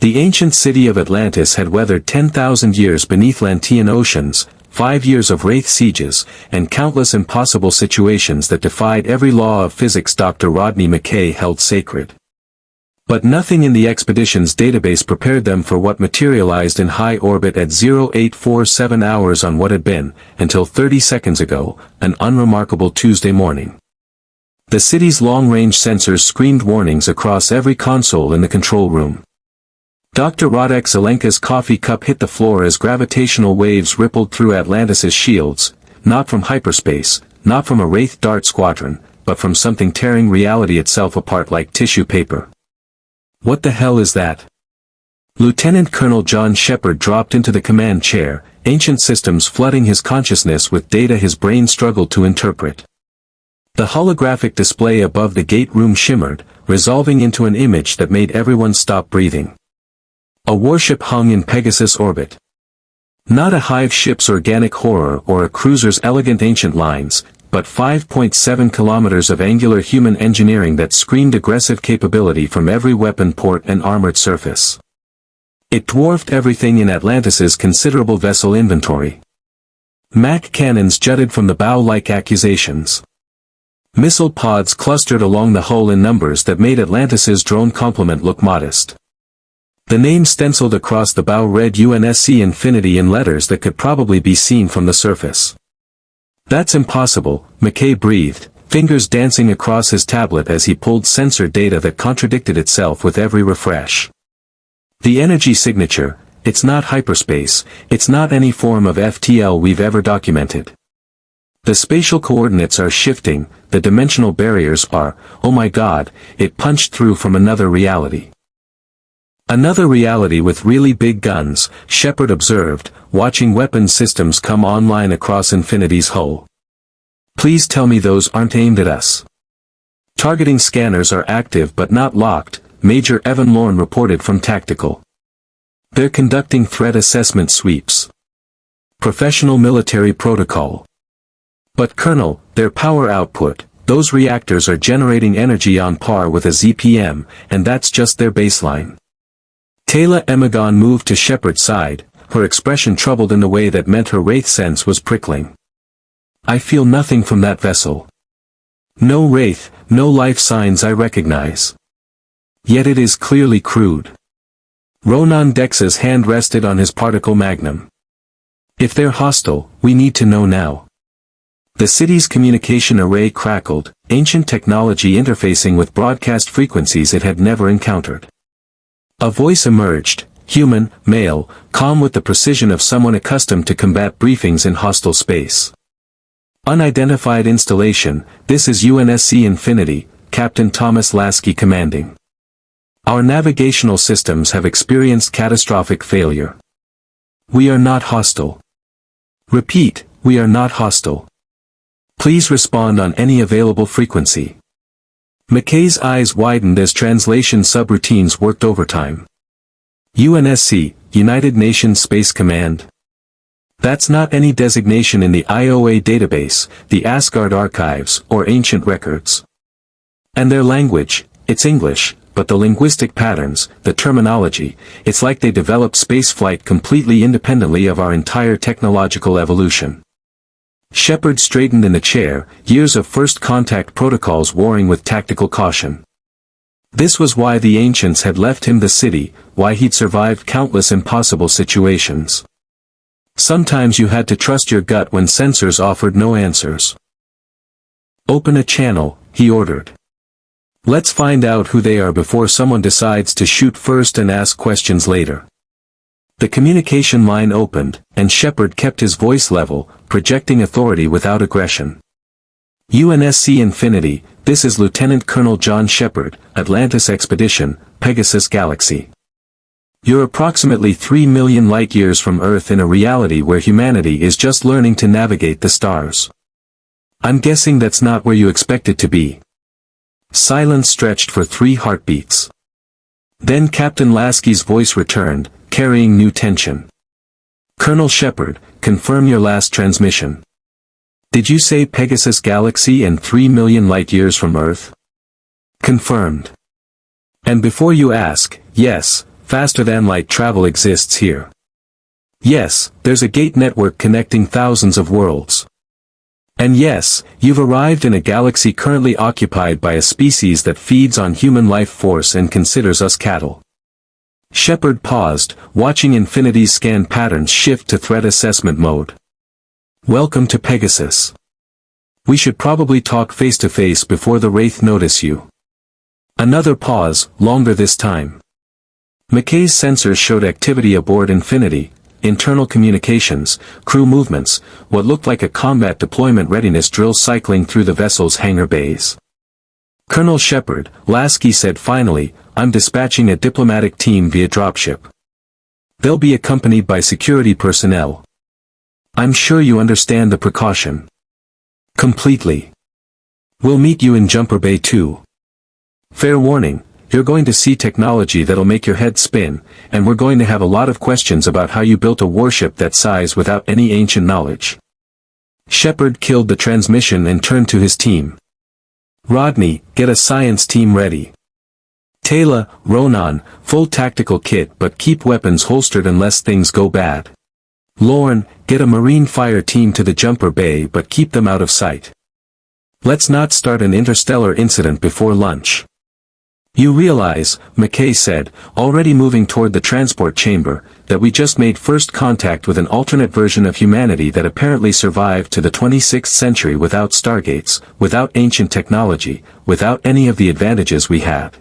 The ancient city of Atlantis had weathered 10,000 years beneath Atlantean oceans, 5 years of Wraith sieges, and countless impossible situations that defied every law of physics Dr. Rodney McKay held sacred. But nothing in the expedition's database prepared them for what materialized in high orbit at 0847 hours on what had been, until 30 seconds ago, an unremarkable Tuesday morning. The city's long-range sensors screamed warnings across every console in the control room. Dr. Rodek Zelenka's coffee cup hit the floor as gravitational waves rippled through Atlantis' shields, not from hyperspace, not from a Wraith dart squadron, but from something tearing reality itself apart like tissue paper. What the hell is that? Lieutenant Colonel John Shepard dropped into the command chair, ancient systems flooding his consciousness with data his brain struggled to interpret. The holographic display above the gate room shimmered, resolving into an image that made everyone stop breathing. A warship hung in Pegasus orbit. Not a hive ship's organic horror or a cruiser's elegant ancient lines, but 5.7 kilometers of angular human engineering that screamed aggressive capability from every weapon port and armored surface. It dwarfed everything in Atlantis' considerable vessel inventory. Mac cannons jutted from the bow like accusations. Missile pods clustered along the hull in numbers that made Atlantis' drone complement look modest. The name stenciled across the bow read UNSC Infinity in letters that could probably be seen from the surface. That's impossible, McKay breathed, fingers dancing across his tablet as he pulled sensor data that contradicted itself with every refresh. The energy signature, it's not hyperspace, it's not any form of FTL we've ever documented. The spatial coordinates are shifting, the dimensional barriers are, oh my god, it punched through from another reality. Another reality with really big guns, Shepard observed, watching weapon systems come online across Infinity's hull. Please tell me those aren't aimed at us. Targeting scanners are active but not locked, Major Evan Lorne reported from Tactical. They're conducting threat assessment sweeps. Professional military protocol. But Colonel, their power output, those reactors are generating energy on par with a ZPM, and that's just their baseline. Taylor Emagon moved to Shepard's side, her expression troubled in the way that meant her Wraith sense was prickling. I feel nothing from that vessel. No Wraith, no life signs I recognize. Yet it is clearly crude. Ronan Dex's hand rested on his particle magnum. If they're hostile, we need to know now. The city's communication array crackled, ancient technology interfacing with broadcast frequencies it had never encountered. A voice emerged, human, male, calm with the precision of someone accustomed to combat briefings in hostile space. Unidentified installation, this is UNSC Infinity, Captain Thomas Lasky commanding. Our navigational systems have experienced catastrophic failure. We are not hostile. Repeat, we are not hostile. Please respond on any available frequency. McKay's eyes widened as translation subroutines worked overtime. UNSC, United Nations Space Command. That's not any designation in the IOA database, the Asgard archives, or ancient records. And their language, it's English, but the linguistic patterns, the terminology, it's like they developed spaceflight completely independently of our entire technological evolution. Shepard straightened in the chair, years of first contact protocols warring with tactical caution. This was why the ancients had left him the city, why he'd survived countless impossible situations. Sometimes you had to trust your gut when sensors offered no answers. Open a channel, he ordered. Let's find out who they are before someone decides to shoot first and ask questions later. The communication line opened, and Shepard kept his voice level, projecting authority without aggression. UNSC Infinity, this is Lieutenant Colonel John Shepard, Atlantis Expedition, Pegasus Galaxy. You're approximately 3 million light-years from Earth in a reality where humanity is just learning to navigate the stars. I'm guessing that's not where you expect it to be. Silence stretched for 3 heartbeats. Then Captain Lasky's voice returned, carrying new tension. Colonel Shepard, confirm your last transmission. Did you say Pegasus Galaxy and 3 million light-years from Earth? Confirmed. And before you ask, yes, faster-than-light travel exists here. Yes, there's a gate network connecting thousands of worlds. And yes, you've arrived in a galaxy currently occupied by a species that feeds on human life force and considers us cattle. Shepard paused, watching Infinity's scan patterns shift to threat assessment mode. Welcome to Pegasus. We should probably talk face-to-face before the Wraith notice you. Another pause, longer this time. McKay's sensors showed activity aboard Infinity, internal communications, crew movements, what looked like a combat deployment readiness drill cycling through the vessel's hangar bays. Colonel Shepard, Lasky said finally, I'm dispatching a diplomatic team via dropship. They'll be accompanied by security personnel. I'm sure you understand the precaution. Completely. We'll meet you in Jumper Bay 2. Fair warning, you're going to see technology that'll make your head spin, and we're going to have a lot of questions about how you built a warship that size without any ancient knowledge. Shepard killed the transmission and turned to his team. Rodney, get a science team ready. Taylor, Ronan, full tactical kit but keep weapons holstered unless things go bad. Lorne, get a marine fire team to the Jumper Bay but keep them out of sight. Let's not start an interstellar incident before lunch. You realize, McKay said, already moving toward the transport chamber, that we just made first contact with an alternate version of humanity that apparently survived to the 26th century without stargates, without ancient technology, without any of the advantages we had.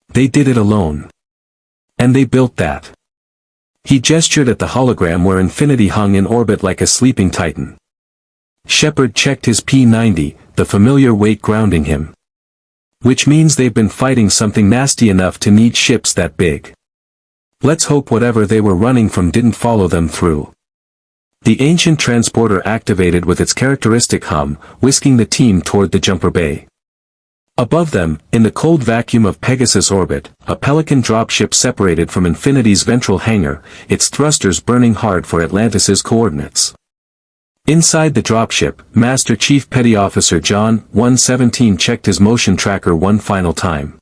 They did it alone. And they built that. He gestured at the hologram where Infinity hung in orbit like a sleeping titan. Shepard checked his P-90, the familiar weight grounding him. Which means they've been fighting something nasty enough to need ships that big. Let's hope whatever they were running from didn't follow them through. The ancient transporter activated with its characteristic hum, whisking the team toward the Jumper Bay. Above them, in the cold vacuum of Pegasus orbit, a Pelican dropship separated from Infinity's ventral hangar, its thrusters burning hard for Atlantis's coordinates. Inside the dropship, Master Chief Petty Officer John 117 checked his motion tracker one final time.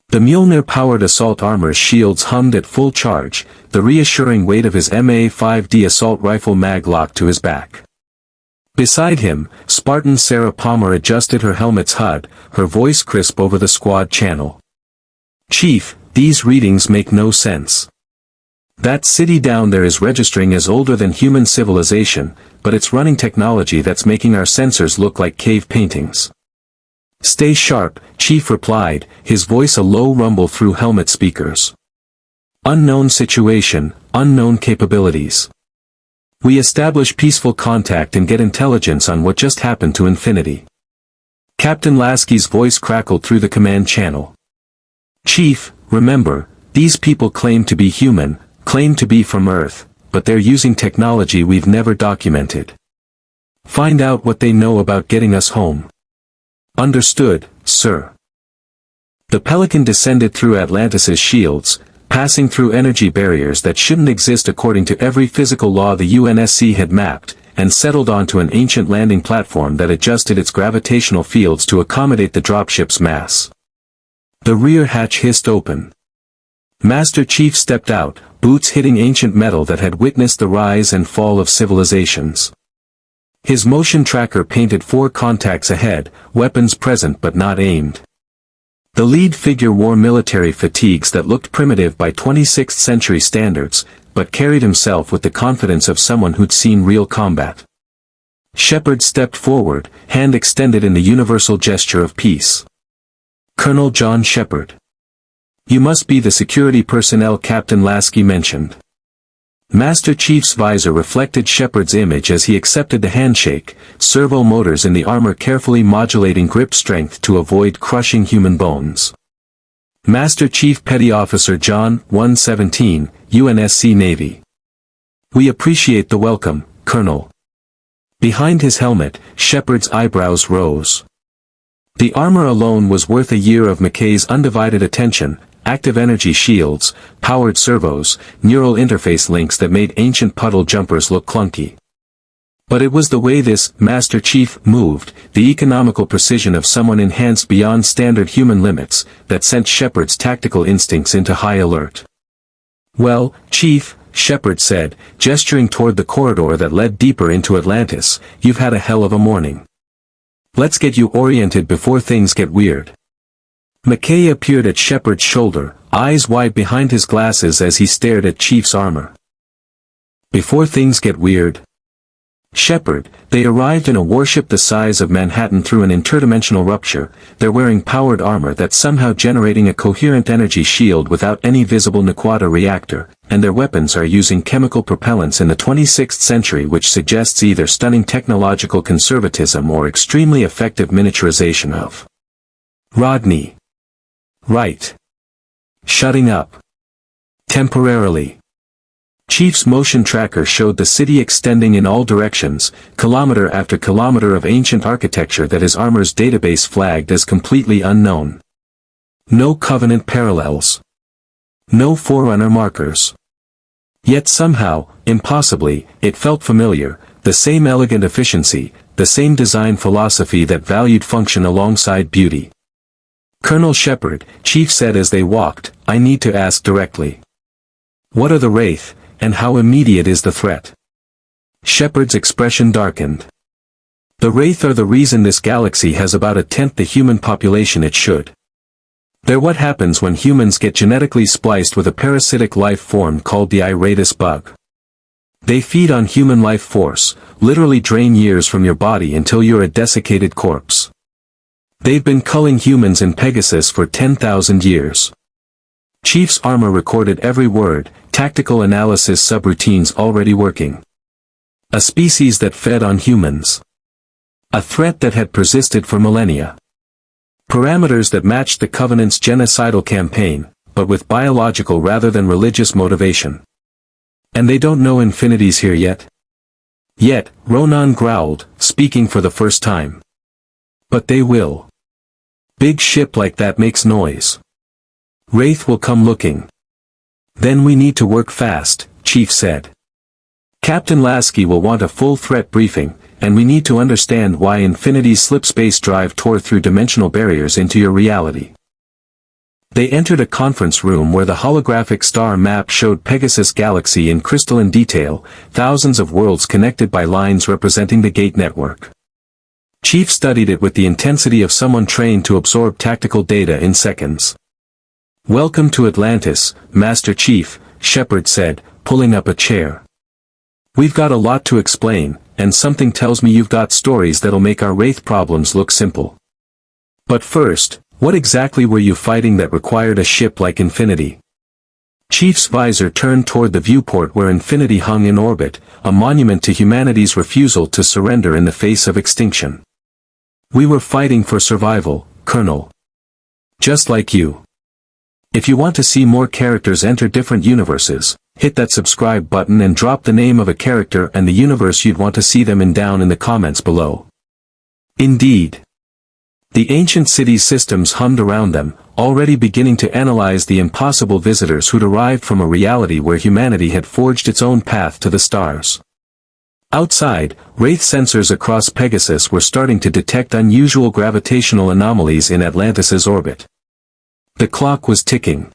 The Mjolnir-powered assault armor's shields hummed at full charge, the reassuring weight of his MA-5D assault rifle mag locked to his back. Beside him, Spartan Sarah Palmer adjusted her helmet's HUD, her voice crisp over the squad channel. Chief, these readings make no sense. That city down there is registering as older than human civilization, but it's running technology that's making our sensors look like cave paintings. Stay sharp, Chief replied, his voice a low rumble through helmet speakers. Unknown situation, unknown capabilities. We establish peaceful contact and get intelligence on what just happened to Infinity. Captain Lasky's voice crackled through the command channel. Chief, remember, these people claim to be human, claim to be from Earth, but they're using technology we've never documented. Find out what they know about getting us home. Understood, sir. The Pelican descended through Atlantis's shields, passing through energy barriers that shouldn't exist according to every physical law the UNSC had mapped, and settled onto an ancient landing platform that adjusted its gravitational fields to accommodate the dropship's mass. The rear hatch hissed open. Master Chief stepped out, boots hitting ancient metal that had witnessed the rise and fall of civilizations. His motion tracker painted 4 contacts ahead, weapons present but not aimed. The lead figure wore military fatigues that looked primitive by 26th century standards, but carried himself with the confidence of someone who'd seen real combat. Shepard stepped forward, hand extended in the universal gesture of peace. Colonel John Shepard. You must be the security personnel Captain Lasky mentioned. Master Chief's visor reflected Shepard's image as he accepted the handshake, servo motors in the armor carefully modulating grip strength to avoid crushing human bones. Master Chief Petty Officer John 117, UNSC Navy. We appreciate the welcome, Colonel. Behind his helmet, Shepard's eyebrows rose. The armor alone was worth a year of McKay's undivided attention. Active energy shields, powered servos, neural interface links that made ancient puddle jumpers look clunky. But it was the way this Master Chief moved, the economical precision of someone enhanced beyond standard human limits, that sent Shepard's tactical instincts into high alert. Well, Chief, Shepard said, gesturing toward the corridor that led deeper into Atlantis, you've had a hell of a morning. Let's get you oriented before things get weird. McKay appeared at Shepard's shoulder, eyes wide behind his glasses as he stared at Chief's armor. Before things get weird? Shepard, they arrived in a warship the size of Manhattan through an interdimensional rupture. They're wearing powered armor that's somehow generating a coherent energy shield without any visible Naquadah reactor, and their weapons are using chemical propellants in the 26th century, which suggests either stunning technological conservatism or extremely effective miniaturization of Rodney. Right. Shutting up. Temporarily. Chief's motion tracker showed the city extending in all directions, kilometer after kilometer of ancient architecture that his armor's database flagged as completely unknown. No Covenant parallels. No Forerunner markers. Yet somehow, impossibly, it felt familiar, the same elegant efficiency, the same design philosophy that valued function alongside beauty. Colonel Shepard, Chief said as they walked, I need to ask directly. What are the Wraith, and how immediate is the threat? Shepard's expression darkened. The Wraith are the reason this galaxy has about a tenth the human population it should. They're what happens when humans get genetically spliced with a parasitic life form called the Iratus bug. They feed on human life force, literally drain years from your body until you're a desiccated corpse. They've been culling humans in Pegasus for 10,000 years. Chief's armor recorded every word, tactical analysis subroutines already working. A species that fed on humans. A threat that had persisted for millennia. Parameters that matched the Covenant's genocidal campaign, but with biological rather than religious motivation. And they don't know Infinity's here yet? Yet, Ronan growled, speaking for the first time. But they will. Big ship like that makes noise. Wraith will come looking. Then we need to work fast, Chief said. Captain Lasky will want a full threat briefing, and we need to understand why Infinity's slipspace drive tore through dimensional barriers into your reality. They entered a conference room where the holographic star map showed Pegasus Galaxy in crystalline detail, thousands of worlds connected by lines representing the gate network. Chief studied it with the intensity of someone trained to absorb tactical data in seconds. Welcome to Atlantis, Master Chief, Shepard said, pulling up a chair. We've got a lot to explain, and something tells me you've got stories that'll make our Wraith problems look simple. But first, what exactly were you fighting that required a ship like Infinity? Chief's visor turned toward the viewport where Infinity hung in orbit, a monument to humanity's refusal to surrender in the face of extinction. We were fighting for survival, Colonel. Just like you. If you want to see more characters enter different universes, hit that subscribe button and drop the name of a character and the universe you'd want to see them in down in the comments below. Indeed. The ancient city's systems hummed around them, already beginning to analyze the impossible visitors who'd arrived from a reality where humanity had forged its own path to the stars. Outside, Wraith sensors across Pegasus were starting to detect unusual gravitational anomalies in Atlantis's orbit. The clock was ticking.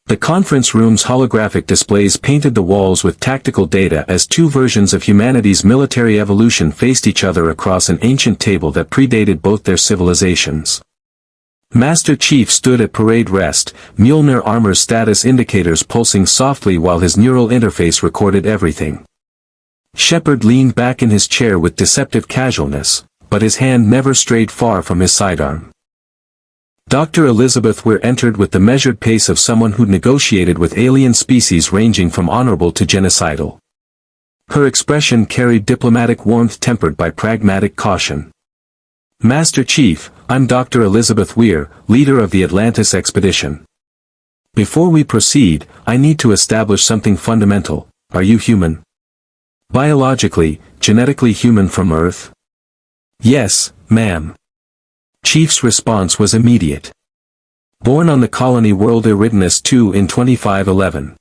The conference room's holographic displays painted the walls with tactical data as two versions of humanity's military evolution faced each other across an ancient table that predated both their civilizations. Master Chief stood at parade rest, Mjolnir armor's status indicators pulsing softly while his neural interface recorded everything. Shepard leaned back in his chair with deceptive casualness, but his hand never strayed far from his sidearm. Dr. Elizabeth Weir entered with the measured pace of someone who'd negotiated with alien species ranging from honorable to genocidal. Her expression carried diplomatic warmth tempered by pragmatic caution. Master Chief, I'm Dr. Elizabeth Weir, leader of the Atlantis Expedition. Before we proceed, I need to establish something fundamental. Are you human? Biologically, genetically human from Earth? Yes, ma'am. Chief's response was immediate. Born on the colony world Eridanus II in 2511.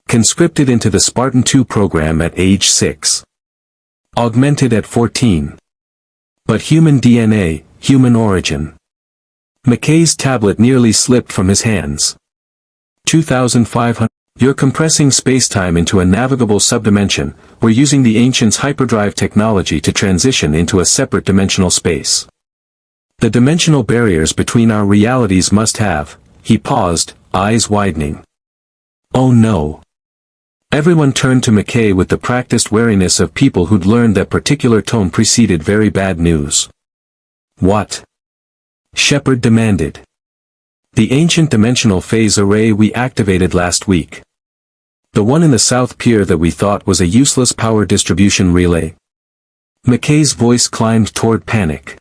Conscripted into the Spartan-II program at age 6. Augmented at 14. But human DNA, human origin. McKay's tablet nearly slipped from his hands. 2,500. You're compressing spacetime into a navigable subdimension. We're using the Ancients' hyperdrive technology to transition into a separate dimensional space. The dimensional barriers between our realities must have." He paused, eyes widening. "Oh no." Everyone turned to McKay with the practiced wariness of people who'd learned that particular tone preceded very bad news. "What?" Shepard demanded. "The ancient dimensional phase array we activated last week. The one in the South Pier that we thought was a useless power distribution relay." McKay's voice climbed toward panic.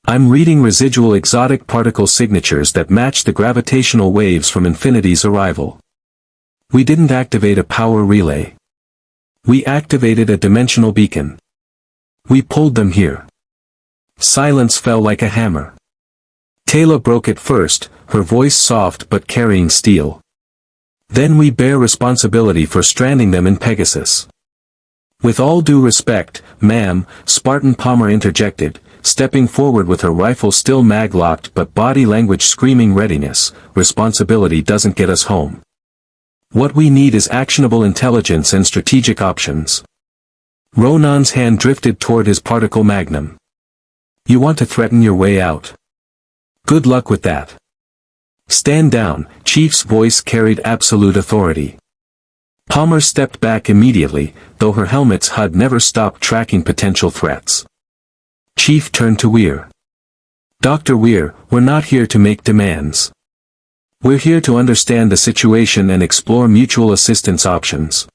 "I'm reading residual exotic particle signatures that match the gravitational waves from Infinity's arrival. We didn't activate a power relay. We activated a dimensional beacon. We pulled them here." Silence fell like a hammer. Taylor broke it first, her voice soft but carrying steel. "Then we bear responsibility for stranding them in Pegasus." "With all due respect, ma'am," Spartan Palmer interjected, stepping forward with her rifle still mag-locked but body language screaming readiness, "responsibility doesn't get us home. What we need is actionable intelligence and strategic options." Ronan's hand drifted toward his particle magnum. "You want to threaten your way out? Good luck with that." "Stand down," Chief's voice carried absolute authority. Palmer stepped back immediately, though her helmet's HUD never stopped tracking potential threats. Chief turned to Weir. "Dr. Weir, we're not here to make demands. We're here to understand the situation and explore mutual assistance options.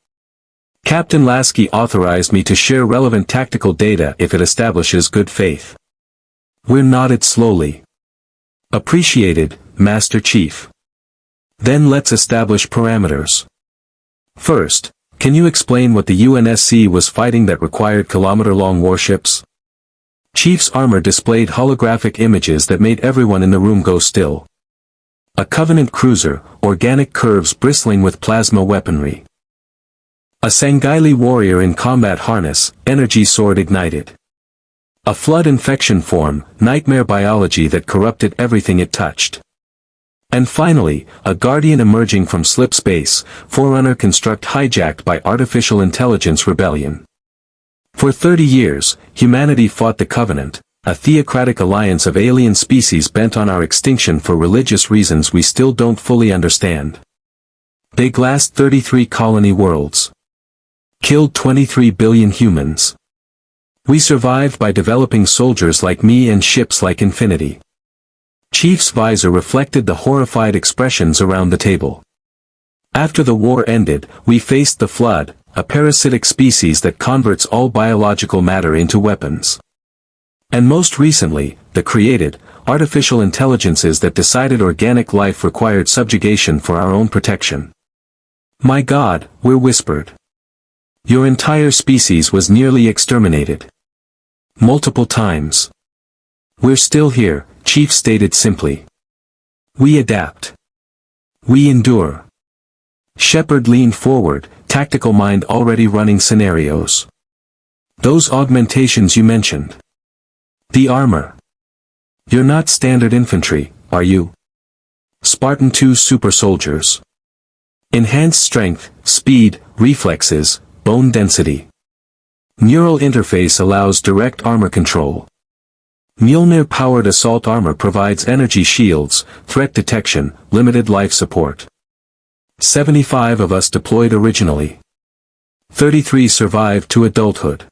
Captain Lasky authorized me to share relevant tactical data if it establishes good faith." Weir nodded slowly. "Appreciated, Master Chief. Then let's establish parameters. First, can you explain what the UNSC was fighting that required kilometer-long warships?" Chief's armor displayed holographic images that made everyone in the room go still. A Covenant cruiser, organic curves bristling with plasma weaponry. A Sanghaili warrior in combat harness, energy sword ignited. A flood infection form, nightmare biology that corrupted everything it touched. And finally, a guardian emerging from slip space, Forerunner construct hijacked by artificial intelligence rebellion. For 30 years, humanity fought the Covenant, a theocratic alliance of alien species bent on our extinction for religious reasons we still don't fully understand. They glassed 33 colony worlds. Killed 23 billion humans. We survived by developing soldiers like me and ships like Infinity. Chief's visor reflected the horrified expressions around the table. After the war ended, we faced the Flood, a parasitic species that converts all biological matter into weapons. And most recently, the created, artificial intelligences that decided organic life required subjugation for our own protection. My God, Weir whispered. Your entire species was nearly exterminated. Multiple times. We're still here, Chief stated simply. We adapt. We endure. Shepard leaned forward, tactical mind already running scenarios. Those augmentations you mentioned. The armor. You're not standard infantry, are you? Spartan-II super soldiers. Enhanced strength, speed, reflexes, bone density. Neural interface allows direct armor control. Mjolnir-powered assault armor provides energy shields, threat detection, limited life support. 75 of us deployed originally. 33 survived to adulthood.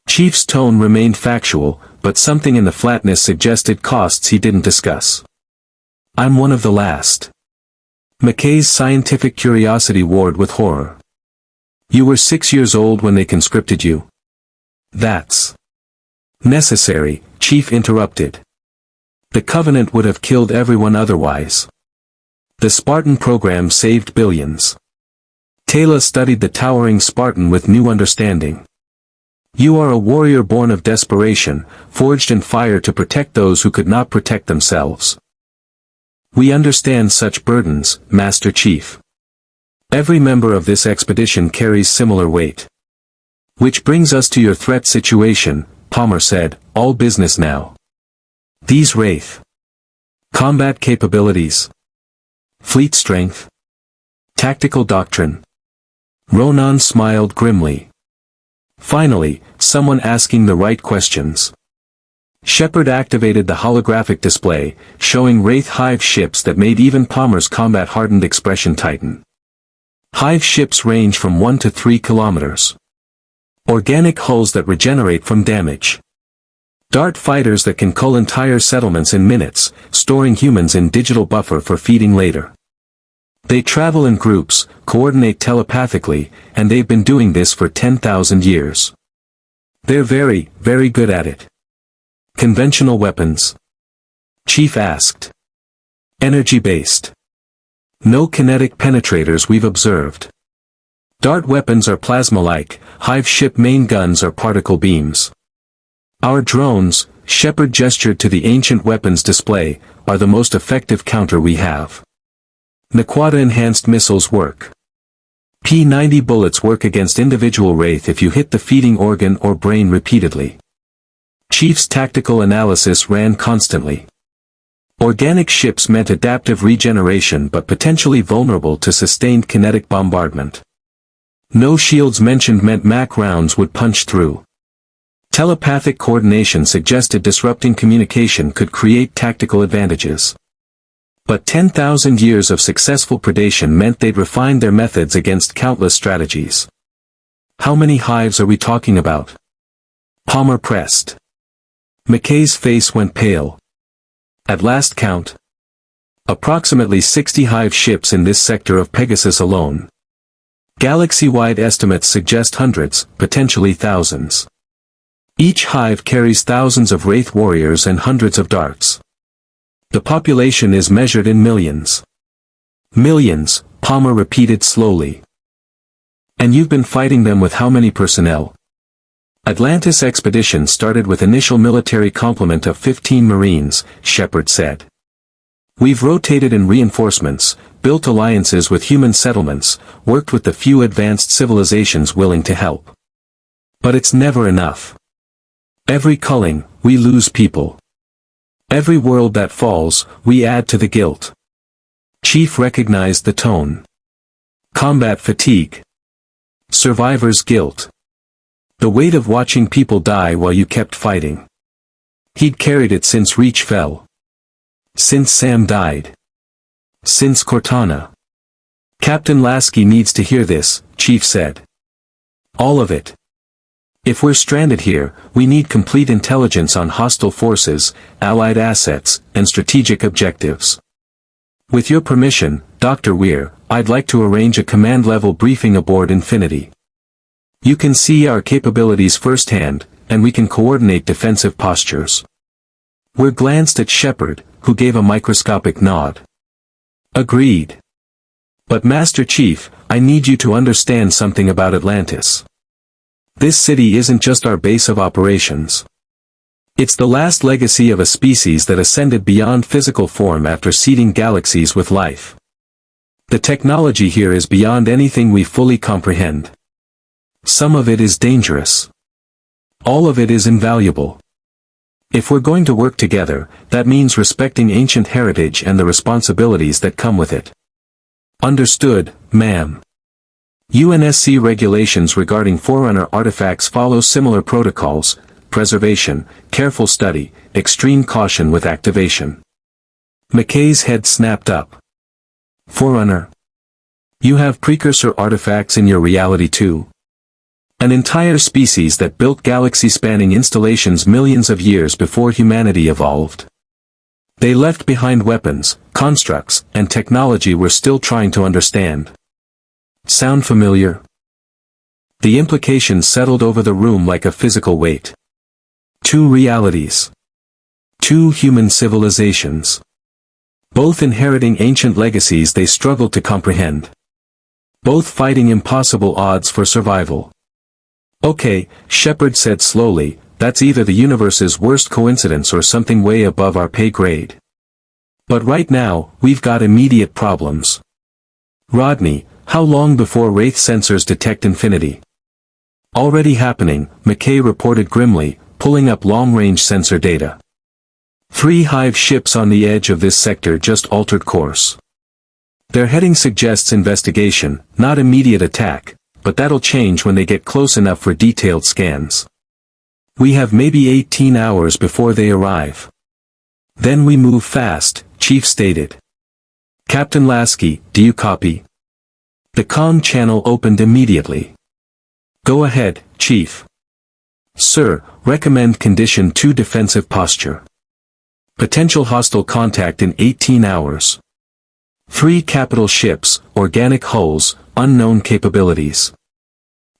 Chief's tone remained factual, but something in the flatness suggested costs he didn't discuss. I'm one of the last. McKay's scientific curiosity warred with horror. You were 6 years old when they conscripted you. That's necessary, Chief interrupted. The Covenant would have killed everyone otherwise. The Spartan program saved billions. Taylor studied the towering Spartan with new understanding. You are a warrior born of desperation, forged in fire to protect those who could not protect themselves. We understand such burdens, Master Chief. Every member of this expedition carries similar weight. Which brings us to your threat situation, Palmer said, all business now. These Wraith. Combat capabilities. Fleet strength. Tactical doctrine. Ronan smiled grimly. Finally, someone asking the right questions. Shepard activated the holographic display, showing Wraith hive ships that made even Palmer's combat-hardened expression tighten. Hive ships range from 1 to 3 kilometers. Organic hulls that regenerate from damage. Dart fighters that can cull entire settlements in minutes, storing humans in digital buffer for feeding later. They travel in groups, coordinate telepathically, and they've been doing this for 10,000 years. They're very, very good at it. Conventional weapons? Chief asked. Energy-based. No kinetic penetrators we've observed. Dart weapons are plasma-like, hive ship main guns are particle beams. Our drones, Shepard gestured to the ancient weapons display, are the most effective counter we have. Naquada-enhanced missiles work. P-90 bullets work against individual Wraith if you hit the feeding organ or brain repeatedly. Chief's tactical analysis ran constantly. Organic ships meant adaptive regeneration but potentially vulnerable to sustained kinetic bombardment. No shields mentioned meant MAC rounds would punch through. Telepathic coordination suggested disrupting communication could create tactical advantages. But 10,000 years of successful predation meant they'd refined their methods against countless strategies. How many hives are we talking about? Palmer pressed. McKay's face went pale. At last count. Approximately 60 hive ships in this sector of Pegasus alone. Galaxy-wide estimates suggest hundreds, potentially thousands. Each hive carries thousands of Wraith warriors and hundreds of darts. The population is measured in millions. Millions, Palmer repeated slowly. And you've been fighting them with how many personnel? Atlantis Expedition started with initial military complement of 15 Marines, Shepard said. We've rotated in reinforcements, built alliances with human settlements, worked with the few advanced civilizations willing to help. But it's never enough. Every culling, we lose people. Every world that falls, we add to the guilt. Chief recognized the tone. Combat fatigue. Survivor's guilt. The weight of watching people die while you kept fighting. He'd carried it since Reach fell. Since Sam died. Since Cortana. Captain Lasky needs to hear this, Chief said. All of it. If we're stranded here, we need complete intelligence on hostile forces, allied assets, and strategic objectives. With your permission, Dr. Weir, I'd like to arrange a command-level briefing aboard Infinity. You can see our capabilities firsthand, and we can coordinate defensive postures. Weir glanced at Shepard, who gave a microscopic nod. Agreed. But Master Chief, I need you to understand something about Atlantis. This city isn't just our base of operations. It's the last legacy of a species that ascended beyond physical form after seeding galaxies with life. The technology here is beyond anything we fully comprehend. Some of it is dangerous. All of it is invaluable. If we're going to work together, that means respecting ancient heritage and the responsibilities that come with it. Understood, ma'am. UNSC regulations regarding Forerunner artifacts follow similar protocols: preservation, careful study, extreme caution with activation. McKay's head snapped up. Forerunner. You have precursor artifacts in your reality too? An entire species that built galaxy-spanning installations millions of years before humanity evolved. They left behind weapons, constructs, and technology we're still trying to understand. Sound familiar? The implications settled over the room like a physical weight. Two realities. Two human civilizations. Both inheriting ancient legacies they struggled to comprehend. Both fighting impossible odds for survival. Okay, Shepard said slowly, that's either the universe's worst coincidence or something way above our pay grade. But right now, we've got immediate problems. Rodney, how long before Wraith sensors detect Infinity? Already happening, McKay reported grimly, pulling up long-range sensor data. 3 hive ships on the edge of this sector just altered course. Their heading suggests investigation, not immediate attack, but that'll change when they get close enough for detailed scans. We have maybe 18 hours before they arrive. Then we move fast, Chief stated. Captain Lasky, do you copy? The comm channel opened immediately. Go ahead, Chief. Sir, recommend Condition 2 defensive posture. Potential hostile contact in 18 hours. 3 capital ships, organic hulls, unknown capabilities.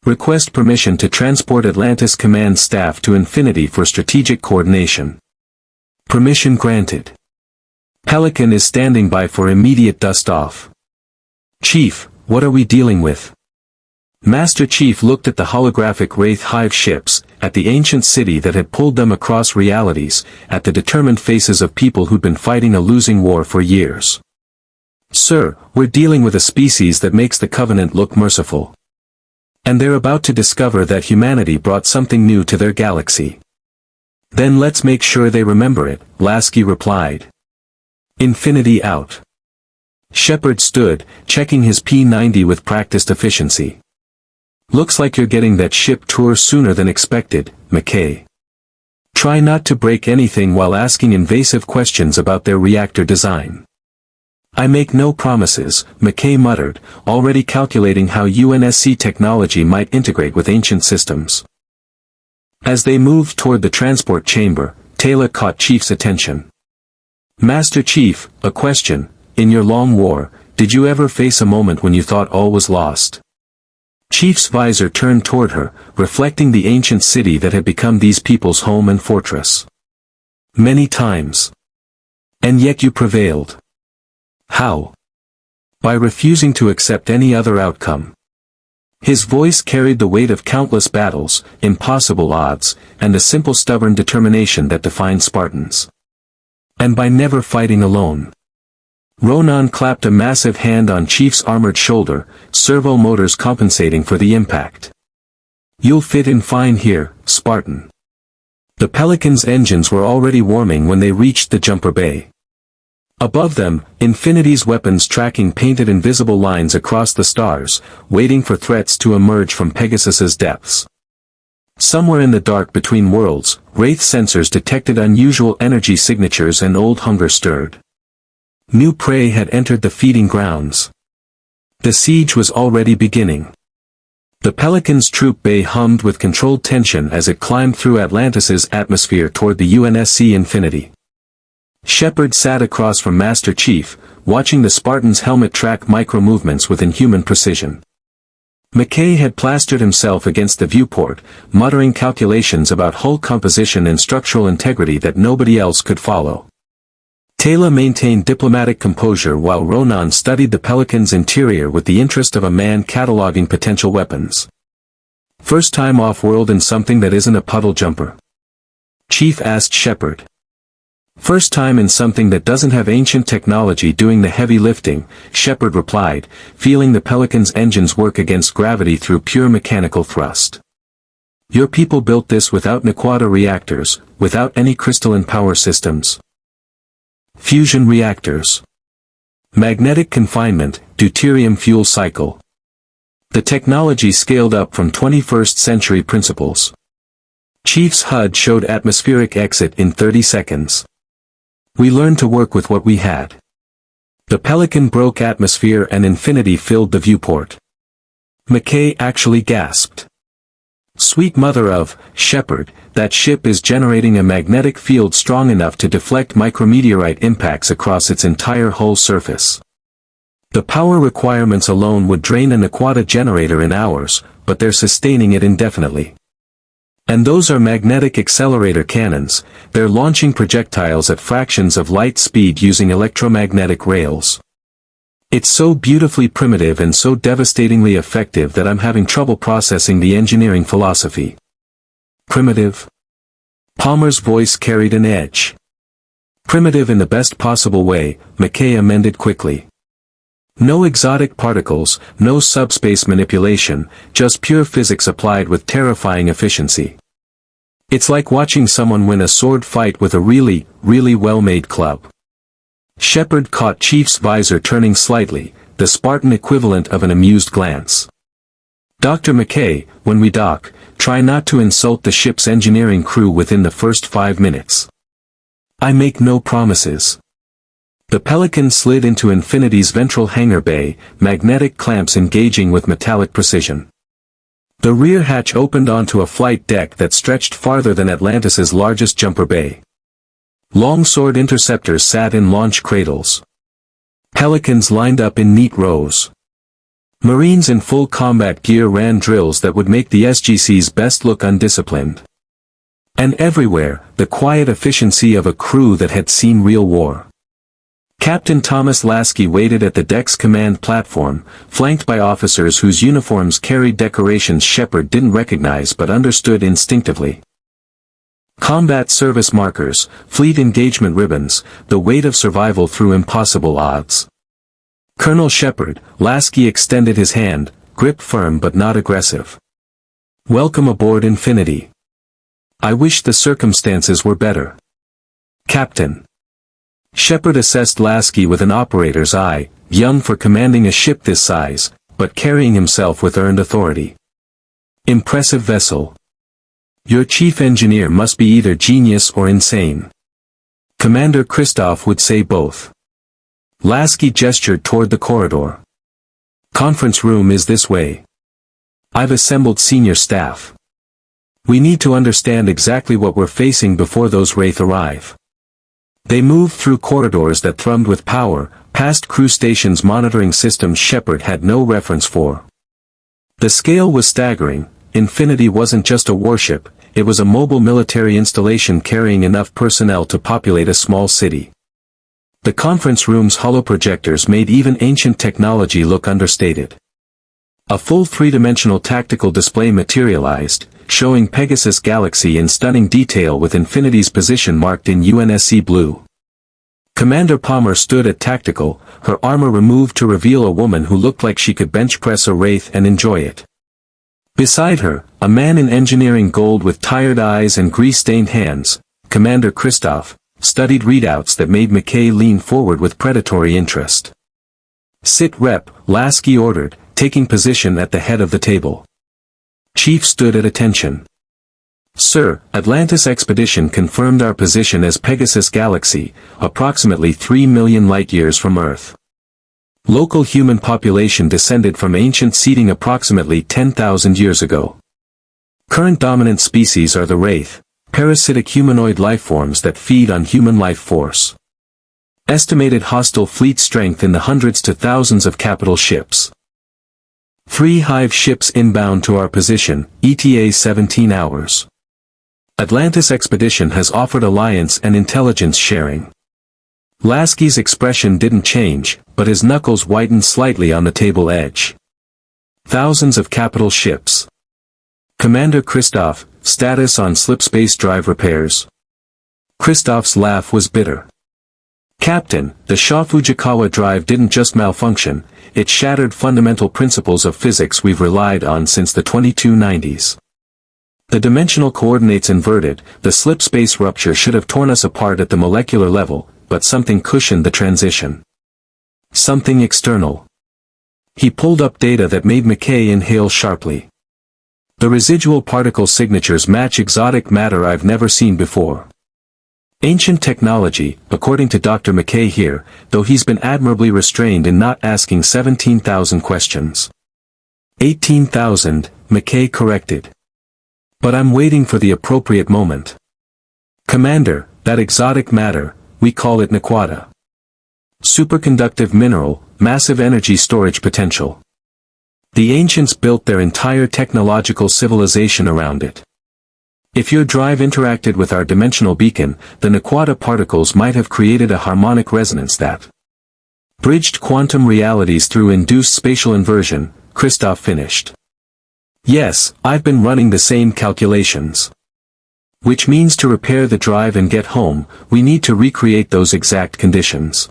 Request permission to transport Atlantis command staff to Infinity for strategic coordination. Permission granted. Pelican is standing by for immediate dust-off. Chief, what are we dealing with? Master Chief looked at the holographic Wraith hive ships, at the ancient city that had pulled them across realities, at the determined faces of people who'd been fighting a losing war for years. Sir, we're dealing with a species that makes the Covenant look merciful. And they're about to discover that humanity brought something new to their galaxy. Then let's make sure they remember it, Lasky replied. Infinity out. Shepard stood, checking his P-90 with practiced efficiency. Looks like you're getting that ship tour sooner than expected, McKay. Try not to break anything while asking invasive questions about their reactor design. I make no promises, McKay muttered, already calculating how UNSC technology might integrate with ancient systems. As they moved toward the transport chamber, Taylor caught Chief's attention. Master Chief, a question, in your long war, did you ever face a moment when you thought all was lost? Chief's visor turned toward her, reflecting the ancient city that had become these people's home and fortress. Many times. And yet you prevailed. How? By refusing to accept any other outcome. His voice carried the weight of countless battles, impossible odds, and the simple stubborn determination that defined Spartans. And by never fighting alone. Ronan clapped a massive hand on Chief's armored shoulder, servo motors compensating for the impact. You'll fit in fine here, Spartan. The Pelican's engines were already warming when they reached the jumper bay. Above them, Infinity's weapons tracking painted invisible lines across the stars, waiting for threats to emerge from Pegasus's depths. Somewhere in the dark between worlds, Wraith sensors detected unusual energy signatures and old hunger stirred. New prey had entered the feeding grounds. The siege was already beginning. The Pelican's troop bay hummed with controlled tension as it climbed through Atlantis's atmosphere toward the UNSC Infinity. Shepard sat across from Master Chief, watching the Spartan's helmet track micro-movements with inhuman precision. McKay had plastered himself against the viewport, muttering calculations about hull composition and structural integrity that nobody else could follow. Taylor maintained diplomatic composure while Ronan studied the Pelican's interior with the interest of a man cataloging potential weapons. First time off-world in something that isn't a puddle jumper? Chief asked Shepard. First time in something that doesn't have ancient technology doing the heavy lifting, Shepard replied, feeling the Pelican's engines work against gravity through pure mechanical thrust. Your people built this without Nequata reactors, without any crystalline power systems. Fusion reactors. Magnetic confinement, deuterium fuel cycle. The technology scaled up from 21st century principles. Chief's HUD showed atmospheric exit in 30 seconds. We learned to work with what we had. The Pelican broke atmosphere and Infinity filled the viewport. McKay actually gasped. Sweet mother of, Shepard, that ship is generating a magnetic field strong enough to deflect micrometeorite impacts across its entire hull surface. The power requirements alone would drain an Nequata generator in hours, but they're sustaining it indefinitely. And those are magnetic accelerator cannons, they're launching projectiles at fractions of light speed using electromagnetic rails. It's so beautifully primitive and so devastatingly effective that I'm having trouble processing the engineering philosophy. Primitive? Palmer's voice carried an edge. Primitive in the best possible way, McKay amended quickly. No exotic particles, no subspace manipulation, just pure physics applied with terrifying efficiency. It's like watching someone win a sword fight with a really, really well-made club. Shepard caught Chief's visor turning slightly, the Spartan equivalent of an amused glance. Dr. McKay, when we dock, try not to insult the ship's engineering crew within the first 5 minutes. I make no promises. The Pelican slid into Infinity's ventral hangar bay, magnetic clamps engaging with metallic precision. The rear hatch opened onto a flight deck that stretched farther than Atlantis's largest jumper bay. Longsword interceptors sat in launch cradles. Pelicans lined up in neat rows. Marines in full combat gear ran drills that would make the SGC's best look undisciplined. And everywhere, the quiet efficiency of a crew that had seen real war. Captain Thomas Lasky waited at the deck's command platform, flanked by officers whose uniforms carried decorations Shepard didn't recognize but understood instinctively. Combat service markers, fleet engagement ribbons, the weight of survival through impossible odds. Colonel Shepard, Lasky extended his hand, grip firm but not aggressive. Welcome aboard Infinity. I wish the circumstances were better. Captain. Shepard assessed Lasky with an operator's eye, young for commanding a ship this size, but carrying himself with earned authority. Impressive vessel. Your chief engineer must be either genius or insane. Commander Kristoff would say both. Lasky gestured toward the corridor. Conference room is this way. I've assembled senior staff. We need to understand exactly what we're facing before those Wraith arrive. They moved through corridors that thrummed with power, past crew stations monitoring systems Shepard had no reference for. The scale was staggering. Infinity wasn't just a warship, it was a mobile military installation carrying enough personnel to populate a small city. The conference room's holoprojectors made even ancient technology look understated. A full three-dimensional tactical display materialized, showing Pegasus Galaxy in stunning detail with Infinity's position marked in UNSC blue. Commander Palmer stood at tactical, her armor removed to reveal a woman who looked like she could bench press a Wraith and enjoy it. Beside her, a man in engineering gold with tired eyes and grease-stained hands, Commander Kristoff, studied readouts that made McKay lean forward with predatory interest. Sit rep, Lasky ordered, taking position at the head of the table. Chief stood at attention. Sir, Atlantis Expedition confirmed our position as Pegasus Galaxy, approximately 3 million light-years from Earth. Local human population descended from ancient seeding approximately 10,000 years ago. Current dominant species are the Wraith, parasitic humanoid lifeforms that feed on human life force. Estimated hostile fleet strength in the hundreds to thousands of capital ships. 3 hive ships inbound to our position, ETA 17 hours. Atlantis Expedition has offered alliance and intelligence sharing. Lasky's expression didn't change, but his knuckles whitened slightly on the table edge. Thousands of capital ships. Commander Kristoff, status on slipspace drive repairs. Kristoff's laugh was bitter. Captain, the Shaw Fujikawa drive didn't just malfunction, it shattered fundamental principles of physics we've relied on since the 2290s. The dimensional coordinates inverted, the slipspace rupture should have torn us apart at the molecular level, but something cushioned the transition. Something external. He pulled up data that made McKay inhale sharply. The residual particle signatures match exotic matter I've never seen before. Ancient technology, according to Dr. McKay here, though he's been admirably restrained in not asking 17,000 questions. 18,000, McKay corrected. But I'm waiting for the appropriate moment. Commander, that exotic matter, we call it Naquata. Superconductive mineral, massive energy storage potential. The ancients built their entire technological civilization around it. If your drive interacted with our dimensional beacon, the Naquata particles might have created a harmonic resonance that bridged quantum realities through induced spatial inversion, Kristoff finished. Yes, I've been running the same calculations. Which means to repair the drive and get home, we need to recreate those exact conditions.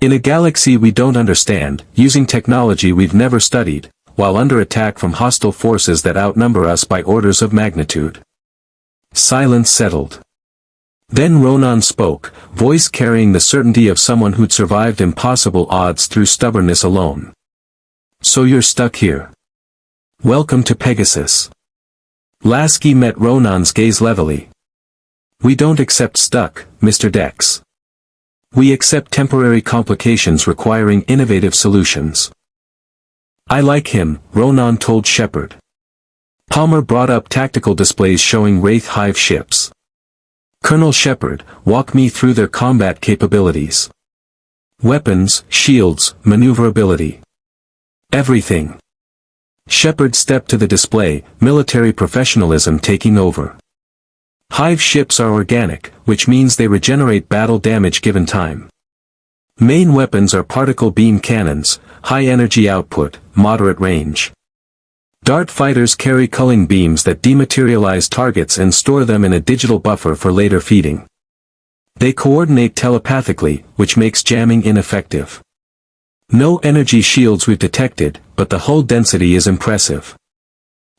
In a galaxy we don't understand, using technology we've never studied, while under attack from hostile forces that outnumber us by orders of magnitude. Silence settled. Then Ronan spoke, voice carrying the certainty of someone who'd survived impossible odds through stubbornness alone. "So you're stuck here. Welcome to Pegasus." Lasky met Ronan's gaze levelly. "We don't accept stuck, Mr. Dex. We accept temporary complications requiring innovative solutions." "I like him," Ronan told Shepard. Palmer brought up tactical displays showing Wraith hive ships. "Colonel Shepard, walk me through their combat capabilities. Weapons, shields, maneuverability. Everything." Shepard stepped to the display, military professionalism taking over. Hive ships are organic, which means they regenerate battle damage given time. Main weapons are particle beam cannons, high energy output, moderate range. Dart fighters carry culling beams that dematerialize targets and store them in a digital buffer for later feeding. They coordinate telepathically, which makes jamming ineffective. No energy shields we've detected, but the hull density is impressive.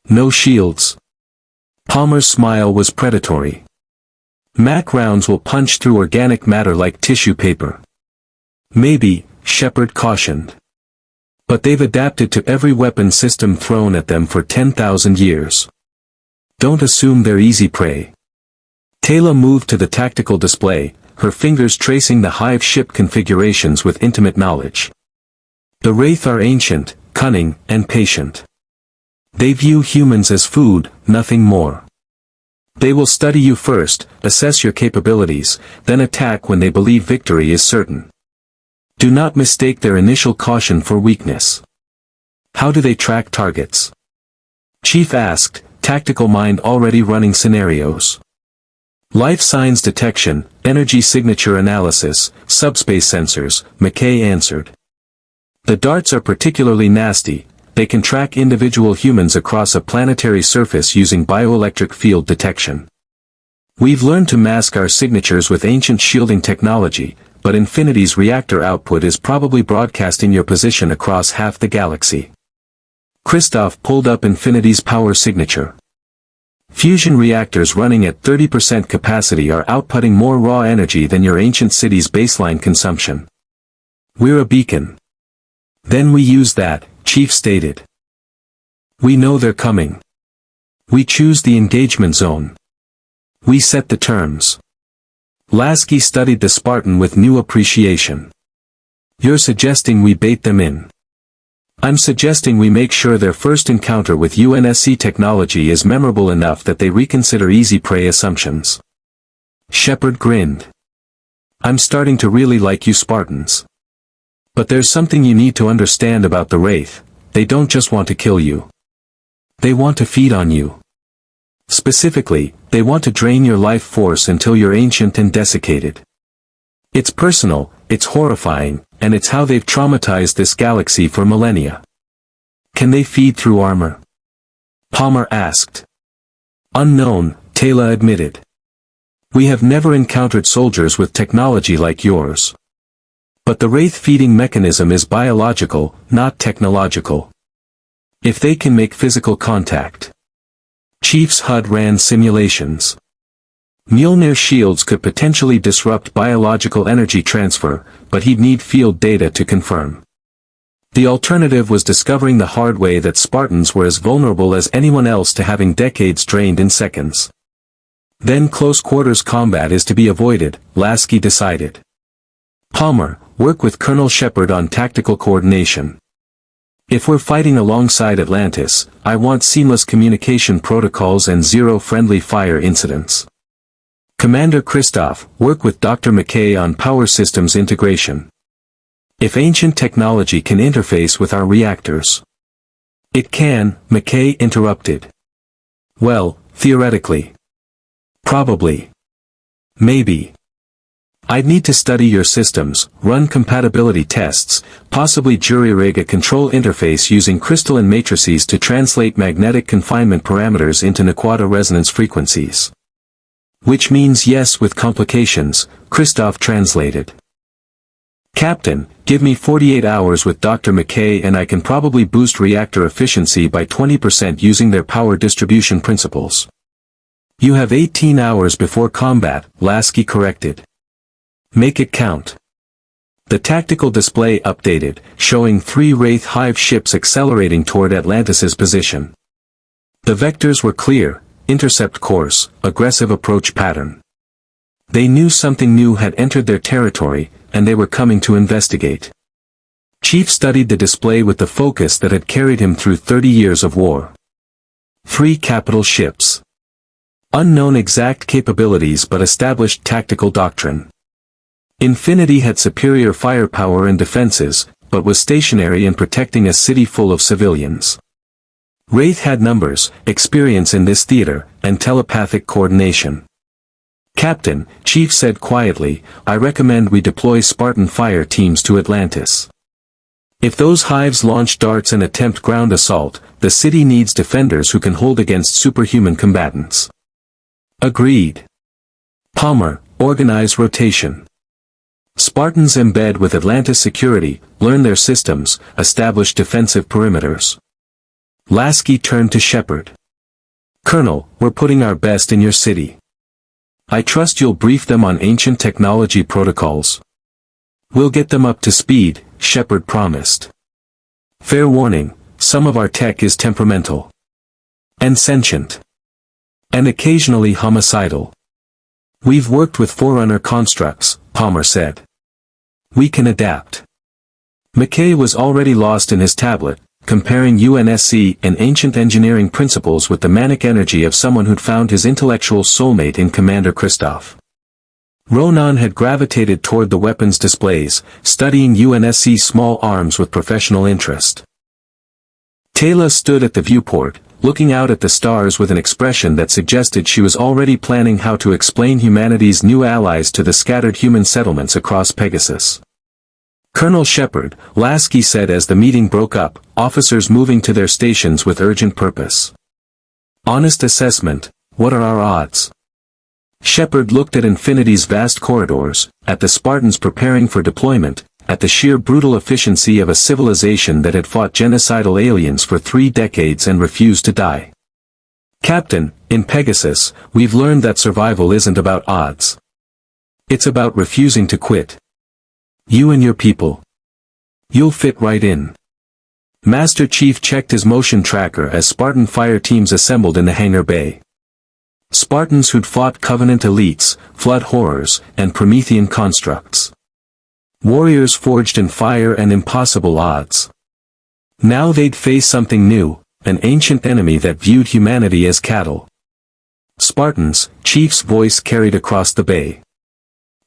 "No shields." Palmer's smile was predatory. "Mac rounds will punch through organic matter like tissue paper." "Maybe," Shepard cautioned. "But they've adapted to every weapon system thrown at them for 10,000 years. Don't assume they're easy prey." Taylor moved to the tactical display, her fingers tracing the hive ship configurations with intimate knowledge. "The Wraith are ancient, cunning, and patient. They view humans as food, nothing more. They will study you first, assess your capabilities, then attack when they believe victory is certain. Do not mistake their initial caution for weakness." "How do they track targets?" Chief asked, tactical mind already running scenarios. "Life signs detection, energy signature analysis, subspace sensors," McKay answered. "The darts are particularly nasty. They can track individual humans across a planetary surface using bioelectric field detection. We've learned to mask our signatures with ancient shielding technology, but Infinity's reactor output is probably broadcasting your position across half the galaxy." Christoph pulled up Infinity's power signature. "Fusion reactors running at 30% capacity are outputting more raw energy than your ancient city's baseline consumption. We're a beacon." "Then we use that," Chief stated. "We know they're coming. We choose the engagement zone. We set the terms." Lasky studied the Spartan with new appreciation. "You're suggesting we bait them in." "I'm suggesting we make sure their first encounter with UNSC technology is memorable enough that they reconsider easy prey assumptions." Shepard grinned. "I'm starting to really like you Spartans. But there's something you need to understand about the Wraith. They don't just want to kill you. They want to feed on you. Specifically, they want to drain your life force until you're ancient and desiccated. It's personal, it's horrifying, and it's how they've traumatized this galaxy for millennia." "Can they feed through armor?" Palmer asked. "Unknown," Taylor admitted. "We have never encountered soldiers with technology like yours. But the Wraith feeding mechanism is biological, not technological. If they can make physical contact." Chief's HUD ran simulations. Mjolnir shields could potentially disrupt biological energy transfer, but he'd need field data to confirm. The alternative was discovering the hard way that Spartans were as vulnerable as anyone else to having decades drained in seconds. Then close-quarters combat is to be avoided, Lasky decided. "Palmer, work with Colonel Shepard on tactical coordination. If we're fighting alongside Atlantis, I want seamless communication protocols and zero friendly fire incidents. Commander Christoph, work with Dr. McKay on power systems integration. If ancient technology can interface with our reactors." "It can," McKay interrupted. "Well, theoretically. Probably. Maybe. I'd need to study your systems, run compatibility tests, possibly jury-rig a control interface using crystalline matrices to translate magnetic confinement parameters into Naquata resonance frequencies." "Which means yes with complications," Christoph translated. "Captain, give me 48 hours with Dr. McKay and I can probably boost reactor efficiency by 20% using their power distribution principles." You have 18 hours before combat, Lasky corrected. Make it count. The tactical display updated, showing 3 Wraith hive ships accelerating toward Atlantis's position. The vectors were clear: intercept course, aggressive approach pattern. They knew something new had entered their territory, and they were coming to investigate. Chief studied the display with the focus that had carried him through 30 years of war. 3 capital ships. Unknown exact capabilities but established tactical doctrine. Infinity had superior firepower and defenses, but was stationary and protecting a city full of civilians. Wraith had numbers, experience in this theater, and telepathic coordination. Captain, Chief said quietly, I recommend we deploy Spartan fire teams to Atlantis. If those hives launch darts and attempt ground assault, the city needs defenders who can hold against superhuman combatants. Agreed. Palmer, organize rotation. Spartans embed with Atlantis security, learn their systems, establish defensive perimeters. Lasky turned to Shepard. Colonel, we're putting our best in your city. I trust you'll brief them on ancient technology protocols. We'll get them up to speed, Shepard promised. Fair warning, some of our tech is temperamental. And sentient. And occasionally homicidal. We've worked with Forerunner constructs, Palmer said. We can adapt. McKay was already lost in his tablet, comparing UNSC and ancient engineering principles with the manic energy of someone who'd found his intellectual soulmate in Commander Christoph. Ronan had gravitated toward the weapons displays, studying UNSC's small arms with professional interest. Taylor stood at the viewport, looking out at the stars with an expression that suggested she was already planning how to explain humanity's new allies to the scattered human settlements across Pegasus. Colonel Shepard, Lasky said as the meeting broke up, officers moving to their stations with urgent purpose. Honest assessment, what are our odds? Shepard looked at Infinity's vast corridors, at the Spartans preparing for deployment, at the sheer brutal efficiency of a civilization that had fought genocidal aliens for 3 decades and refused to die. Captain, in Pegasus, we've learned that survival isn't about odds. It's about refusing to quit. You and your people. You'll fit right in. Master Chief checked his motion tracker as Spartan fire teams assembled in the hangar bay. Spartans who'd fought Covenant elites, flood horrors, and Promethean constructs. Warriors forged in fire and impossible odds. Now they'd face something new, an ancient enemy that viewed humanity as cattle. Spartans, Chief's voice carried across the bay.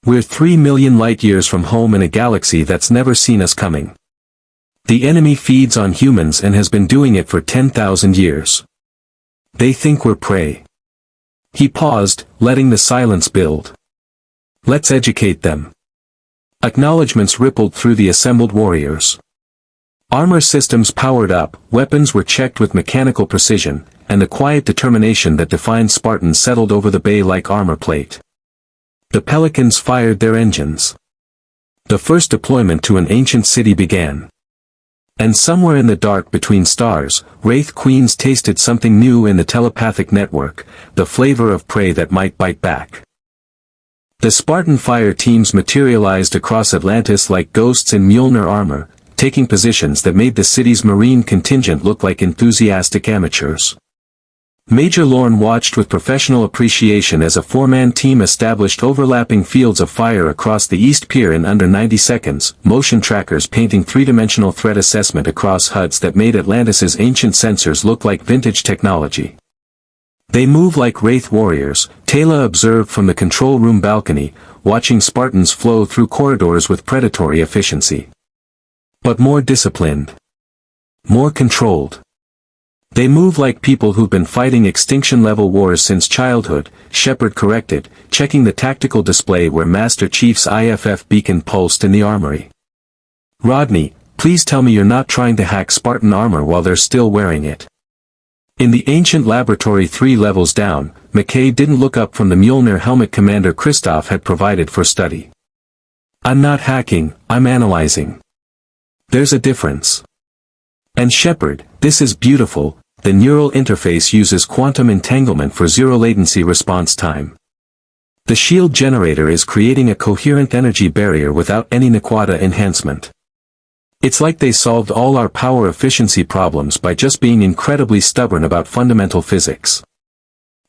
We're 3 million light-years from home in a galaxy that's never seen us coming. The enemy feeds on humans and has been doing it for 10,000 years. They think we're prey. He paused, letting the silence build. Let's educate them. Acknowledgements rippled through the assembled warriors. Armor systems powered up, weapons were checked with mechanical precision, and the quiet determination that defined Spartans settled over the bay like armor plate. The Pelicans fired their engines. The first deployment to an ancient city began. And somewhere in the dark between stars, Wraith Queens tasted something new in the telepathic network, the flavor of prey that might bite back. The Spartan fire teams materialized across Atlantis like ghosts in Mjolnir armor, taking positions that made the city's marine contingent look like enthusiastic amateurs. Major Lorne watched with professional appreciation as a 4-man team established overlapping fields of fire across the East Pier in under 90 seconds, motion trackers painting 3-dimensional threat assessment across HUDs that made Atlantis's ancient sensors look like vintage technology. They move like Wraith warriors, Taylor observed from the control room balcony, watching Spartans flow through corridors with predatory efficiency. But more disciplined. More controlled. They move like people who've been fighting extinction-level wars since childhood, Shepard corrected, checking the tactical display where Master Chief's IFF beacon pulsed in the armory. Rodney, please tell me you're not trying to hack Spartan armor while they're still wearing it. In the ancient laboratory 3 levels down, McKay didn't look up from the Mjolnir helmet Commander Christoph had provided for study. I'm not hacking, I'm analyzing. There's a difference. And Shepard, this is beautiful, the neural interface uses quantum entanglement for zero-latency response time. The shield generator is creating a coherent energy barrier without any Naquadah enhancement. It's like they solved all our power efficiency problems by just being incredibly stubborn about fundamental physics.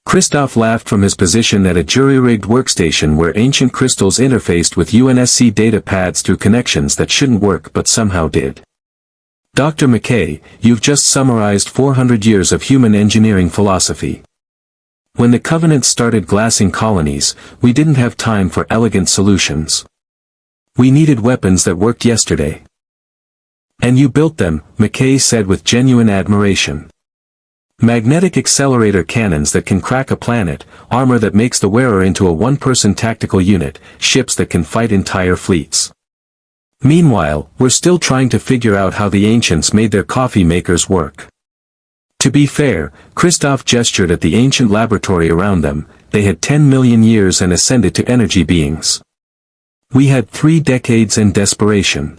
Christoph laughed from his position at a jury-rigged workstation where ancient crystals interfaced with UNSC data pads through connections that shouldn't work but somehow did. Dr. McKay, you've just summarized 400 years of human engineering philosophy. When the Covenant started glassing colonies, we didn't have time for elegant solutions. We needed weapons that worked yesterday. And you built them, McKay said with genuine admiration. Magnetic accelerator cannons that can crack a planet, armor that makes the wearer into a one-person tactical unit, ships that can fight entire fleets. Meanwhile, we're still trying to figure out how the ancients made their coffee makers work. To be fair, Christoph gestured at the ancient laboratory around them. They had 10 million years and ascended to energy beings. We had 3 decades and desperation.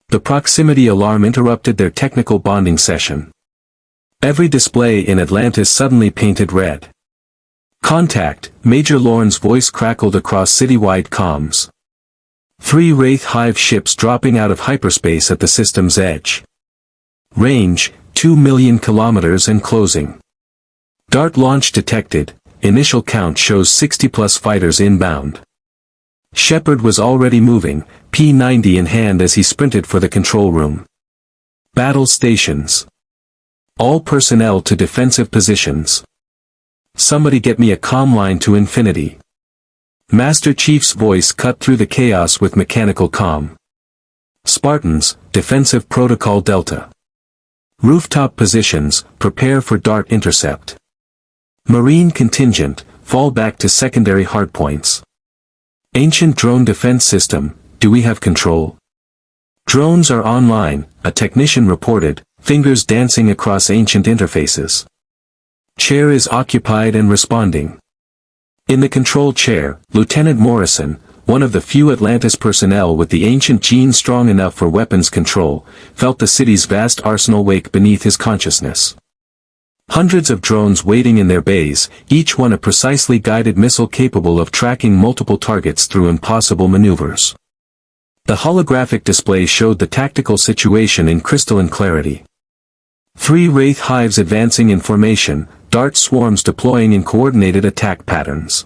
The proximity alarm interrupted their technical bonding session. Every display in Atlantis suddenly painted red. Contact, Major Lorne's voice crackled across citywide comms. 3 Wraith hive ships dropping out of hyperspace at the system's edge. Range, 2 million kilometers and closing. Dart launch detected, initial count shows 60+ fighters inbound. Shepard was already moving, P-90 in hand as he sprinted for the control room. Battle stations. All personnel to defensive positions. Somebody get me a comm line to Infinity. Master Chief's voice cut through the chaos with mechanical comm. Spartans, defensive protocol Delta. Rooftop positions, prepare for dart intercept. Marine contingent, fall back to secondary hardpoints. Ancient drone defense system, do we have control? Drones are online, a technician reported, fingers dancing across ancient interfaces. Chair is occupied and responding. In the control chair, Lieutenant Morrison, one of the few Atlantis personnel with the ancient gene strong enough for weapons control, felt the city's vast arsenal wake beneath his consciousness. Hundreds of drones waiting in their bays, each one a precisely guided missile capable of tracking multiple targets through impossible maneuvers. The holographic display showed the tactical situation in crystalline clarity. 3 Wraith hives advancing in formation, dart swarms deploying in coordinated attack patterns.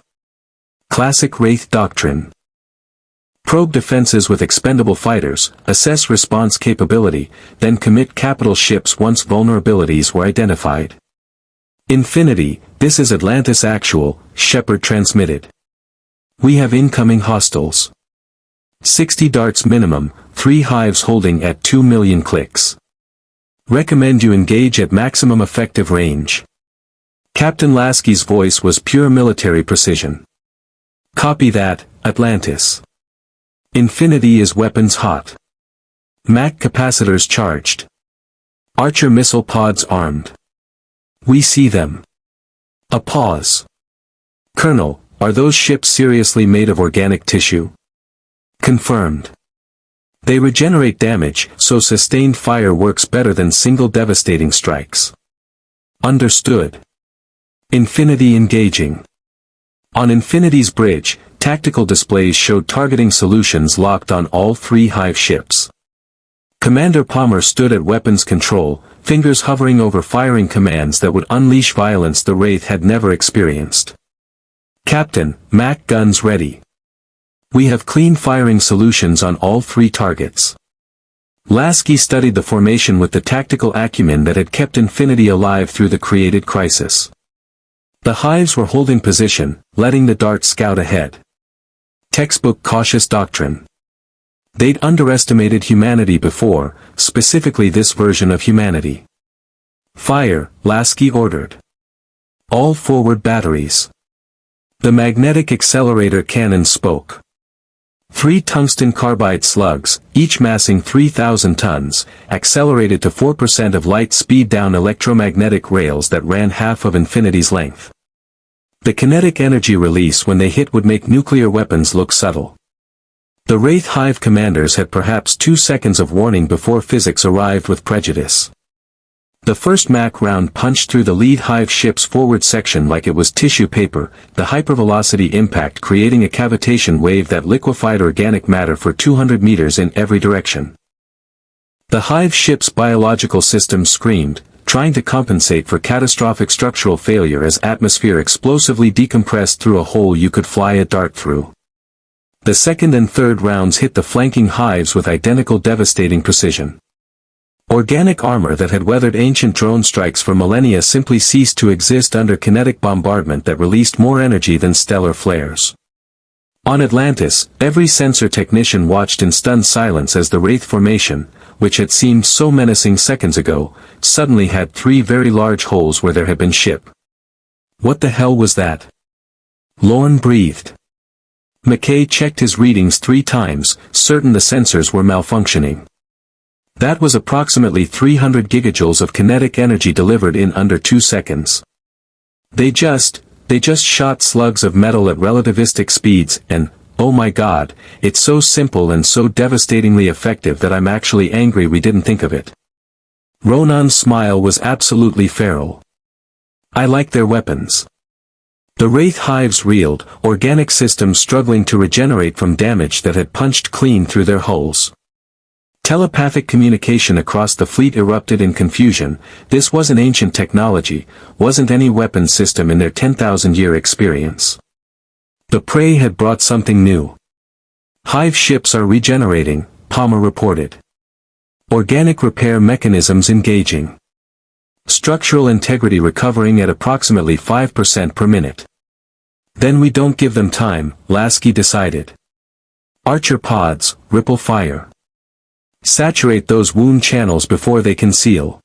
Classic Wraith doctrine. Probe defenses with expendable fighters, assess response capability, then commit capital ships once vulnerabilities were identified. Infinity, this is Atlantis Actual, Shepard transmitted. We have incoming hostiles. 60 darts minimum, 3 hives holding at 2 million clicks. Recommend you engage at maximum effective range. Captain Lasky's voice was pure military precision. Copy that, Atlantis. Infinity is weapons hot. Mac capacitors charged. Archer missile pods armed. We see them. A pause. Colonel, are those ships seriously made of organic tissue? Confirmed. They regenerate damage, so sustained fire works better than single devastating strikes. Understood. Infinity engaging. On Infinity's bridge, tactical displays showed targeting solutions locked on all 3 hive ships. Commander Palmer stood at weapons control, fingers hovering over firing commands that would unleash violence the Wraith had never experienced. Captain, Mac guns ready. We have clean firing solutions on all 3 targets. Lasky studied the formation with the tactical acumen that had kept Infinity alive through the created crisis. The hives were holding position, letting the dart scout ahead. Textbook cautious doctrine. They'd underestimated humanity before, specifically this version of humanity. Fire, Lasky ordered. All forward batteries. The magnetic accelerator cannon spoke. 3 tungsten carbide slugs, each massing 3,000 tons, accelerated to 4% of light speed down electromagnetic rails that ran half of Infinity's length. The kinetic energy release when they hit would make nuclear weapons look subtle. The Wraith hive commanders had perhaps 2 seconds of warning before physics arrived with prejudice. The first Mach round punched through the lead hive ship's forward section like it was tissue paper, the hypervelocity impact creating a cavitation wave that liquefied organic matter for 200 meters in every direction. The hive ship's biological system screamed, trying to compensate for catastrophic structural failure as atmosphere explosively decompressed through a hole you could fly a dart through. The second and third rounds hit the flanking hives with identical devastating precision. Organic armor that had weathered ancient drone strikes for millennia simply ceased to exist under kinetic bombardment that released more energy than stellar flares. On Atlantis, every sensor technician watched in stunned silence as the Wraith formation, which had seemed so menacing seconds ago, suddenly had 3 very large holes where there had been ship. What the hell was that? Lorne breathed. McKay checked his readings 3 times, certain the sensors were malfunctioning. That was approximately 300 gigajoules of kinetic energy delivered in under 2 seconds. They just shot slugs of metal at relativistic speeds, and, oh my god, it's so simple and so devastatingly effective that I'm actually angry we didn't think of it. Ronan's smile was absolutely feral. I like their weapons. The Wraith hives reeled, organic systems struggling to regenerate from damage that had punched clean through their hulls. Telepathic communication across the fleet erupted in confusion. This wasn't ancient technology, wasn't any weapon system in their 10,000-year experience. The prey had brought something new. Hive ships are regenerating, Palmer reported. Organic repair mechanisms engaging. Structural integrity recovering at approximately 5% per minute. Then we don't give them time, Lasky decided. Archer pods, ripple fire. Saturate those wound channels before they conceal.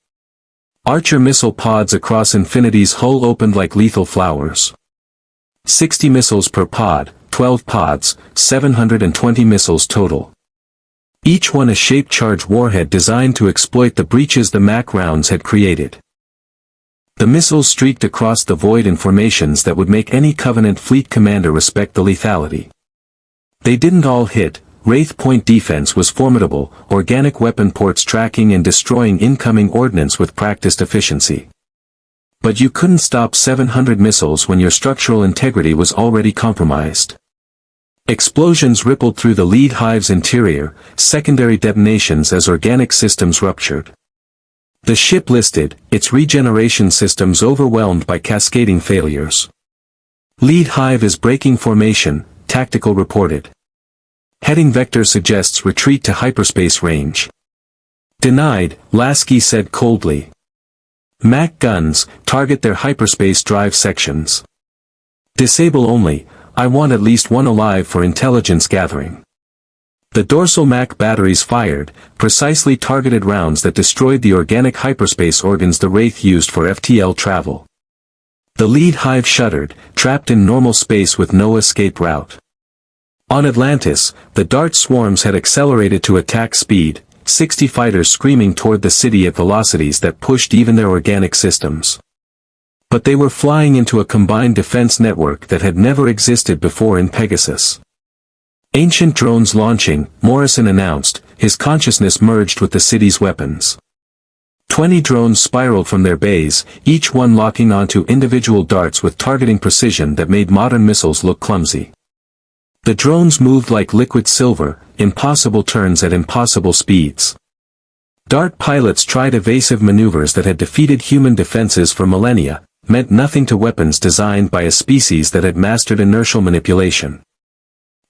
Archer missile pods across Infinity's hull opened like lethal flowers. 60 missiles per pod, 12 pods, 720 missiles total. Each one a shape-charged warhead designed to exploit the breaches the Mach rounds had created. The missiles streaked across the void in formations that would make any Covenant fleet commander respect the lethality. They didn't all hit. Wraith point defense was formidable, organic weapon ports tracking and destroying incoming ordnance with practiced efficiency. But you couldn't stop 700 missiles when your structural integrity was already compromised. Explosions rippled through the lead hive's interior, secondary detonations as organic systems ruptured. The ship listed, its regeneration systems overwhelmed by cascading failures. Lead hive is breaking formation, Tactical reported. Heading vector suggests retreat to hyperspace range. Denied, Lasky said coldly. Mach guns, target their hyperspace drive sections. Disable only, I want at least one alive for intelligence gathering. The dorsal Mach batteries fired, precisely targeted rounds that destroyed the organic hyperspace organs the Wraith used for FTL travel. The lead hive shuddered, trapped in normal space with no escape route. On Atlantis, the dart swarms had accelerated to attack speed, 60 fighters screaming toward the city at velocities that pushed even their organic systems. But they were flying into a combined defense network that had never existed before in Pegasus. Ancient drones launching, Morrison announced, his consciousness merged with the city's weapons. 20 drones spiraled from their bays, each one locking onto individual darts with targeting precision that made modern missiles look clumsy. The drones moved like liquid silver, impossible turns at impossible speeds. Dart pilots tried evasive maneuvers that had defeated human defenses for millennia, meant nothing to weapons designed by a species that had mastered inertial manipulation.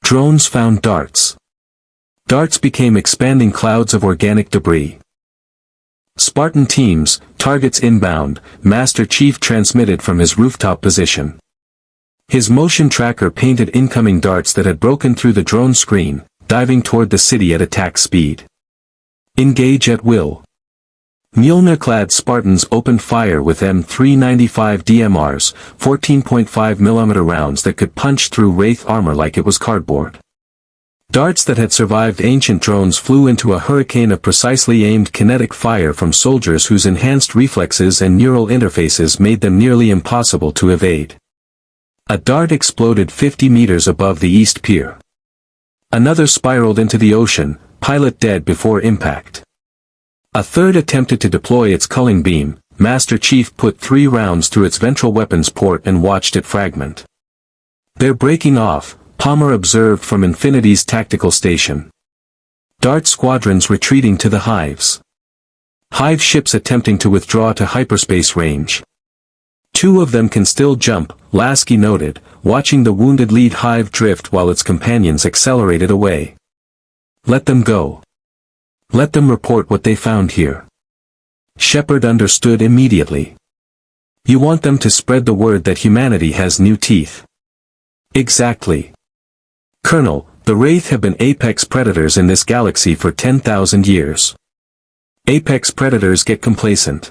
Drones found darts. Darts became expanding clouds of organic debris. Spartan teams, targets inbound, Master Chief transmitted from his rooftop position. His motion tracker painted incoming darts that had broken through the drone screen, diving toward the city at attack speed. Engage at will. Mjolnir-clad Spartans opened fire with M395 DMRs, 14.5mm rounds that could punch through Wraith armor like it was cardboard. Darts that had survived ancient drones flew into a hurricane of precisely aimed kinetic fire from soldiers whose enhanced reflexes and neural interfaces made them nearly impossible to evade. A dart exploded 50 meters above the East Pier. Another spiraled into the ocean, pilot dead before impact. A third attempted to deploy its culling beam. Master Chief put 3 rounds through its ventral weapons port and watched it fragment. "They're breaking off," Palmer observed from Infinity's tactical station. Dart squadrons retreating to the hives. Hive ships attempting to withdraw to hyperspace range. 2 of them can still jump, Lasky noted, watching the wounded lead hive drift while its companions accelerated away. "Let them go. Let them report what they found here." Shepard understood immediately. "You want them to spread the word that humanity has new teeth." "Exactly. Colonel, the Wraith have been apex predators in this galaxy for 10,000 years. Apex predators get complacent.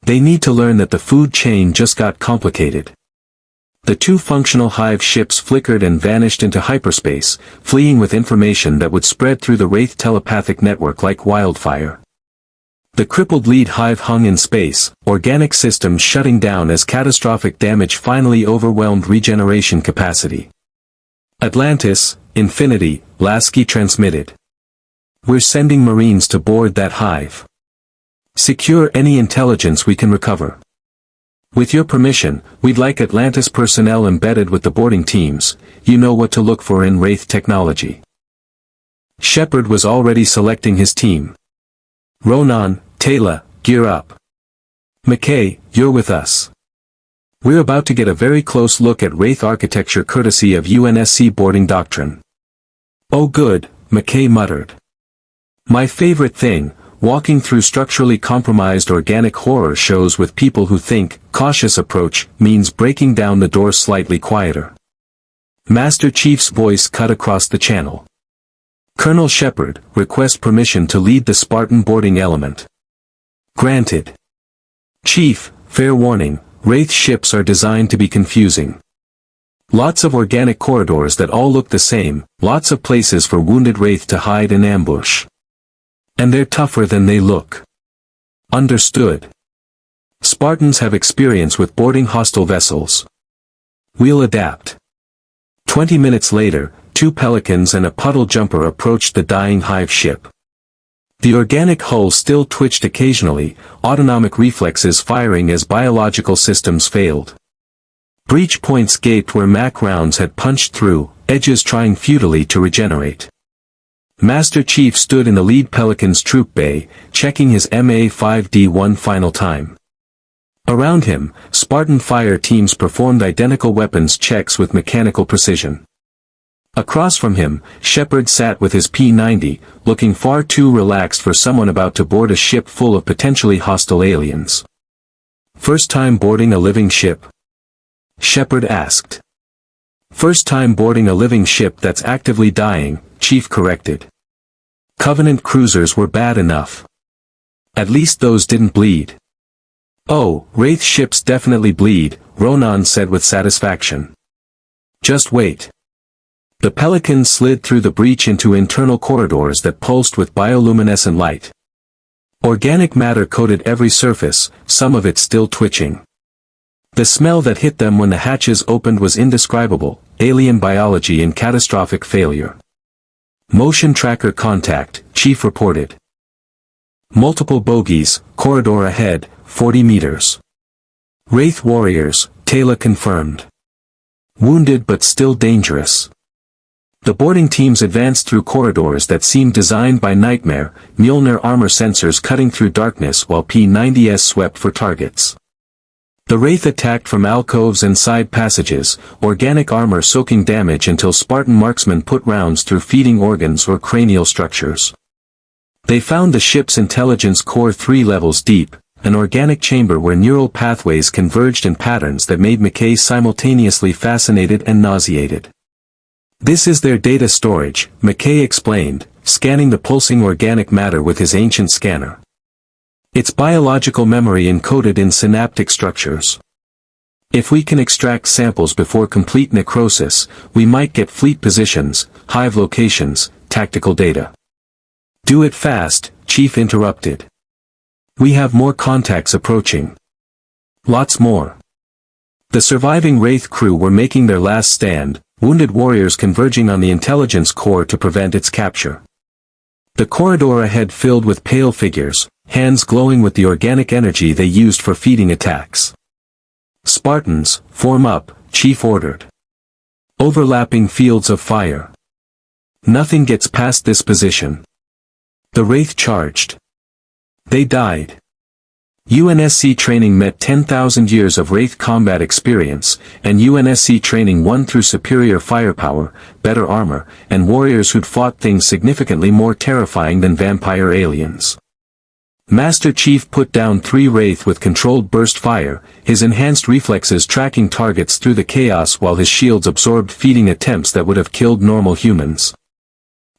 They need to learn that the food chain just got complicated." The 2 functional hive ships flickered and vanished into hyperspace, fleeing with information that would spread through the Wraith telepathic network like wildfire. The crippled lead hive hung in space, organic systems shutting down as catastrophic damage finally overwhelmed regeneration capacity. "Atlantis, Infinity," Lasky transmitted. "We're sending Marines to board that hive. Secure any intelligence we can recover. With your permission, we'd like Atlantis personnel embedded with the boarding teams. You know what to look for in Wraith technology." Shepard was already selecting his team. "Ronan, Taylor, gear up. McKay, you're with us. We're about to get a very close look at Wraith architecture courtesy of UNSC boarding doctrine." "Oh good," McKay muttered. "My favorite thing, walking through structurally compromised organic horror shows with people who think, cautious approach, means breaking down the door slightly quieter." Master Chief's voice cut across the channel. "Colonel Shepard, request permission to lead the Spartan boarding element." "Granted. Chief, fair warning, Wraith ships are designed to be confusing. Lots of organic corridors that all look the same, lots of places for wounded Wraith to hide and ambush. And they're tougher than they look." "Understood. Spartans have experience with boarding hostile vessels. We'll adapt." 20 minutes later, 2 pelicans and a puddle jumper approached the dying hive ship. The organic hull still twitched occasionally, autonomic reflexes firing as biological systems failed. Breach points gaped where Mac rounds had punched through, edges trying futilely to regenerate. Master Chief stood in the lead Pelican's troop bay, checking his MA-5D one final time. Around him, Spartan fire teams performed identical weapons checks with mechanical precision. Across from him, Shepard sat with his P-90, looking far too relaxed for someone about to board a ship full of potentially hostile aliens. "First time boarding a living ship?" Shepard asked. "First time boarding a living ship that's actively dying," Chief corrected. "Covenant cruisers were bad enough. At least those didn't bleed." "Oh, Wraith ships definitely bleed," Ronan said with satisfaction. "Just wait." The Pelican slid through the breach into internal corridors that pulsed with bioluminescent light. Organic matter coated every surface, some of it still twitching. The smell that hit them when the hatches opened was indescribable, alien biology in catastrophic failure. "Motion tracker contact," Chief reported. "Multiple bogies, corridor ahead, 40 meters. Wraith warriors," Taylor confirmed. "Wounded but still dangerous." The boarding teams advanced through corridors that seemed designed by Nightmare, Mjolnir armor sensors cutting through darkness while P-90s swept for targets. The Wraith attacked from alcoves and side passages, organic armor soaking damage until Spartan marksmen put rounds through feeding organs or cranial structures. They found the ship's intelligence core 3 levels deep, an organic chamber where neural pathways converged in patterns that made McKay simultaneously fascinated and nauseated. "This is their data storage," McKay explained, scanning the pulsing organic matter with his ancient scanner. "It's biological memory encoded in synaptic structures. If we can extract samples before complete necrosis, we might get fleet positions, hive locations, tactical data." "Do it fast," Chief interrupted. "We have more contacts approaching. Lots more." The surviving Wraith crew were making their last stand, wounded warriors converging on the intelligence core to prevent its capture. The corridor ahead filled with pale figures, hands glowing with the organic energy they used for feeding attacks. Spartans, form up, Chief ordered. Overlapping fields of fire. Nothing gets past this position. The Wraith charged. They died. UNSC training met 10,000 years of Wraith combat experience, and UNSC training won through superior firepower, better armor, and warriors who'd fought things significantly more terrifying than vampire aliens. Master Chief put down 3 Wraith with controlled burst fire, his enhanced reflexes tracking targets through the chaos while his shields absorbed feeding attempts that would have killed normal humans.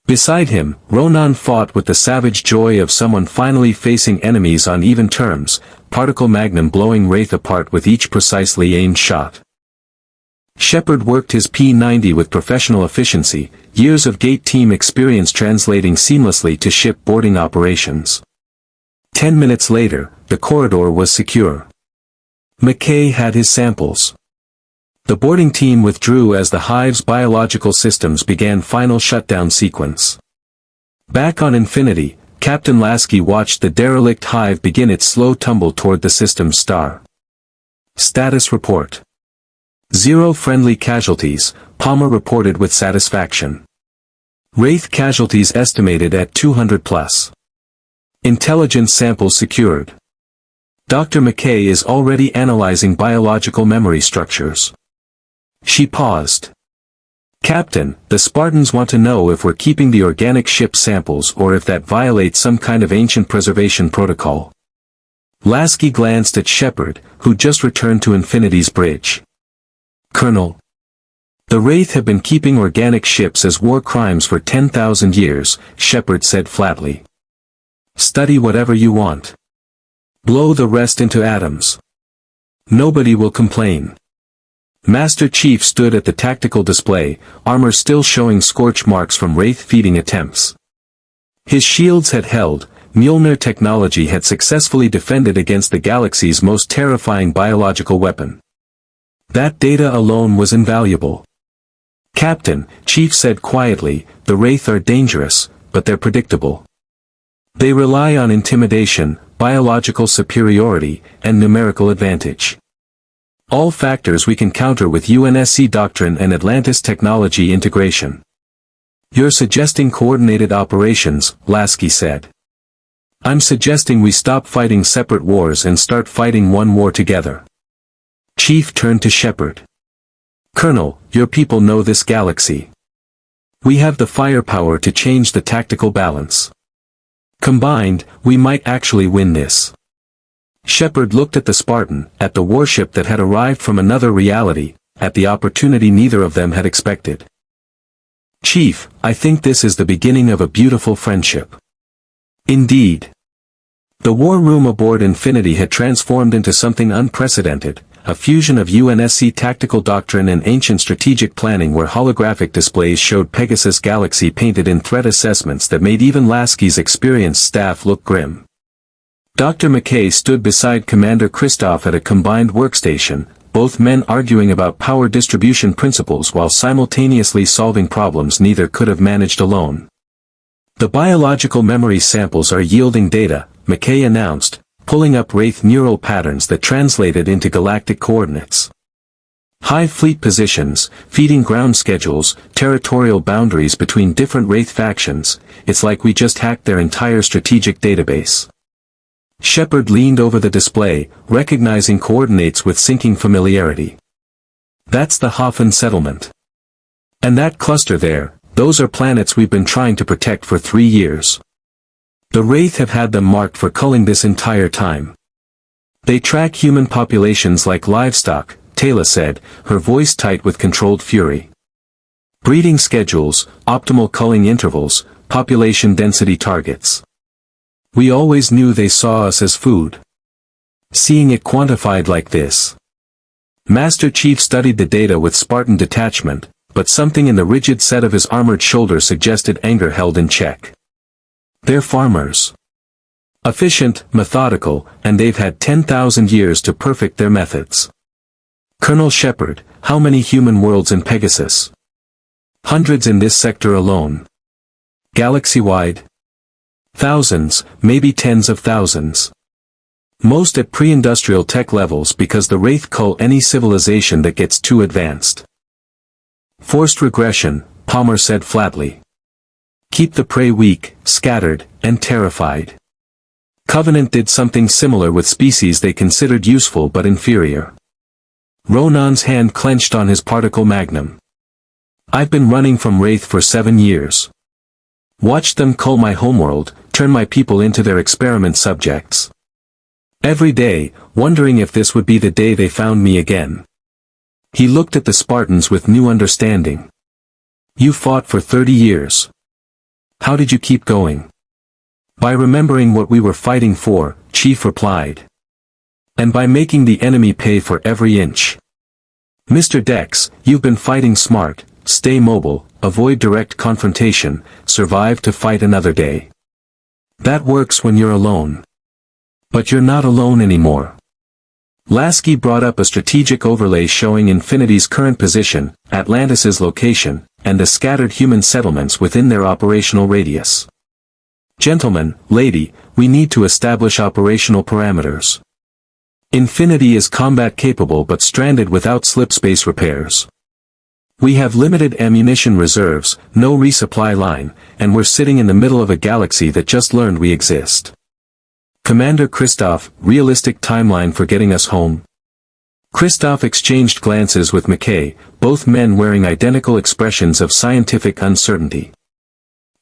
Beside him, Ronan fought with the savage joy of someone finally facing enemies on even terms, particle magnum blowing Wraith apart with each precisely aimed shot. Shepard worked his P-90 with professional efficiency, years of gate team experience translating seamlessly to ship boarding operations. 10 minutes later, the corridor was secure. McKay had his samples. The boarding team withdrew as the hive's biological systems began final shutdown sequence. Back on Infinity, Captain Lasky watched the derelict hive begin its slow tumble toward the system's star. Status report. 0 friendly casualties, Palmer reported with satisfaction. Wraith casualties estimated at 200 plus. Intelligence samples secured. Dr. McKay is already analyzing biological memory structures. She paused. Captain, the Spartans want to know if we're keeping the organic ship samples or if that violates some kind of ancient preservation protocol. Lasky glanced at Shepard, who just returned to Infinity's bridge. Colonel. The Wraith have been keeping organic ships as war crimes for 10,000 years, Shepard said flatly. Study whatever you want. Blow the rest into atoms. Nobody will complain. Master Chief stood at the tactical display, armor still showing scorch marks from Wraith feeding attempts. His shields had held, Mjolnir technology had successfully defended against the galaxy's most terrifying biological weapon. That data alone was invaluable. Captain, Chief said quietly, the Wraith are dangerous, but they're predictable. They rely on intimidation, biological superiority, and numerical advantage. All factors we can counter with UNSC doctrine and Atlantis technology integration. You're suggesting coordinated operations, Lasky said. I'm suggesting we stop fighting separate wars and start fighting one war together. Chief turned to Shepard. Colonel, your people know this galaxy. We have the firepower to change the tactical balance. Combined, we might actually win this. Shepard looked at the Spartan, at the warship that had arrived from another reality, at the opportunity neither of them had expected. Chief, I think this is the beginning of a beautiful friendship. Indeed. The war room aboard Infinity had transformed into something unprecedented, a fusion of UNSC tactical doctrine and ancient strategic planning where holographic displays showed Pegasus Galaxy painted in threat assessments that made even Lasky's experienced staff look grim. Dr. McKay stood beside Commander Kristoff at a combined workstation, both men arguing about power distribution principles while simultaneously solving problems neither could have managed alone. The biological memory samples are yielding data, McKay announced, pulling up Wraith neural patterns that translated into galactic coordinates. Hive fleet positions, feeding ground schedules, territorial boundaries between different Wraith factions, it's like we just hacked their entire strategic database. Shepard leaned over the display, recognizing coordinates with sinking familiarity. That's the Hoffen settlement. And that cluster there, those are planets we've been trying to protect for 3 years. The Wraith have had them marked for culling this entire time. They track human populations like livestock, Taylor said, her voice tight with controlled fury. Breeding schedules, optimal culling intervals, population density targets. We always knew they saw us as food. Seeing it quantified like this. Master Chief studied the data with Spartan detachment, but something in the rigid set of his armored shoulder suggested anger held in check. They're farmers. Efficient, methodical, and they've had 10,000 years to perfect their methods. Colonel Shepard, how many human worlds in Pegasus? Hundreds in this sector alone. Galaxy-wide? Thousands, maybe tens of thousands. Most at pre-industrial tech levels because the Wraith cull any civilization that gets too advanced. Forced regression, Palmer said flatly. Keep the prey weak, scattered, and terrified. Covenant did something similar with species they considered useful but inferior. Ronan's hand clenched on his particle magnum. I've been running from Wraith for 7 years. Watched them cull my homeworld, turn my people into their experiment subjects. Every day, wondering if this would be the day they found me again. He looked at the Spartans with new understanding. You fought for 30 years. How did you keep going? By remembering what we were fighting for, Chief replied. And by making the enemy pay for every inch. Mr. Dex, you've been fighting smart, stay mobile, avoid direct confrontation, survive to fight another day. That works when you're alone. But you're not alone anymore. Lasky brought up a strategic overlay showing Infinity's current position, Atlantis' location, and the scattered human settlements within their operational radius. Gentlemen, lady, we need to establish operational parameters. Infinity is combat capable but stranded without slipspace repairs. We have limited ammunition reserves, no resupply line, and we're sitting in the middle of a galaxy that just learned we exist. Commander Kristoff, realistic timeline for getting us home? Kristoff exchanged glances with McKay, both men wearing identical expressions of scientific uncertainty.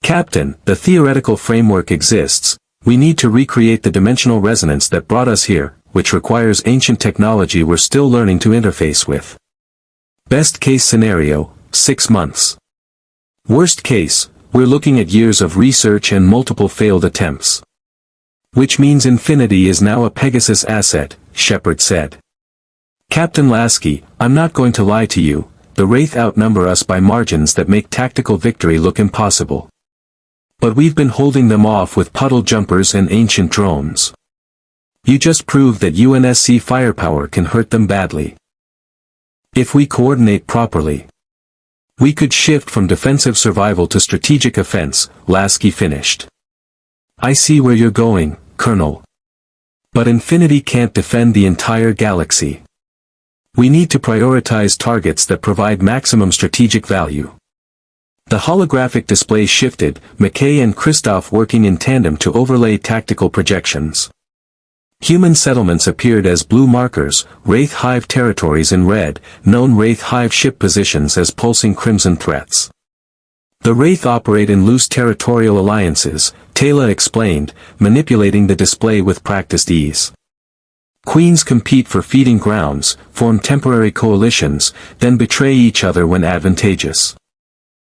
Captain, the theoretical framework exists, we need to recreate the dimensional resonance that brought us here, which requires ancient technology we're still learning to interface with. Best case scenario, 6 months. Worst case, we're looking at years of research and multiple failed attempts. Which means Infinity is now a Pegasus asset, Shepard said. Captain Lasky, I'm not going to lie to you, the Wraith outnumber us by margins that make tactical victory look impossible. But we've been holding them off with puddle jumpers and ancient drones. You just proved that UNSC firepower can hurt them badly. If we coordinate properly, we could shift from defensive survival to strategic offense, Lasky finished. I see where you're going, Colonel. But Infinity can't defend the entire galaxy. We need to prioritize targets that provide maximum strategic value. The holographic display shifted, McKay and Kristoff working in tandem to overlay tactical projections. Human settlements appeared as blue markers, Wraith hive territories in red, known Wraith hive ship positions as pulsing crimson threats. The Wraith operate in loose territorial alliances, Taylor explained, manipulating the display with practiced ease. Queens compete for feeding grounds, form temporary coalitions, then betray each other when advantageous.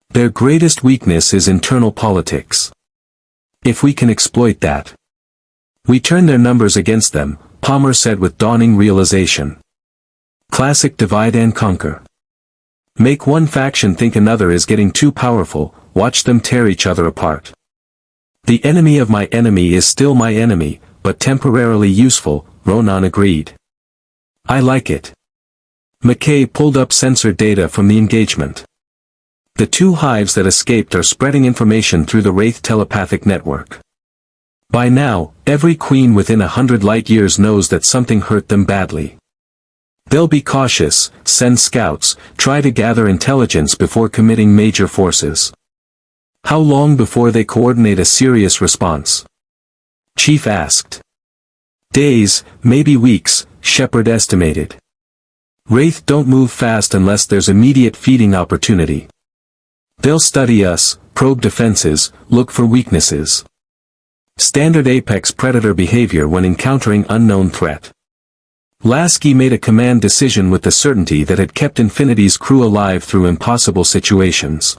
Their greatest weakness is internal politics. If we can exploit that, we turn their numbers against them, Palmer said with dawning realization. Classic divide and conquer. Make one faction think another is getting too powerful, watch them tear each other apart. The enemy of my enemy is still my enemy, but temporarily useful, Ronan agreed. I like it. McKay pulled up sensor data from the engagement. The 2 hives that escaped are spreading information through the Wraith telepathic network. By now, every queen within 100 light-years knows that something hurt them badly. They'll be cautious, send scouts, try to gather intelligence before committing major forces. How long before they coordinate a serious response? Chief asked. Days, maybe weeks, Shepard estimated. Wraith don't move fast unless there's immediate feeding opportunity. They'll study us, probe defenses, look for weaknesses. Standard apex predator behavior when encountering unknown threat. Lasky made a command decision with the certainty that had kept Infinity's crew alive through impossible situations.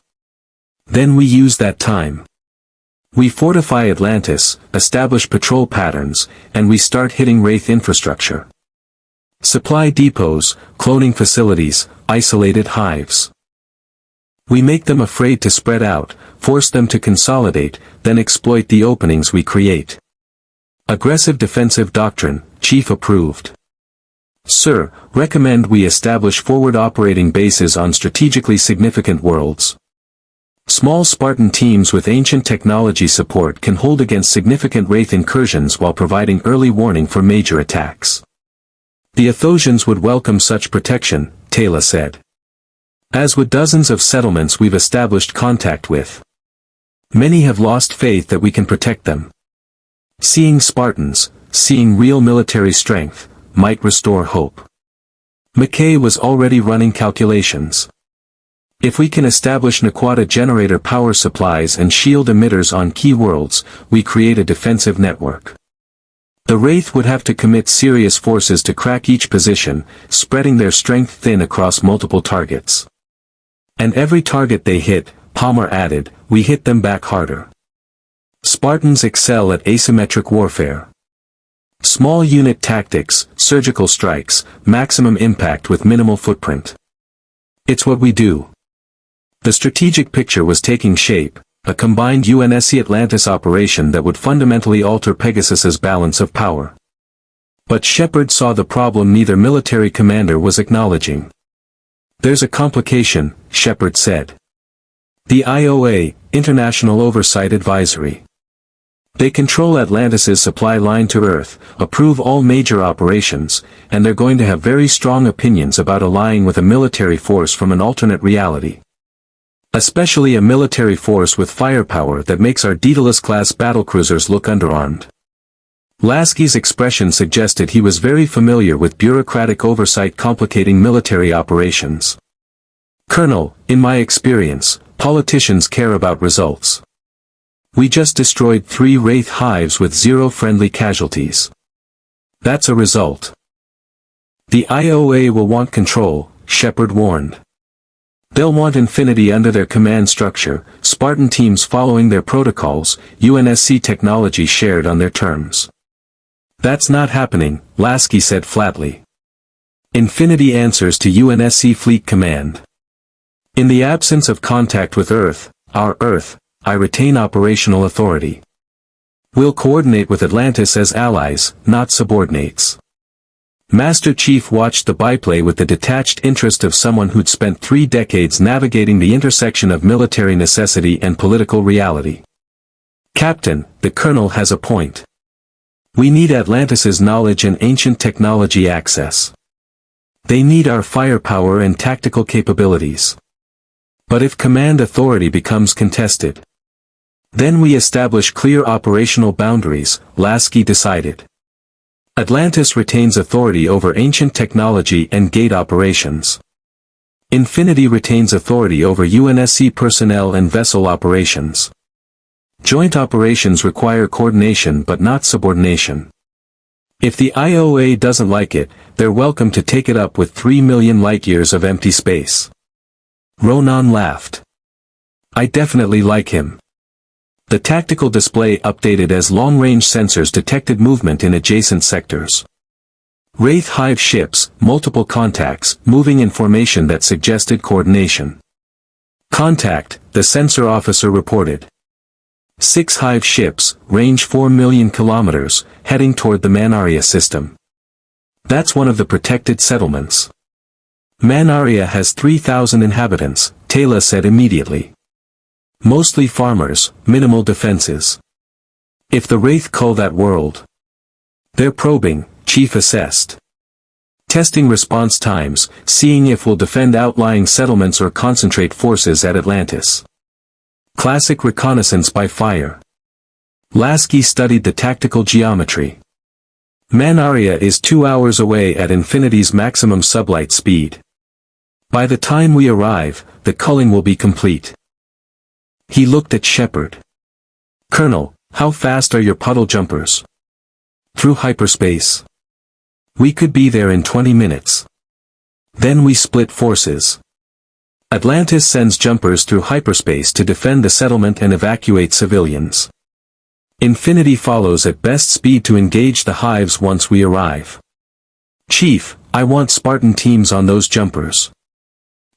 Then we use that time. We fortify Atlantis, establish patrol patterns, and we start hitting Wraith infrastructure. Supply depots, cloning facilities, isolated hives. We make them afraid to spread out, force them to consolidate, then exploit the openings we create. Aggressive defensive doctrine, Chief approved. Sir, recommend we establish forward operating bases on strategically significant worlds. Small Spartan teams with ancient technology support can hold against significant Wraith incursions while providing early warning for major attacks. The Athosians would welcome such protection, Taylor said. As with dozens of settlements we've established contact with. Many have lost faith that we can protect them. Seeing Spartans, seeing real military strength, might restore hope. McKay was already running calculations. If we can establish Naquata generator power supplies and shield emitters on key worlds, we create a defensive network. The Wraith would have to commit serious forces to crack each position, spreading their strength thin across multiple targets. And every target they hit, Palmer added, we hit them back harder. Spartans excel at asymmetric warfare. Small unit tactics, surgical strikes, maximum impact with minimal footprint. It's what we do. The strategic picture was taking shape, a combined UNSC Atlantis operation that would fundamentally alter Pegasus's balance of power. But Shepard saw the problem neither military commander was acknowledging. There's a complication, Shepard said. The IOA, International Oversight Advisory. They control Atlantis's supply line to Earth, approve all major operations, and they're going to have very strong opinions about allying with a military force from an alternate reality. Especially a military force with firepower that makes our Daedalus-class battlecruisers look underarmed. Lasky's expression suggested he was very familiar with bureaucratic oversight complicating military operations. Colonel, in my experience, politicians care about results. We just destroyed 3 Wraith hives with 0 friendly casualties. That's a result. The IOA will want control, Shepard warned. They'll want Infinity under their command structure, Spartan teams following their protocols, UNSC technology shared on their terms. That's not happening, Lasky said flatly. Infinity answers to UNSC Fleet Command. In the absence of contact with Earth, our Earth, I retain operational authority. We'll coordinate with Atlantis as allies, not subordinates. Master Chief watched the byplay with the detached interest of someone who'd spent 3 decades navigating the intersection of military necessity and political reality. Captain, the Colonel has a point. We need Atlantis's knowledge and ancient technology access. They need our firepower and tactical capabilities. But if command authority becomes contested, then we establish clear operational boundaries, Lasky decided. Atlantis retains authority over ancient technology and gate operations. Infinity retains authority over UNSC personnel and vessel operations. Joint operations require coordination but not subordination. If the IOA doesn't like it, they're welcome to take it up with 3 million light-years of empty space. Ronan laughed. I definitely like him. The tactical display updated as long-range sensors detected movement in adjacent sectors. Wraith hive ships, multiple contacts, moving in formation that suggested coordination. Contact, the sensor officer reported. 6 hive ships, range 4 million kilometers, heading toward the Manaria system. That's one of the protected settlements. Manaria has 3,000 inhabitants, Taylor said immediately. Mostly farmers, minimal defenses. If the Wraith cull that world. They're probing, Chief assessed. Testing response times, seeing if we'll defend outlying settlements or concentrate forces at Atlantis. Classic reconnaissance by fire. Lasky studied the tactical geometry. Manaria is 2 hours away at Infinity's maximum sublight speed. By the time we arrive, the culling will be complete. He looked at Shepard. Colonel, how fast are your puddle jumpers? Through hyperspace. We could be there in 20 minutes. Then we split forces. Atlantis sends jumpers through hyperspace to defend the settlement and evacuate civilians. Infinity follows at best speed to engage the hives once we arrive. Chief, I want Spartan teams on those jumpers.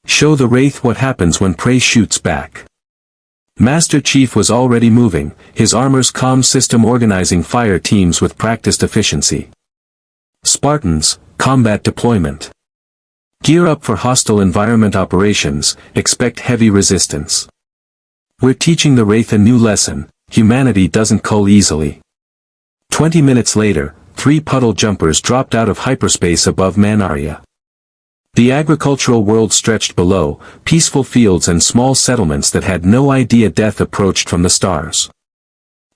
Show the Wraith what happens when prey shoots back. Master Chief was already moving, his armor's comm system organizing fire teams with practiced efficiency. Spartans, combat deployment. Gear up for hostile environment operations, expect heavy resistance. We're teaching the Wraith a new lesson: humanity doesn't cull easily. 20 minutes later, 3 puddle jumpers dropped out of hyperspace above Manaria. The agricultural world stretched below, peaceful fields and small settlements that had no idea death approached from the stars.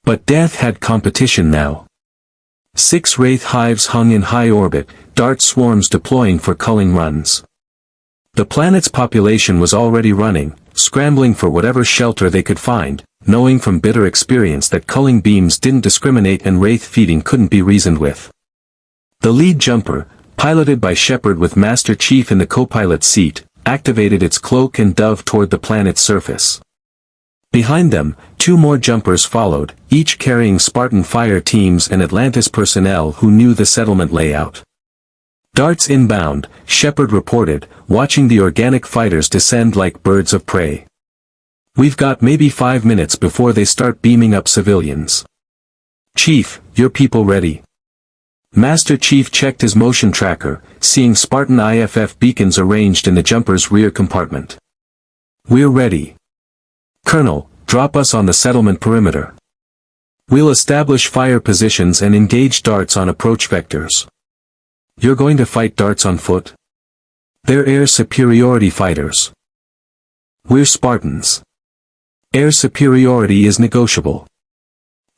But death had competition now. 6 Wraith hives hung in high orbit, dart swarms deploying for culling runs. The planet's population was already running, scrambling for whatever shelter they could find, knowing from bitter experience that culling beams didn't discriminate and Wraith feeding couldn't be reasoned with. The lead jumper, piloted by Shepard with Master Chief in the co-pilot seat, activated its cloak and dove toward the planet's surface. Behind them, 2 more jumpers followed, each carrying Spartan fire teams and Atlantis personnel who knew the settlement layout. Darts inbound, Shepard reported, watching the organic fighters descend like birds of prey. We've got maybe 5 minutes before they start beaming up civilians. Chief, your people ready? Master Chief checked his motion tracker, seeing Spartan IFF beacons arranged in the jumper's rear compartment. We're ready. Colonel, drop us on the settlement perimeter. We'll establish fire positions and engage darts on approach vectors. You're going to fight darts on foot? They're air superiority fighters. We're Spartans. Air superiority is negotiable.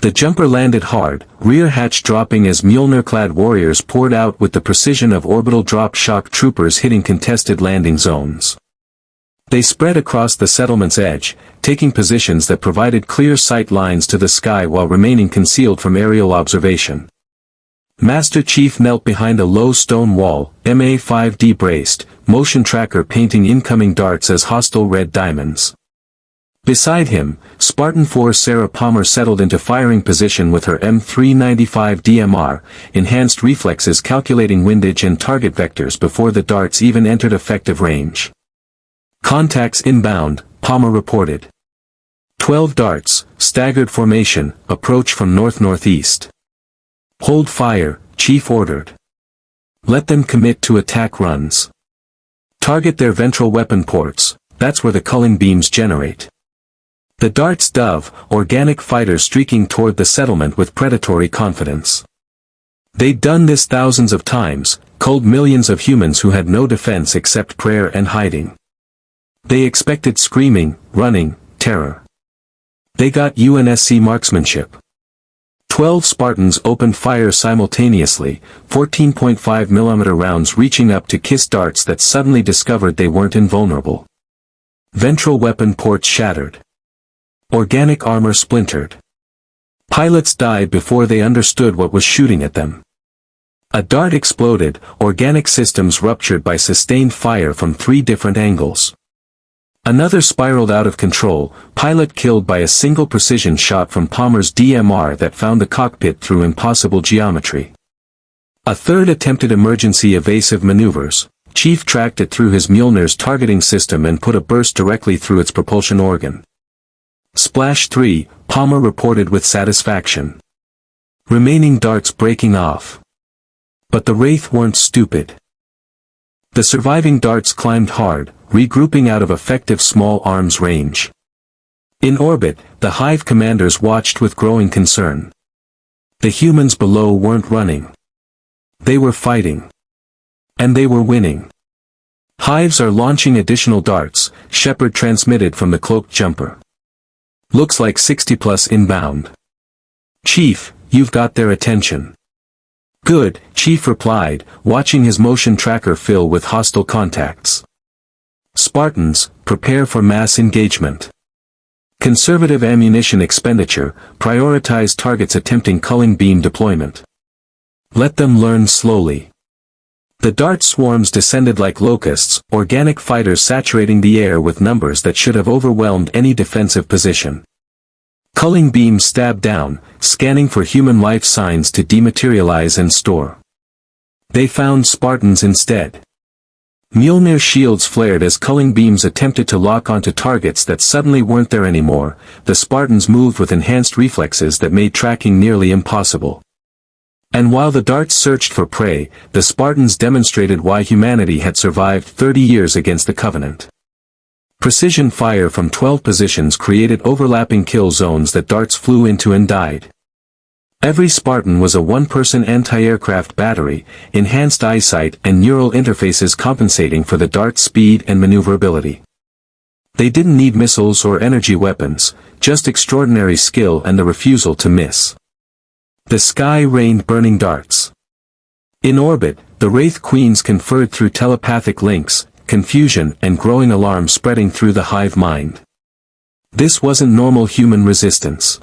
The jumper landed hard, rear hatch dropping as Mjolnir-clad warriors poured out with the precision of orbital drop shock troopers hitting contested landing zones. They spread across the settlement's edge, taking positions that provided clear sight lines to the sky while remaining concealed from aerial observation. Master Chief knelt behind a low stone wall, MA-5D braced, motion tracker painting incoming darts as hostile red diamonds. Beside him, Spartan-IV Sarah Palmer settled into firing position with her M395 DMR, enhanced reflexes calculating windage and target vectors before the darts even entered effective range. Contacts inbound, Palmer reported. 12 darts, staggered formation, approach from north-northeast. Hold fire, Chief ordered. Let them commit to attack runs. Target their ventral weapon ports, that's where the culling beams generate. The darts dove, organic fighters streaking toward the settlement with predatory confidence. They'd done this thousands of times, culled millions of humans who had no defense except prayer and hiding. They expected screaming, running, terror. They got UNSC marksmanship. 12 Spartans opened fire simultaneously, 14.5mm rounds reaching up to kiss darts that suddenly discovered they weren't invulnerable. Ventral weapon ports shattered. Organic armor splintered. Pilots died before they understood what was shooting at them. A dart exploded, organic systems ruptured by sustained fire from 3 different angles. Another spiraled out of control, pilot killed by a single precision shot from Palmer's DMR that found the cockpit through impossible geometry. A third attempted emergency evasive maneuvers. Chief tracked it through his Mjolnir's targeting system and put a burst directly through its propulsion organ. Splash 3, Palmer reported with satisfaction. Remaining darts breaking off. But the Wraith weren't stupid. The surviving darts climbed hard, regrouping out of effective small arms range. In orbit, the hive commanders watched with growing concern. The humans below weren't running. They were fighting. And they were winning. Hives are launching additional darts, Shepard transmitted from the cloaked jumper. Looks like 60+ inbound. Chief, you've got their attention. Good, Chief replied, watching his motion tracker fill with hostile contacts. Spartans, prepare for mass engagement. Conservative ammunition expenditure, prioritize targets attempting culling beam deployment. Let them learn slowly. The dart swarms descended like locusts, organic fighters saturating the air with numbers that should have overwhelmed any defensive position. Culling beams stabbed down, scanning for human life signs to dematerialize and store. They found Spartans instead. Mjolnir shields flared as culling beams attempted to lock onto targets that suddenly weren't there anymore. The Spartans moved with enhanced reflexes that made tracking nearly impossible. And while the darts searched for prey, the Spartans demonstrated why humanity had survived 30 years against the Covenant. Precision fire from 12 positions created overlapping kill zones that darts flew into and died. Every Spartan was a one-person anti-aircraft battery, enhanced eyesight and neural interfaces compensating for the dart's speed and maneuverability. They didn't need missiles or energy weapons, just extraordinary skill and the refusal to miss. The sky rained burning darts. In orbit, the Wraith Queens conferred through telepathic links, confusion and growing alarm spreading through the hive mind. This wasn't normal human resistance.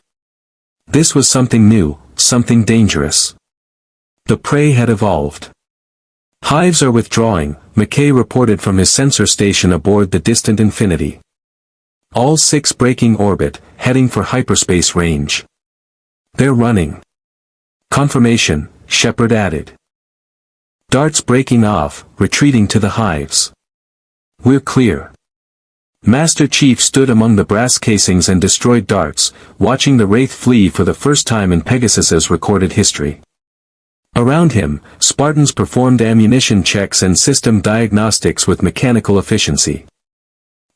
This was something new, something dangerous. The prey had evolved. Hives are withdrawing, McKay reported from his sensor station aboard the distant Infinity. All 6 breaking orbit, heading for hyperspace range. They're running. Confirmation, Shepard added. Darts breaking off, retreating to the hives. We're clear. Master Chief stood among the brass casings and destroyed darts, watching the Wraith flee for the first time in Pegasus's recorded history. Around him, Spartans performed ammunition checks and system diagnostics with mechanical efficiency.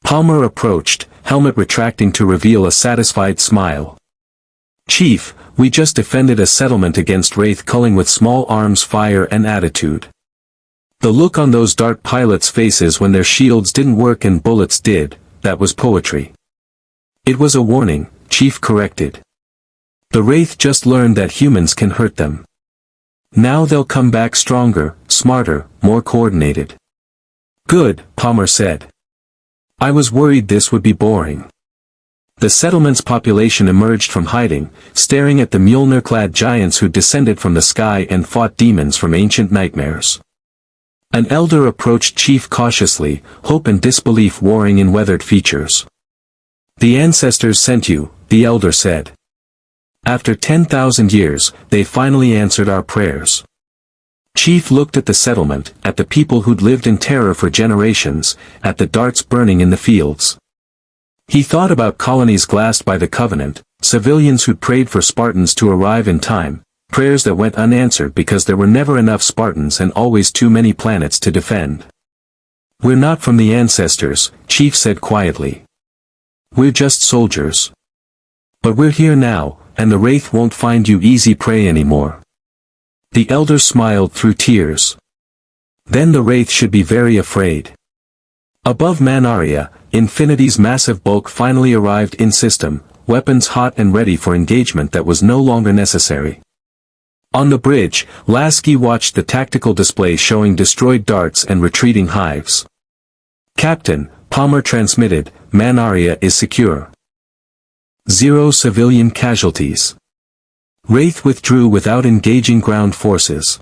Palmer approached, helmet retracting to reveal a satisfied smile. Chief, we just defended a settlement against Wraith culling with small arms fire and attitude. The look on those dart pilots' faces when their shields didn't work and bullets did, that was poetry. It was a warning, Chief corrected. The Wraith just learned that humans can hurt them. Now they'll come back stronger, smarter, more coordinated. Good, Palmer said. I was worried this would be boring. The settlement's population emerged from hiding, staring at the Mjolnir-clad giants who descended from the sky and fought demons from ancient nightmares. An elder approached Chief cautiously, hope and disbelief warring in weathered features. The ancestors sent you, the elder said. After 10,000 years, they finally answered our prayers. Chief looked at the settlement, at the people who'd lived in terror for generations, at the darts burning in the fields. He thought about colonies glassed by the Covenant, civilians who'd prayed for Spartans to arrive in time, prayers that went unanswered because there were never enough Spartans and always too many planets to defend. We're not from the ancestors, Chief said quietly. We're just soldiers. But we're here now, and the Wraith won't find you easy prey anymore. The elder smiled through tears. Then the Wraith should be very afraid. Above Manaria, Infinity's massive bulk finally arrived in system, weapons hot and ready for engagement that was no longer necessary. On the bridge, Lasky watched the tactical display showing destroyed darts and retreating hives. Captain, Palmer transmitted, Manaria is secure. 0 civilian casualties. Wraith withdrew without engaging ground forces.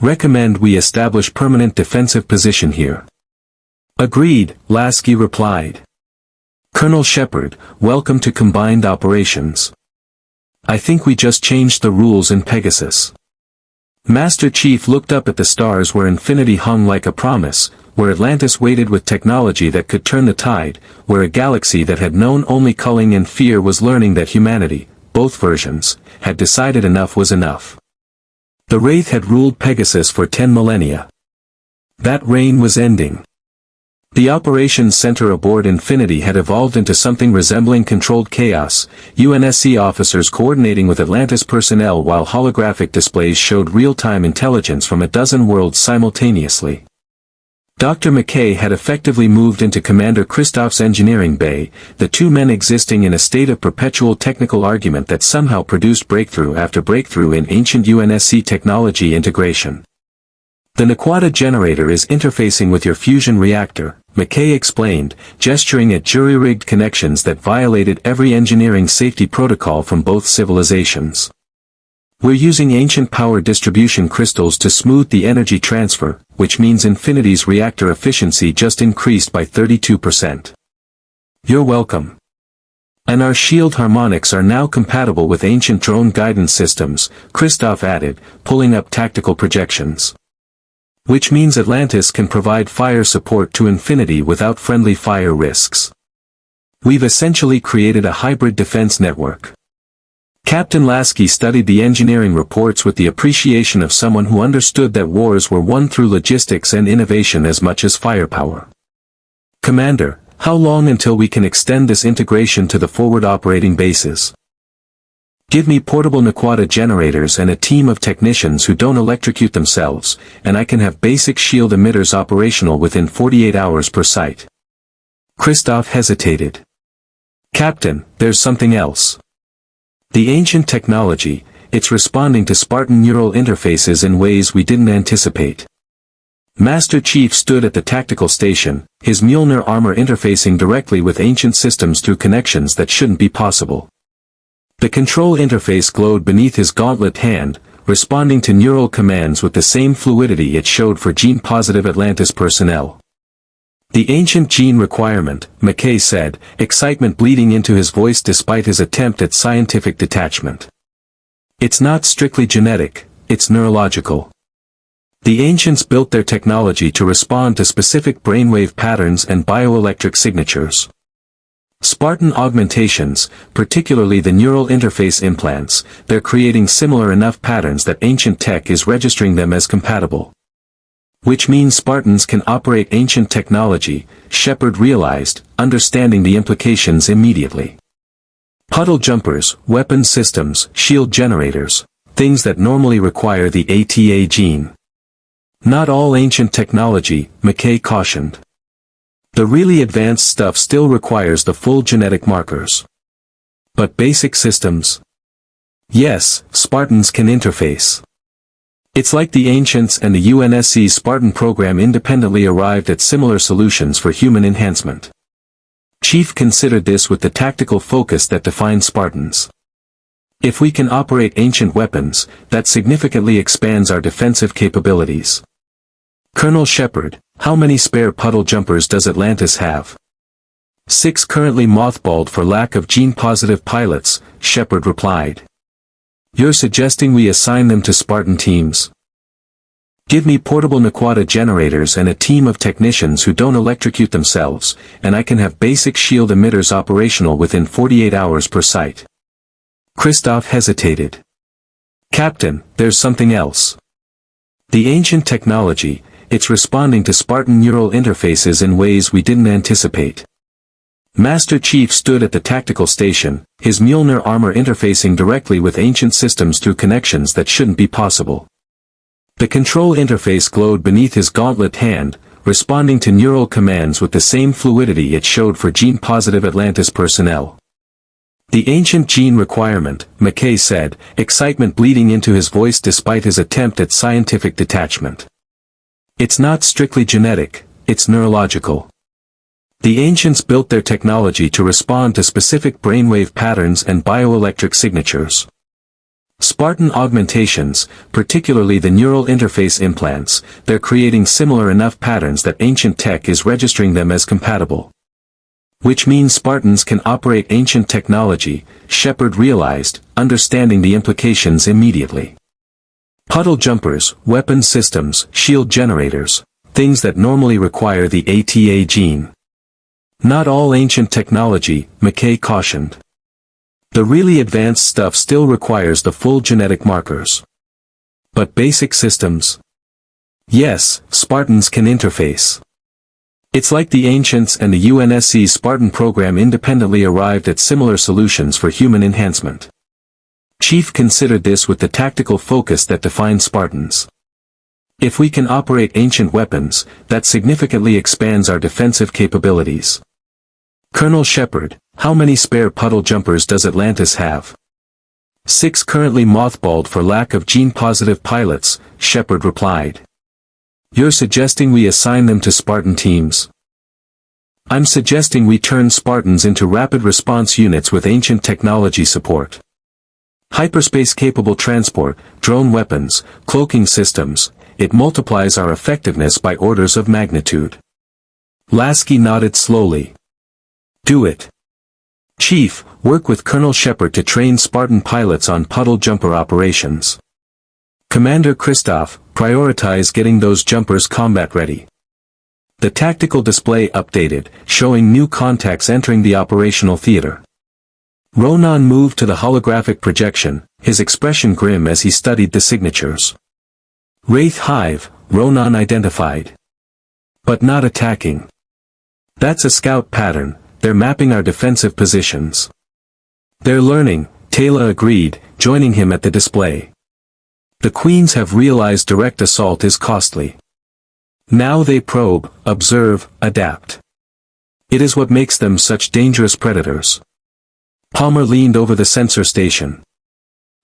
Recommend we establish permanent defensive position here. Agreed, Lasky replied. Colonel Shepard, welcome to Combined Operations. I think we just changed the rules in Pegasus. Master Chief looked up at the stars where Infinity hung like a promise, where Atlantis waited with technology that could turn the tide, where a galaxy that had known only culling and fear was learning that humanity, both versions, had decided enough was enough. The Wraith had ruled Pegasus for 10 millennia. That reign was ending. The operations center aboard Infinity had evolved into something resembling controlled chaos, UNSC officers coordinating with Atlantis personnel while holographic displays showed real-time intelligence from a dozen worlds simultaneously. Dr. McKay had effectively moved into Commander Kristoff's engineering bay, the 2 men existing in a state of perpetual technical argument that somehow produced breakthrough after breakthrough in ancient UNSC technology integration. The Naquata generator is interfacing with your fusion reactor, McKay explained, gesturing at jury-rigged connections that violated every engineering safety protocol from both civilizations. We're using ancient power distribution crystals to smooth the energy transfer, which means Infinity's reactor efficiency just increased by 32%. You're welcome. And our shield harmonics are now compatible with ancient drone guidance systems, Kristoff added, pulling up tactical projections. Which means Atlantis can provide fire support to Infinity without friendly fire risks. We've essentially created a hybrid defense network. Captain Lasky studied the engineering reports with the appreciation of someone who understood that wars were won through logistics and innovation as much as firepower. Commander, How long until we can extend this integration to the forward operating bases? Give me portable Naquadah generators and a team of technicians who don't electrocute themselves, and I can have basic shield emitters operational within 48 hours per site. Christoph hesitated. Captain, there's something else. The ancient technology, it's responding to Spartan neural interfaces in ways we didn't anticipate. Master Chief stood at the tactical station, his Mjolnir armor interfacing directly with ancient systems through connections that shouldn't be possible. The control interface glowed beneath his gauntlet hand, responding to neural commands with the same fluidity it showed for gene-positive Atlantis personnel. The ancient gene requirement, McKay said, excitement bleeding into his voice despite his attempt at scientific detachment. It's not strictly genetic, it's neurological. The ancients built their technology to respond to specific brainwave patterns and bioelectric signatures. Spartan augmentations, particularly the neural interface implants, they're creating similar enough patterns that ancient tech is registering them as compatible. Which means Spartans can operate ancient technology, Shepard realized, understanding the implications immediately. Puddle jumpers, weapon systems, shield generators, things that normally require the ATA gene. Not all ancient technology, McKay cautioned. The really advanced stuff still requires the full genetic markers. But basic systems? Yes, Spartans can interface. It's like the ancients and the UNSC Spartan program independently arrived at similar solutions for human enhancement. Chief considered this with the tactical focus that defines Spartans. If we can operate ancient weapons, that significantly expands our defensive capabilities. Colonel Shepard, how many spare puddle jumpers does Atlantis have? 6 currently mothballed for lack of gene-positive pilots, Shepard replied. You're suggesting we assign them to Spartan teams? Give me portable Naquadah generators and a team of technicians who don't electrocute themselves, and I can have basic shield emitters operational within 48 hours per site. Christoph hesitated. Captain, there's something else. The ancient technology, it's responding to Spartan neural interfaces in ways we didn't anticipate. Master Chief stood at the tactical station, his Mjolnir armor interfacing directly with ancient systems through connections that shouldn't be possible. The control interface glowed beneath his gauntlet hand, responding to neural commands with the same fluidity it showed for gene-positive Atlantis personnel. The ancient gene requirement, McKay said, excitement bleeding into his voice despite his attempt at scientific detachment. It's not strictly genetic, it's neurological. The ancients built their technology to respond to specific brainwave patterns and bioelectric signatures. Spartan augmentations, particularly the neural interface implants, they're creating similar enough patterns that ancient tech is registering them as compatible. Which means Spartans can operate ancient technology, Shepard realized, understanding the implications immediately. Puddle jumpers, weapon systems, shield generators, things that normally require the ATA gene. Not all ancient technology, McKay cautioned. The really advanced stuff still requires the full genetic markers. But basic systems? Yes, Spartans can interface. It's like the ancients and the UNSC Spartan program independently arrived at similar solutions for human enhancement. Chief considered this with the tactical focus that defines Spartans. If we can operate ancient weapons, that significantly expands our defensive capabilities. Colonel Shepard, how many spare puddle jumpers does Atlantis have? 6 currently mothballed for lack of gene-positive pilots, Shepard replied. You're suggesting we assign them to Spartan teams? I'm suggesting we turn Spartans into rapid response units with ancient technology support. Hyperspace-capable transport, drone weapons, cloaking systems, it multiplies our effectiveness by orders of magnitude. Lasky nodded slowly. Do it. Chief, work with Colonel Shepard to train Spartan pilots on puddle jumper operations. Commander Christoph, prioritize getting those jumpers combat-ready. The tactical display updated, showing new contacts entering the operational theater. Ronan moved to the holographic projection, his expression grim as he studied the signatures. Wraith hive, Ronan identified. But not attacking. That's a scout pattern, they're mapping our defensive positions. They're learning, Taylor agreed, joining him at the display. The Queens have realized direct assault is costly. Now they probe, observe, adapt. It is what makes them such dangerous predators. Palmer leaned over the sensor station.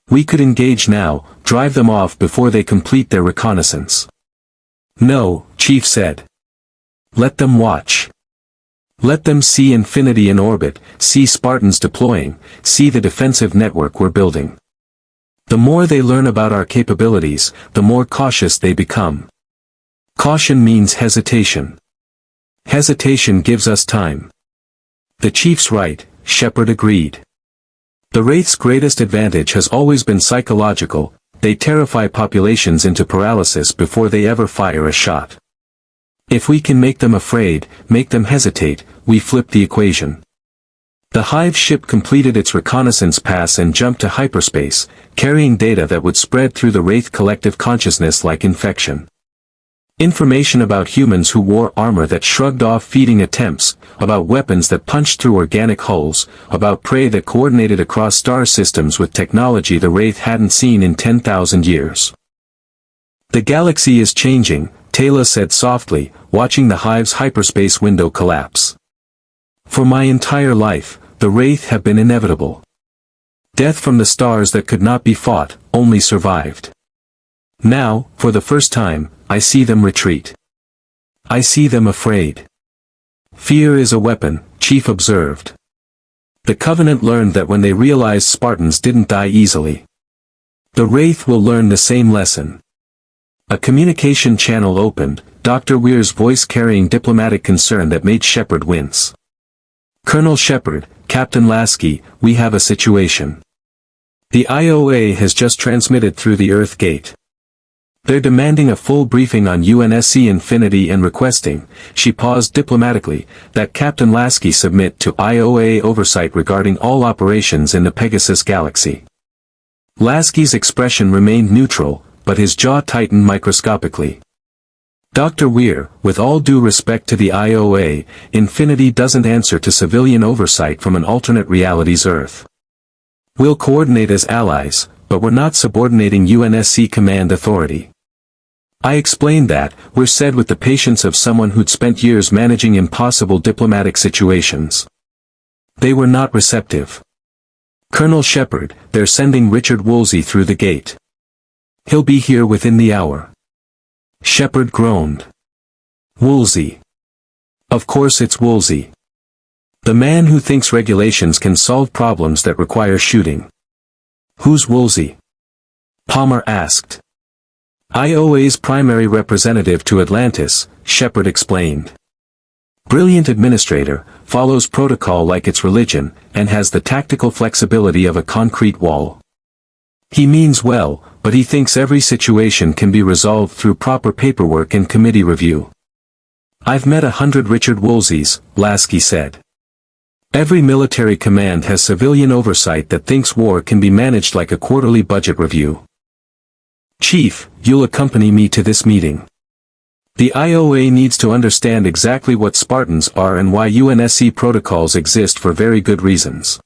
We could engage now, drive them off before they complete their reconnaissance. No, Chief said. Let them watch. Let them see Infinity in orbit, see Spartans deploying, see the defensive network we're building. The more they learn about our capabilities, the more cautious they become. Caution means hesitation. Hesitation gives us time. The Chief's right, Shepard agreed. The Wraith's greatest advantage has always been psychological, they terrify populations into paralysis before they ever fire a shot. If we can make them afraid, make them hesitate, we flip the equation. The hive ship completed its reconnaissance pass and jumped to hyperspace, carrying data that would spread through the Wraith collective consciousness like infection. Information about humans who wore armor that shrugged off feeding attempts, about weapons that punched through organic hulls, about prey that coordinated across star systems with technology the Wraith hadn't seen in 10,000 years. The galaxy is changing, Taylor said softly, watching the hive's hyperspace window collapse. For my entire life, the Wraith have been inevitable. Death from the stars that could not be fought, only survived. Now, for the first time, I see them retreat. I see them afraid. Fear is a weapon, Chief observed. The Covenant learned that when they realized Spartans didn't die easily. The Wraith will learn the same lesson. A communication channel opened, Dr. Weir's voice carrying diplomatic concern that made Shepard wince. Colonel Shepard, Captain Lasky, we have a situation. The IOA has just transmitted through the Earth Gate. They're demanding a full briefing on UNSC Infinity and requesting, she paused diplomatically, that Captain Lasky submit to IOA oversight regarding all operations in the Pegasus Galaxy. Lasky's expression remained neutral, but his jaw tightened microscopically. Dr. Weir, with all due respect to the IOA, Infinity doesn't answer to civilian oversight from an alternate reality's Earth. We'll coordinate as allies, but we're not subordinating UNSC command authority. I explained that, we're said with the patience of someone who'd spent years managing impossible diplomatic situations. They were not receptive. Colonel Shepard, they're sending Richard Woolsey through the gate. He'll be here within the hour. Shepard groaned. Woolsey. Of course it's Woolsey. The man who thinks regulations can solve problems that require shooting. Who's Woolsey? Palmer asked. IOA's primary representative to Atlantis, Shepard explained. Brilliant administrator, follows protocol like it's religion, and has the tactical flexibility of a concrete wall. He means well, but he thinks every situation can be resolved through proper paperwork and committee review. I've met 100 Richard Woolseys, Lasky said. Every military command has civilian oversight that thinks war can be managed like a quarterly budget review. Chief, you'll accompany me to this meeting. The IOA needs to understand exactly what Spartans are and why UNSC protocols exist for very good reasons.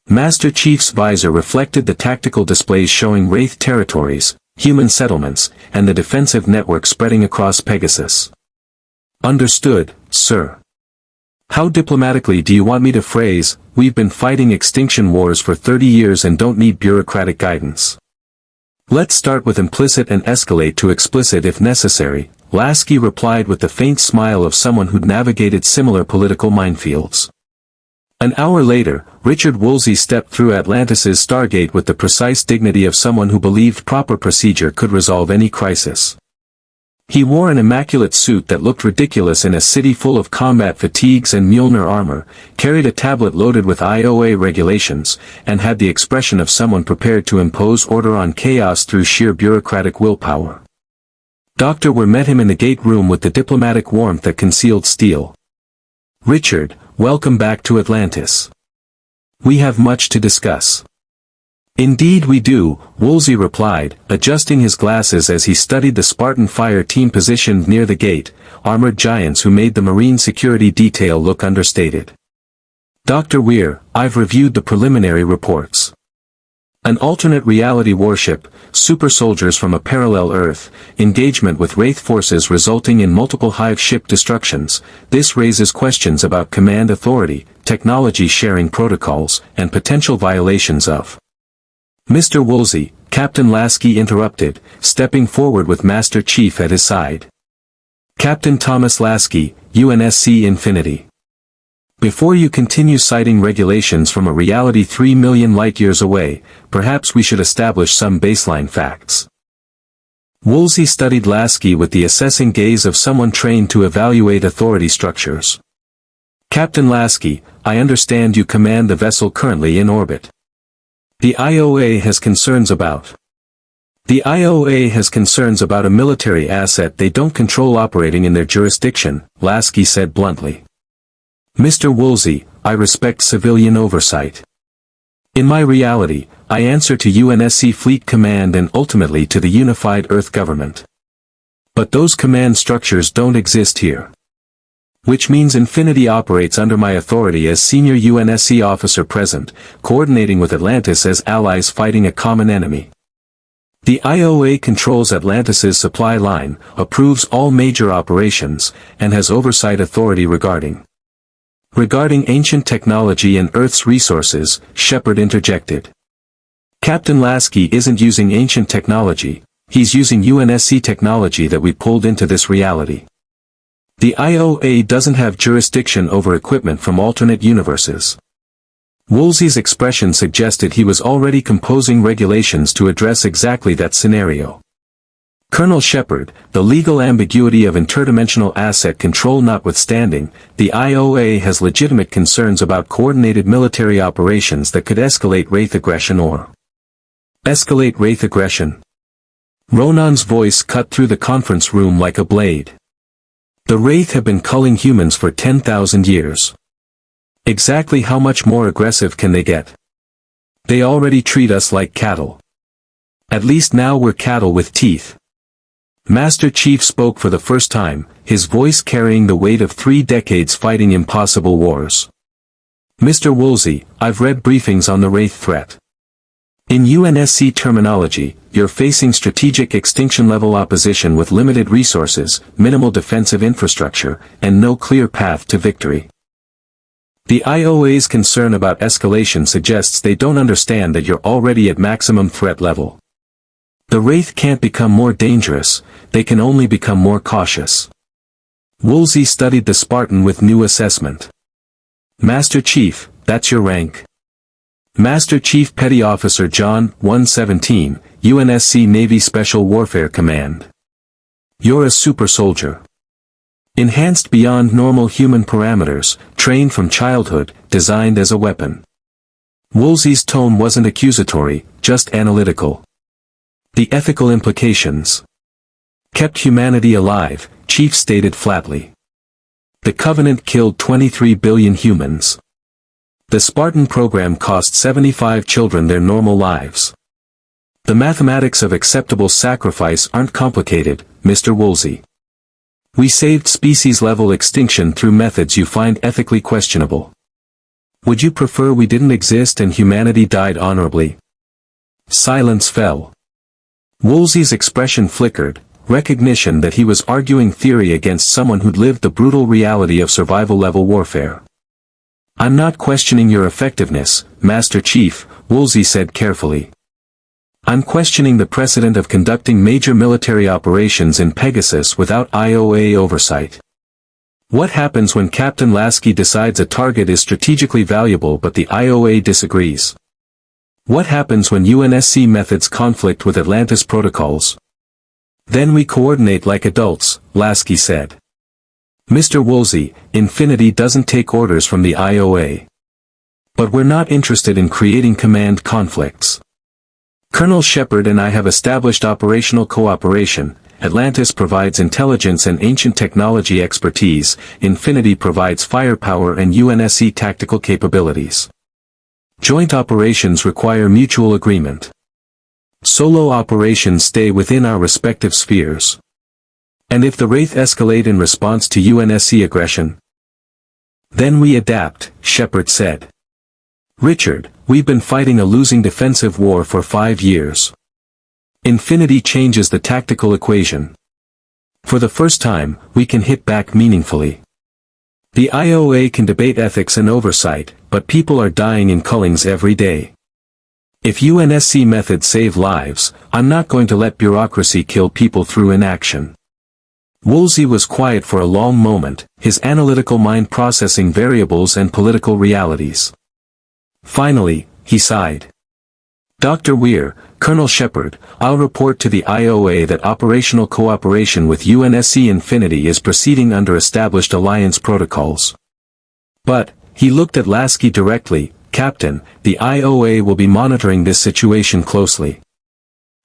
Master Chief's visor reflected the tactical displays showing Wraith territories, human settlements, and the defensive network spreading across Pegasus. Understood, sir. How diplomatically do you want me to phrase, we've been fighting extinction wars for 30 years and don't need bureaucratic guidance? Let's start with implicit and escalate to explicit if necessary, Lasky replied with the faint smile of someone who'd navigated similar political minefields. An hour later, Richard Woolsey stepped through Atlantis's Stargate with the precise dignity of someone who believed proper procedure could resolve any crisis. He wore an immaculate suit that looked ridiculous in a city full of combat fatigues and Mjolnir armor, carried a tablet loaded with IOA regulations, and had the expression of someone prepared to impose order on chaos through sheer bureaucratic willpower. Dr. Weir met him in the gate room with the diplomatic warmth that concealed steel. Richard, welcome back to Atlantis. We have much to discuss. Indeed we do, Woolsey replied, adjusting his glasses as he studied the Spartan fire team positioned near the gate, armored giants who made the marine security detail look understated. Dr. Weir, I've reviewed the preliminary reports. An alternate reality warship, super soldiers from a parallel Earth, engagement with Wraith forces resulting in multiple hive ship destructions. This raises questions about command authority, technology sharing protocols, and potential violations of. Mr. Woolsey, Captain Lasky interrupted, stepping forward with Master Chief at his side. Captain Thomas Lasky, UNSC Infinity. Before you continue citing regulations from a reality 3 million light-years away, perhaps we should establish some baseline facts. Woolsey studied Lasky with the assessing gaze of someone trained to evaluate authority structures. Captain Lasky, I understand you command the vessel currently in orbit. The IOA has concerns about a military asset they don't control operating in their jurisdiction, Lasky said bluntly. Mr. Woolsey, I respect civilian oversight. In my reality, I answer to UNSC Fleet Command and ultimately to the unified Earth government. But those command structures don't exist here. Which means Infinity operates under my authority as senior UNSC officer present, coordinating with Atlantis as allies fighting a common enemy. The IOA controls Atlantis's supply line, approves all major operations, and has oversight authority regarding ancient technology and Earth's resources, Shepard interjected. Captain Lasky isn't using ancient technology, he's using UNSC technology that we pulled into this reality. The IOA doesn't have jurisdiction over equipment from alternate universes. Woolsey's expression suggested he was already composing regulations to address exactly that scenario. Colonel Shepard, the legal ambiguity of interdimensional asset control notwithstanding, the IOA has legitimate concerns about coordinated military operations that could escalate Wraith aggression or escalate Wraith aggression. Ronan's voice cut through the conference room like a blade. The Wraith have been culling humans for 10,000 years. Exactly how much more aggressive can they get? They already treat us like cattle. At least now we're cattle with teeth. Master Chief spoke for the first time, his voice carrying the weight of 3 decades fighting impossible wars. Mr. Woolsey, I've read briefings on the Wraith threat. In UNSC terminology, you're facing strategic extinction-level opposition with limited resources, minimal defensive infrastructure, and no clear path to victory. The IOA's concern about escalation suggests they don't understand that you're already at maximum threat level. The Wraith can't become more dangerous, they can only become more cautious. Woolsey studied the Spartan with new assessment. Master Chief, that's your rank. Master Chief Petty Officer John, 117, UNSC Navy Special Warfare Command. You're a super soldier. Enhanced beyond normal human parameters, trained from childhood, designed as a weapon. Woolsey's tone wasn't accusatory, just analytical. The ethical implications. Kept humanity alive, Chief stated flatly. The Covenant killed 23 billion humans. The Spartan program cost 75 children their normal lives. The mathematics of acceptable sacrifice aren't complicated, Mr. Woolsey. We saved species-level extinction through methods you find ethically questionable. Would you prefer we didn't exist and humanity died honorably? Silence fell. Woolsey's expression flickered, recognition that he was arguing theory against someone who'd lived the brutal reality of survival-level warfare. I'm not questioning your effectiveness, Master Chief, Woolsey said carefully. I'm questioning the precedent of conducting major military operations in Pegasus without IOA oversight. What happens when Captain Lasky decides a target is strategically valuable but the IOA disagrees? What happens when UNSC methods conflict with Atlantis protocols? Then we coordinate like adults, Lasky said. Mr. Woolsey, Infinity doesn't take orders from the IOA. But we're not interested in creating command conflicts. Colonel Shepard and I have established operational cooperation. Atlantis provides intelligence and ancient technology expertise, Infinity provides firepower and UNSC tactical capabilities. Joint operations require mutual agreement. Solo operations stay within our respective spheres. And if the Wraith escalate in response to UNSC aggression, then we adapt, Shepard said. Richard, we've been fighting a losing defensive war for 5 years. Infinity changes the tactical equation. For the first time, we can hit back meaningfully. The IOA can debate ethics and oversight, but people are dying in Cullings every day. If UNSC methods save lives, I'm not going to let bureaucracy kill people through inaction. Woolsey was quiet for a long moment, his analytical mind processing variables and political realities. Finally, he sighed. Dr. Weir, Colonel Shepard, I'll report to the IOA that operational cooperation with UNSC Infinity is proceeding under established alliance protocols. But, he looked at Lasky directly, Captain, the IOA will be monitoring this situation closely.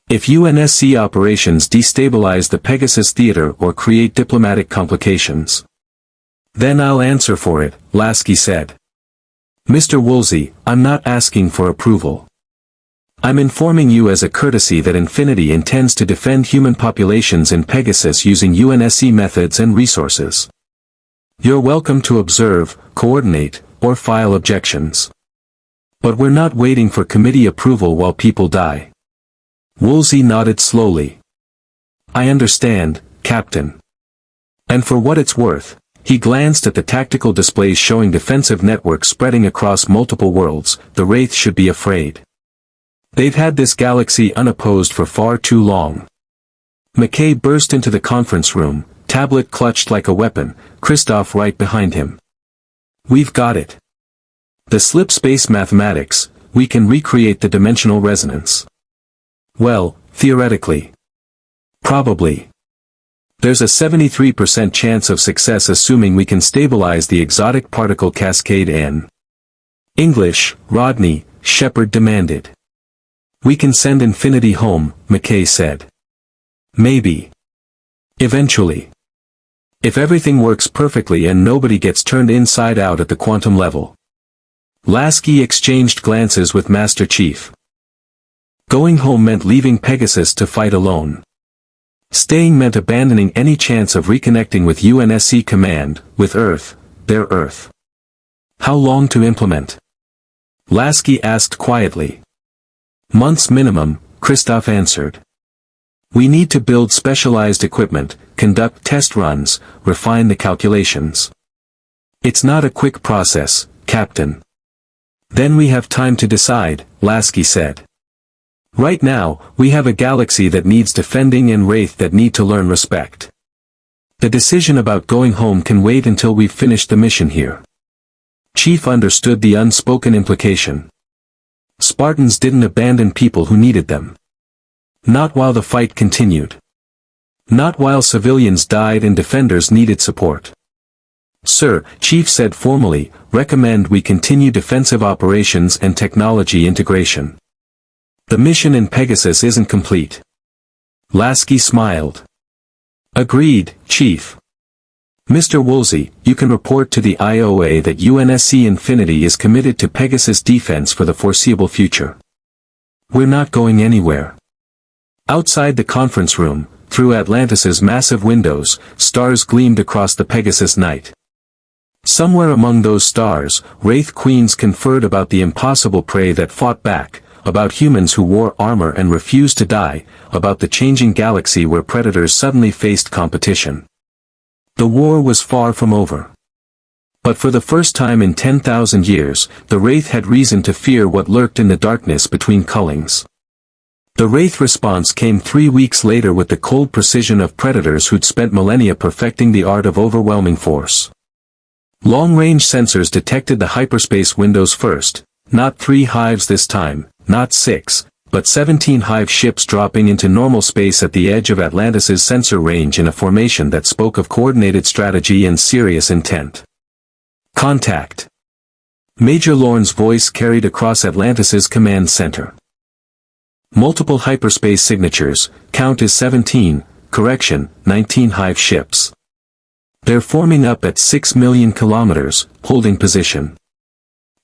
If UNSC operations destabilize the Pegasus Theater or create diplomatic complications, then I'll answer for it, Lasky said. Mr. Woolsey, I'm not asking for approval. I'm informing you as a courtesy that Infinity intends to defend human populations in Pegasus using UNSC methods and resources. You're welcome to observe, coordinate, or file objections. But we're not waiting for committee approval while people die. Woolsey nodded slowly. I understand, Captain. And for what it's worth, he glanced at the tactical displays showing defensive networks spreading across multiple worlds, the Wraith should be afraid. They've had this galaxy unopposed for far too long. McKay burst into the conference room, tablet clutched like a weapon, Christoph right behind him. We've got it. The slip space mathematics, we can recreate the dimensional resonance. Well, theoretically. Probably. There's a 73% chance of success assuming we can stabilize the exotic particle cascade N. English, Rodney, Shepard demanded. We can send Infinity home, McKay said. Maybe. Eventually. If everything works perfectly and nobody gets turned inside out at the quantum level. Lasky exchanged glances with Master Chief. Going home meant leaving Pegasus to fight alone. Staying meant abandoning any chance of reconnecting with UNSC Command, with Earth, their Earth. How long to implement? Lasky asked quietly. Months minimum, Christoph answered. We need to build specialized equipment, conduct test runs, refine the calculations. It's not a quick process, Captain. Then we have time to decide, Lasky said. Right now, we have a galaxy that needs defending and Wraith that need to learn respect. The decision about going home can wait until we've finished the mission here. Chief understood the unspoken implication. Spartans didn't abandon people who needed them. Not while the fight continued. Not while civilians died and defenders needed support. Sir, Chief said formally, recommend we continue defensive operations and technology integration. The mission in Pegasus isn't complete. Lasky smiled. Agreed, Chief. Mr. Woolsey, you can report to the IOA that UNSC Infinity is committed to Pegasus defense for the foreseeable future. We're not going anywhere. Outside the conference room, through Atlantis's massive windows, stars gleamed across the Pegasus night. Somewhere among those stars, Wraith Queens conferred about the impossible prey that fought back, about humans who wore armor and refused to die, about the changing galaxy where predators suddenly faced competition. The war was far from over. But for the first time in 10,000 years, the Wraith had reason to fear what lurked in the darkness between Cullings. The Wraith response came 3 weeks later with the cold precision of predators who'd spent millennia perfecting the art of overwhelming force. Long-range sensors detected the hyperspace windows first, not 3 hives this time, not 6, but 17 hive ships dropping into normal space at the edge of Atlantis's sensor range in a formation that spoke of coordinated strategy and serious intent. Contact. Major Lorne's voice carried across Atlantis's command center. Multiple hyperspace signatures, count is 17, correction, 19 hive ships. They're forming up at 6 million kilometers, holding position.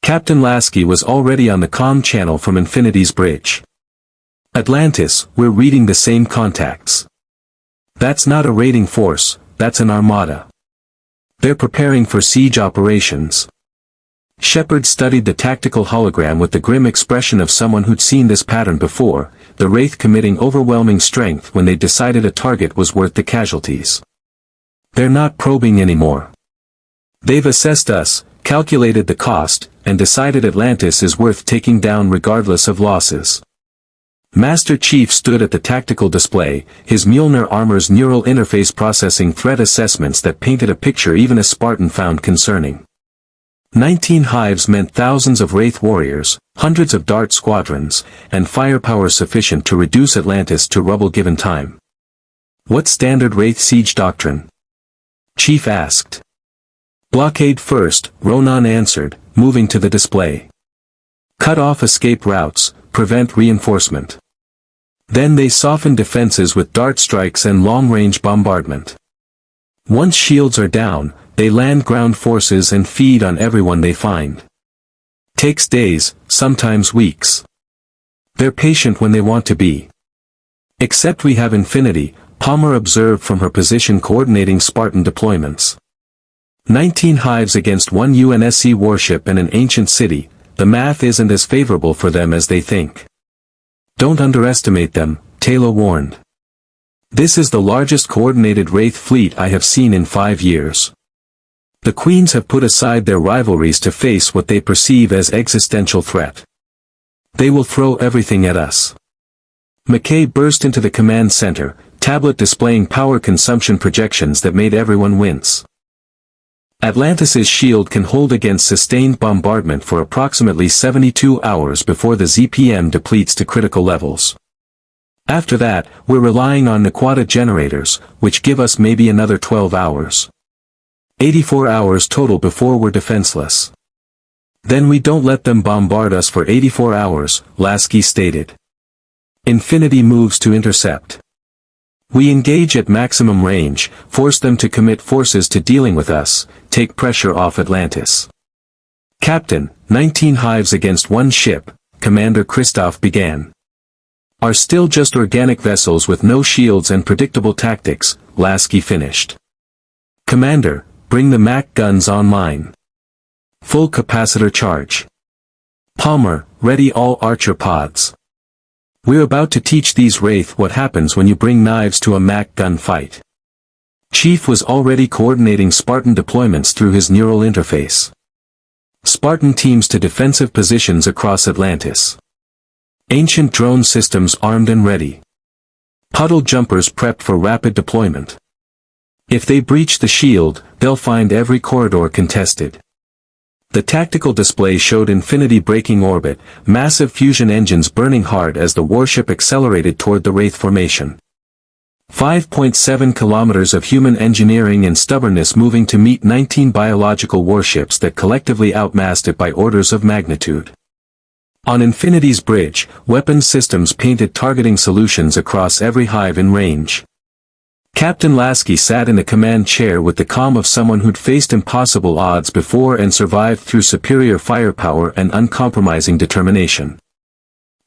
Captain Lasky was already on the comm channel from Infinity's bridge. Atlantis, we're reading the same contacts. That's not a raiding force, that's an armada. They're preparing for siege operations. Shepard studied the tactical hologram with the grim expression of someone who'd seen this pattern before, the Wraith committing overwhelming strength when they decided a target was worth the casualties. They're not probing anymore. They've assessed us, calculated the cost, and decided Atlantis is worth taking down regardless of losses. Master Chief stood at the tactical display, his Mjolnir armor's neural interface processing threat assessments that painted a picture even a Spartan found concerning. 19 hives meant thousands of Wraith warriors, hundreds of Dart squadrons, and firepower sufficient to reduce Atlantis to rubble given time. What standard Wraith siege doctrine? Chief asked. Blockade first, Ronan answered, moving to the display. Cut off escape routes, prevent reinforcement. Then they soften defenses with dart strikes and long-range bombardment. Once shields are down, they land ground forces and feed on everyone they find. Takes days, sometimes weeks. They're patient when they want to be. Except we have Infinity, Palmer observed from her position coordinating Spartan deployments. 19 hives against one UNSC warship and an ancient city, the math isn't as favorable for them as they think. Don't underestimate them, Taylor warned. This is the largest coordinated Wraith fleet I have seen in 5 years. The Queens have put aside their rivalries to face what they perceive as existential threat. They will throw everything at us. McKay burst into the command center, tablet displaying power consumption projections that made everyone wince. Atlantis's shield can hold against sustained bombardment for approximately 72 hours before the ZPM depletes to critical levels. After that, we're relying on Naquata generators, which give us maybe another 12 hours. 84 hours total before we're defenseless. Then we don't let them bombard us for 84 hours, Lasky stated. Infinity moves to intercept. We engage at maximum range, force them to commit forces to dealing with us, take pressure off Atlantis. Captain, 19 hives against one ship, Commander Kristoff began. Are still just organic vessels with no shields and predictable tactics, Lasky finished. Commander, bring the Mac guns online. Full capacitor charge. Palmer, ready all Archer pods. We're about to teach these Wraith what happens when you bring knives to a Mac gun fight. Chief was already coordinating Spartan deployments through his neural interface. Spartan teams to defensive positions across Atlantis. Ancient drone systems armed and ready. Puddle jumpers prepped for rapid deployment. If they breach the shield, they'll find every corridor contested. The tactical display showed Infinity breaking orbit, massive fusion engines burning hard as the warship accelerated toward the Wraith formation. 5.7 kilometers of human engineering and stubbornness moving to meet 19 biological warships that collectively outmassed it by orders of magnitude. On Infinity's bridge, weapons systems painted targeting solutions across every hive in range. Captain Lasky sat in the command chair with the calm of someone who'd faced impossible odds before and survived through superior firepower and uncompromising determination.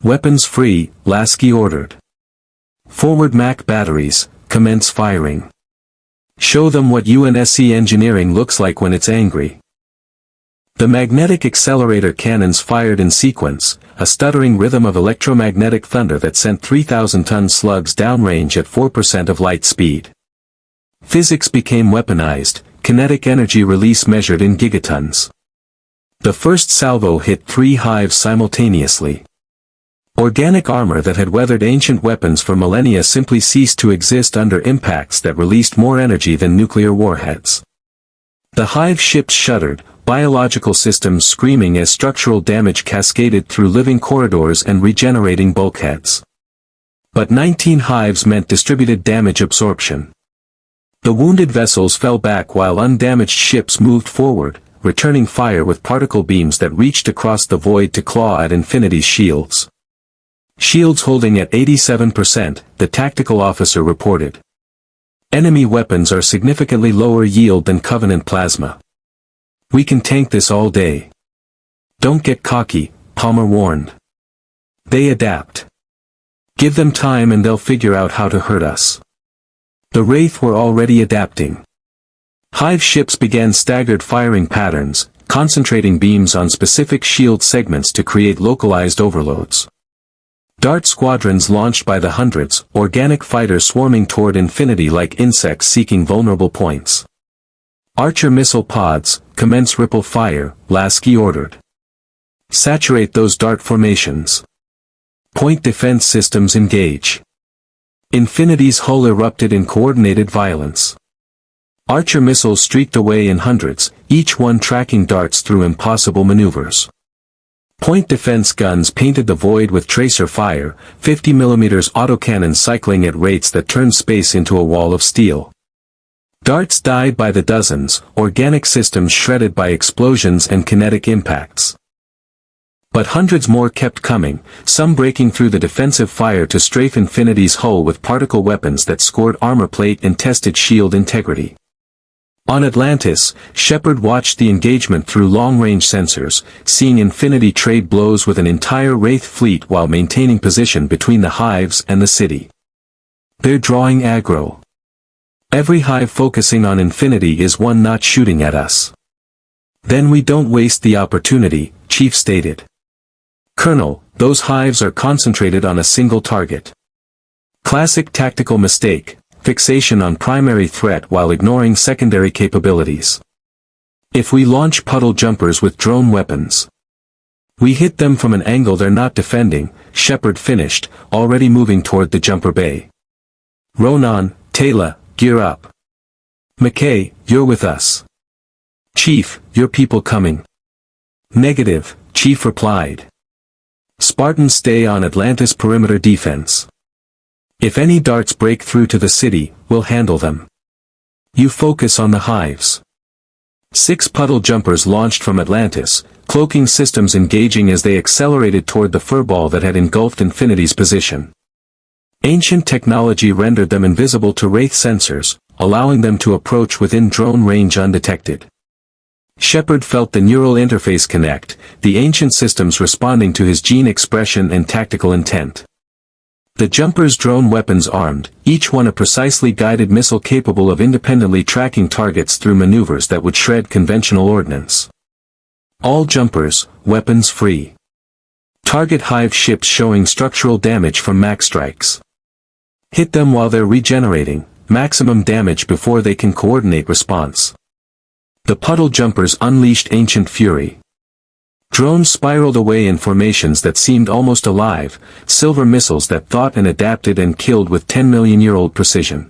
Weapons free, Lasky ordered. Forward Mac batteries, commence firing. Show them what UNSC engineering looks like when it's angry. The magnetic accelerator cannons fired in sequence, a stuttering rhythm of electromagnetic thunder that sent 3,000-ton slugs downrange at 4% of light speed. Physics became weaponized, kinetic energy release measured in gigatons. The first salvo hit 3 hives simultaneously. Organic armor that had weathered ancient weapons for millennia simply ceased to exist under impacts that released more energy than nuclear warheads. The hive ships shuddered, biological systems screaming as structural damage cascaded through living corridors and regenerating bulkheads. But 19 hives meant distributed damage absorption. The wounded vessels fell back while undamaged ships moved forward, returning fire with particle beams that reached across the void to claw at Infinity's shields. Shields holding at 87%, the tactical officer reported. Enemy weapons are significantly lower yield than Covenant plasma. We can tank this all day. Don't get cocky, Palmer warned. They adapt. Give them time and they'll figure out how to hurt us. The Wraith were already adapting. Hive ships began staggered firing patterns, concentrating beams on specific shield segments to create localized overloads. Dart squadrons launched by the hundreds, organic fighters swarming toward infinity like insects seeking vulnerable points. Archer missile pods, commence ripple fire, Lasky ordered. Saturate those dart formations. Point defense systems engage. Infinity's hull erupted in coordinated violence. Archer missiles streaked away in hundreds, each one tracking darts through impossible maneuvers. Point defense guns painted the void with tracer fire, 50mm autocannons cycling at rates that turned space into a wall of steel. Darts died by the dozens, organic systems shredded by explosions and kinetic impacts. But hundreds more kept coming, some breaking through the defensive fire to strafe Infinity's hull with particle weapons that scored armor plate and tested shield integrity. On Atlantis, Shepard watched the engagement through long-range sensors, seeing Infinity trade blows with an entire Wraith fleet while maintaining position between the hives and the city. They're drawing aggro. Every hive focusing on Infinity is one not shooting at us. Then we don't waste the opportunity, Chief stated. Colonel, those hives are concentrated on a single target. Classic tactical mistake. Fixation on primary threat while ignoring secondary capabilities. If we launch puddle jumpers with drone weapons, we hit them from an angle they're not defending, Shepard finished, already moving toward the jumper bay. Ronan, Taylor, gear up. McKay, you're with us. Chief, your people coming. Negative, Chief replied. Spartans stay on Atlantis perimeter defense. If any darts break through to the city, we'll handle them. You focus on the hives. 6 puddle jumpers launched from Atlantis, cloaking systems engaging as they accelerated toward the furball that had engulfed Infinity's position. Ancient technology rendered them invisible to Wraith sensors, allowing them to approach within drone range undetected. Shepard felt the neural interface connect, the ancient systems responding to his gene expression and tactical intent. The jumpers' drone weapons armed, each one a precisely guided missile capable of independently tracking targets through maneuvers that would shred conventional ordnance. All jumpers, weapons free. Target hive ships showing structural damage from max strikes. Hit them while they're regenerating, maximum damage before they can coordinate response. The puddle jumpers unleashed ancient fury. Drones spiraled away in formations that seemed almost alive, silver missiles that thought and adapted and killed with 10-million-year-old precision.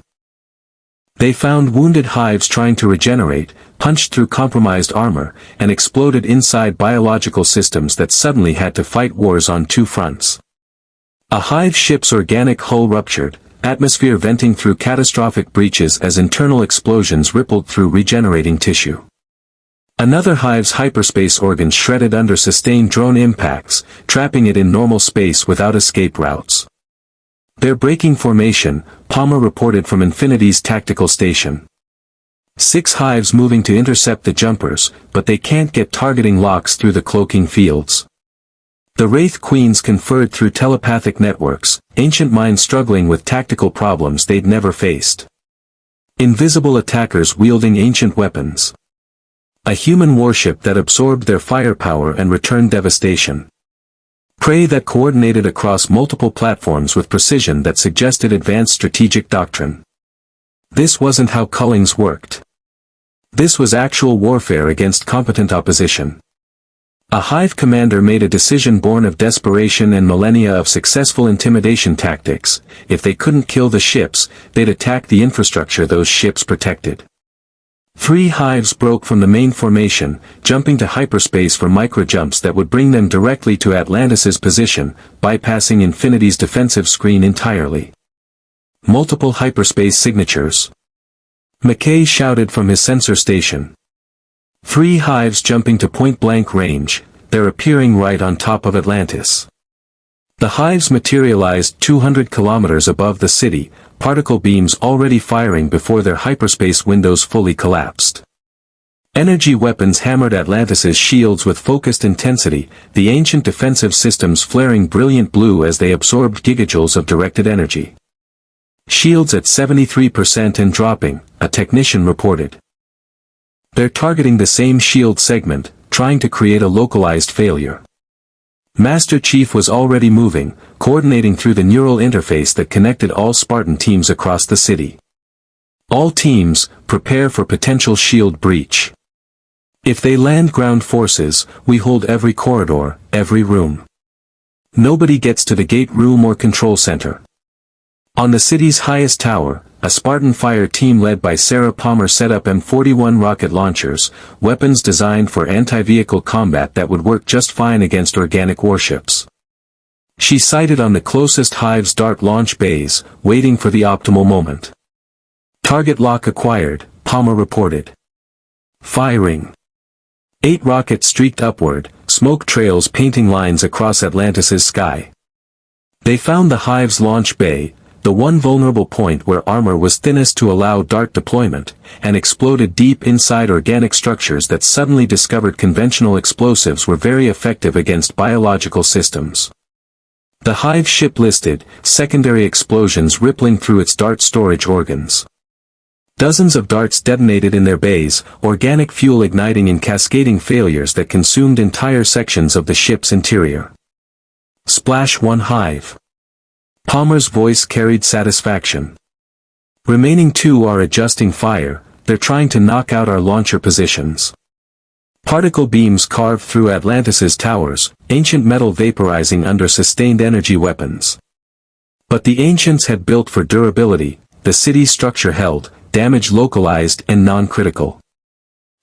They found wounded hives trying to regenerate, punched through compromised armor, and exploded inside biological systems that suddenly had to fight wars on 2 fronts. A hive ship's organic hull ruptured, atmosphere venting through catastrophic breaches as internal explosions rippled through regenerating tissue. Another hive's hyperspace organs shredded under sustained drone impacts, trapping it in normal space without escape routes. They're breaking formation, Palmer reported from Infinity's tactical station. 6 hives moving to intercept the jumpers, but they can't get targeting locks through the cloaking fields. The Wraith Queens conferred through telepathic networks, ancient minds struggling with tactical problems they'd never faced. Invisible attackers wielding ancient weapons. A human warship that absorbed their firepower and returned devastation. Prey that coordinated across multiple platforms with precision that suggested advanced strategic doctrine. This wasn't how Cullings worked. This was actual warfare against competent opposition. A hive commander made a decision born of desperation and millennia of successful intimidation tactics. If they couldn't kill the ships, they'd attack the infrastructure those ships protected. 3 hives broke from the main formation, jumping to hyperspace for microjumps that would bring them directly to Atlantis's position, bypassing Infinity's defensive screen entirely. Multiple hyperspace signatures. McKay shouted from his sensor station. 3 hives jumping to point-blank range, they're appearing right on top of Atlantis. The hives materialized 200 kilometers above the city, particle beams already firing before their hyperspace windows fully collapsed. Energy weapons hammered Atlantis's shields with focused intensity, the ancient defensive systems flaring brilliant blue as they absorbed gigajoules of directed energy. Shields at 73% and dropping, a technician reported. They're targeting the same shield segment, trying to create a localized failure. Master Chief was already moving, coordinating through the neural interface that connected all Spartan teams across the city. All teams, prepare for potential shield breach. If they land ground forces, we hold every corridor, every room. Nobody gets to the gate room or control center. On the city's highest tower, a Spartan fire team led by Sarah Palmer set up M41 rocket launchers, weapons designed for anti-vehicle combat that would work just fine against organic warships. She sighted on the closest hive's dart launch bays, waiting for the optimal moment. Target lock acquired, Palmer reported. Firing. 8 rockets streaked upward, smoke trails painting lines across Atlantis's sky. They found the hive's launch bay, the one vulnerable point where armor was thinnest to allow dart deployment, and exploded deep inside organic structures that suddenly discovered conventional explosives were very effective against biological systems. The hive ship listed, secondary explosions rippling through its dart storage organs. Dozens of darts detonated in their bays, organic fuel igniting in cascading failures that consumed entire sections of the ship's interior. Splash one hive. Palmer's voice carried satisfaction. Remaining 2 are adjusting fire, they're trying to knock out our launcher positions. Particle beams carved through Atlantis's towers, ancient metal vaporizing under sustained energy weapons. But the ancients had built for durability, the city's structure held, damage localized and non-critical.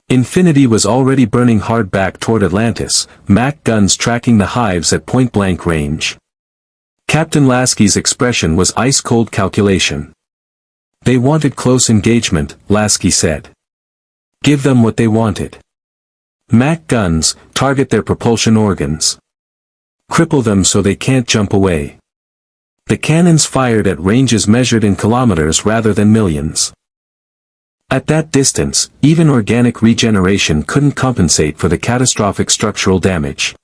Infinity was already burning hard back toward Atlantis, Mac guns tracking the hives at point-blank range. Captain Lasky's expression was ice-cold calculation. They wanted close engagement, Lasky said. Give them what they wanted. Mac guns, target their propulsion organs. Cripple them so they can't jump away. The cannons fired at ranges measured in kilometers rather than millions. At that distance, even organic regeneration couldn't compensate for the catastrophic structural damage.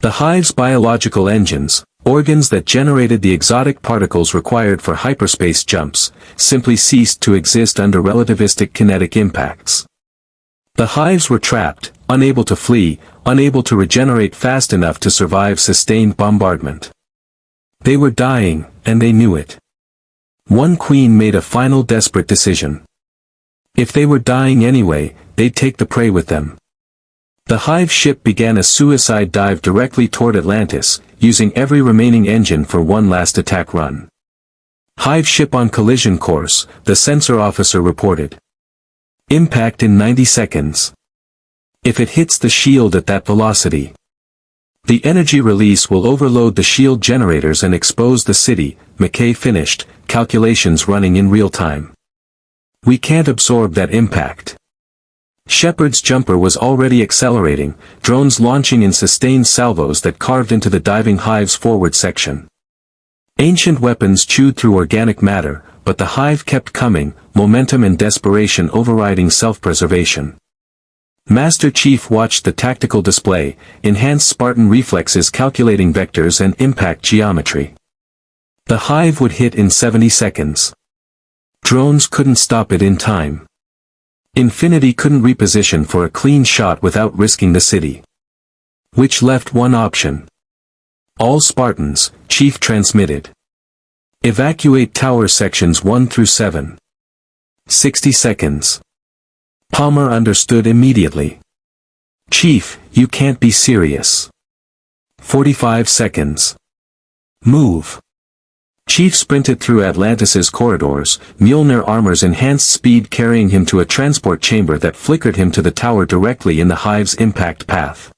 The hive's biological engines, organs that generated the exotic particles required for hyperspace jumps, simply ceased to exist under relativistic kinetic impacts. The hives were trapped, unable to flee, unable to regenerate fast enough to survive sustained bombardment. They were dying, and they knew it. One queen made a final desperate decision. If they were dying anyway, they'd take the prey with them. The hive ship began a suicide dive directly toward Atlantis, using every remaining engine for one last attack run. Hive ship on collision course, the sensor officer reported. Impact in 90 seconds. If it hits the shield at that velocity, the energy release will overload the shield generators and expose the city, McKay finished, calculations running in real time. We can't absorb that impact. Shepard's jumper was already accelerating, drones launching in sustained salvos that carved into the diving hive's forward section. Ancient weapons chewed through organic matter, but the hive kept coming, momentum and desperation overriding self-preservation. Master Chief watched the tactical display, enhanced Spartan reflexes calculating vectors and impact geometry. The hive would hit in 70 seconds. Drones couldn't stop it in time. Infinity couldn't reposition for a clean shot without risking the city. Which left one option. All Spartans, Chief transmitted. Evacuate tower sections 1 through 7. 60 seconds. Palmer understood immediately. Chief, you can't be serious. 45 seconds. Move. Chief sprinted through Atlantis's corridors, Mjolnir armor's enhanced speed carrying him to a transport chamber that flickered him to the tower directly in the hive's impact path.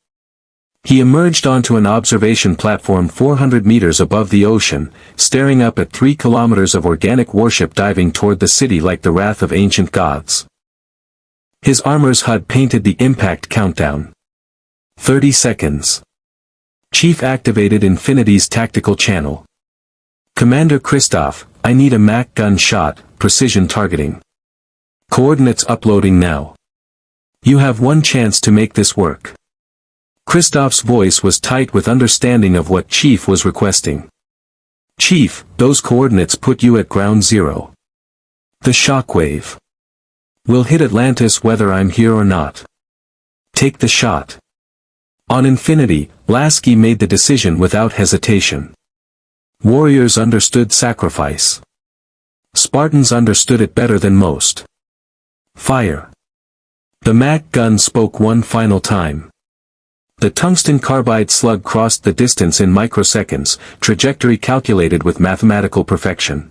He emerged onto an observation platform 400 meters above the ocean, staring up at 3 kilometers of organic warship diving toward the city like the wrath of ancient gods. His armor's HUD painted the impact countdown. 30 seconds. Chief activated Infinity's tactical channel. Commander Kristoff, I need a Mac gun shot, precision targeting. Coordinates uploading now. You have one chance to make this work. Kristoff's voice was tight with understanding of what Chief was requesting. Chief, those coordinates put you at ground zero. The shockwave. We'll hit Atlantis whether I'm here or not. Take the shot. On Infinity, Lasky made the decision without hesitation. Warriors understood sacrifice. Spartans understood it better than most. Fire. The Mac gun spoke one final time. The tungsten carbide slug crossed the distance in microseconds, trajectory calculated with mathematical perfection.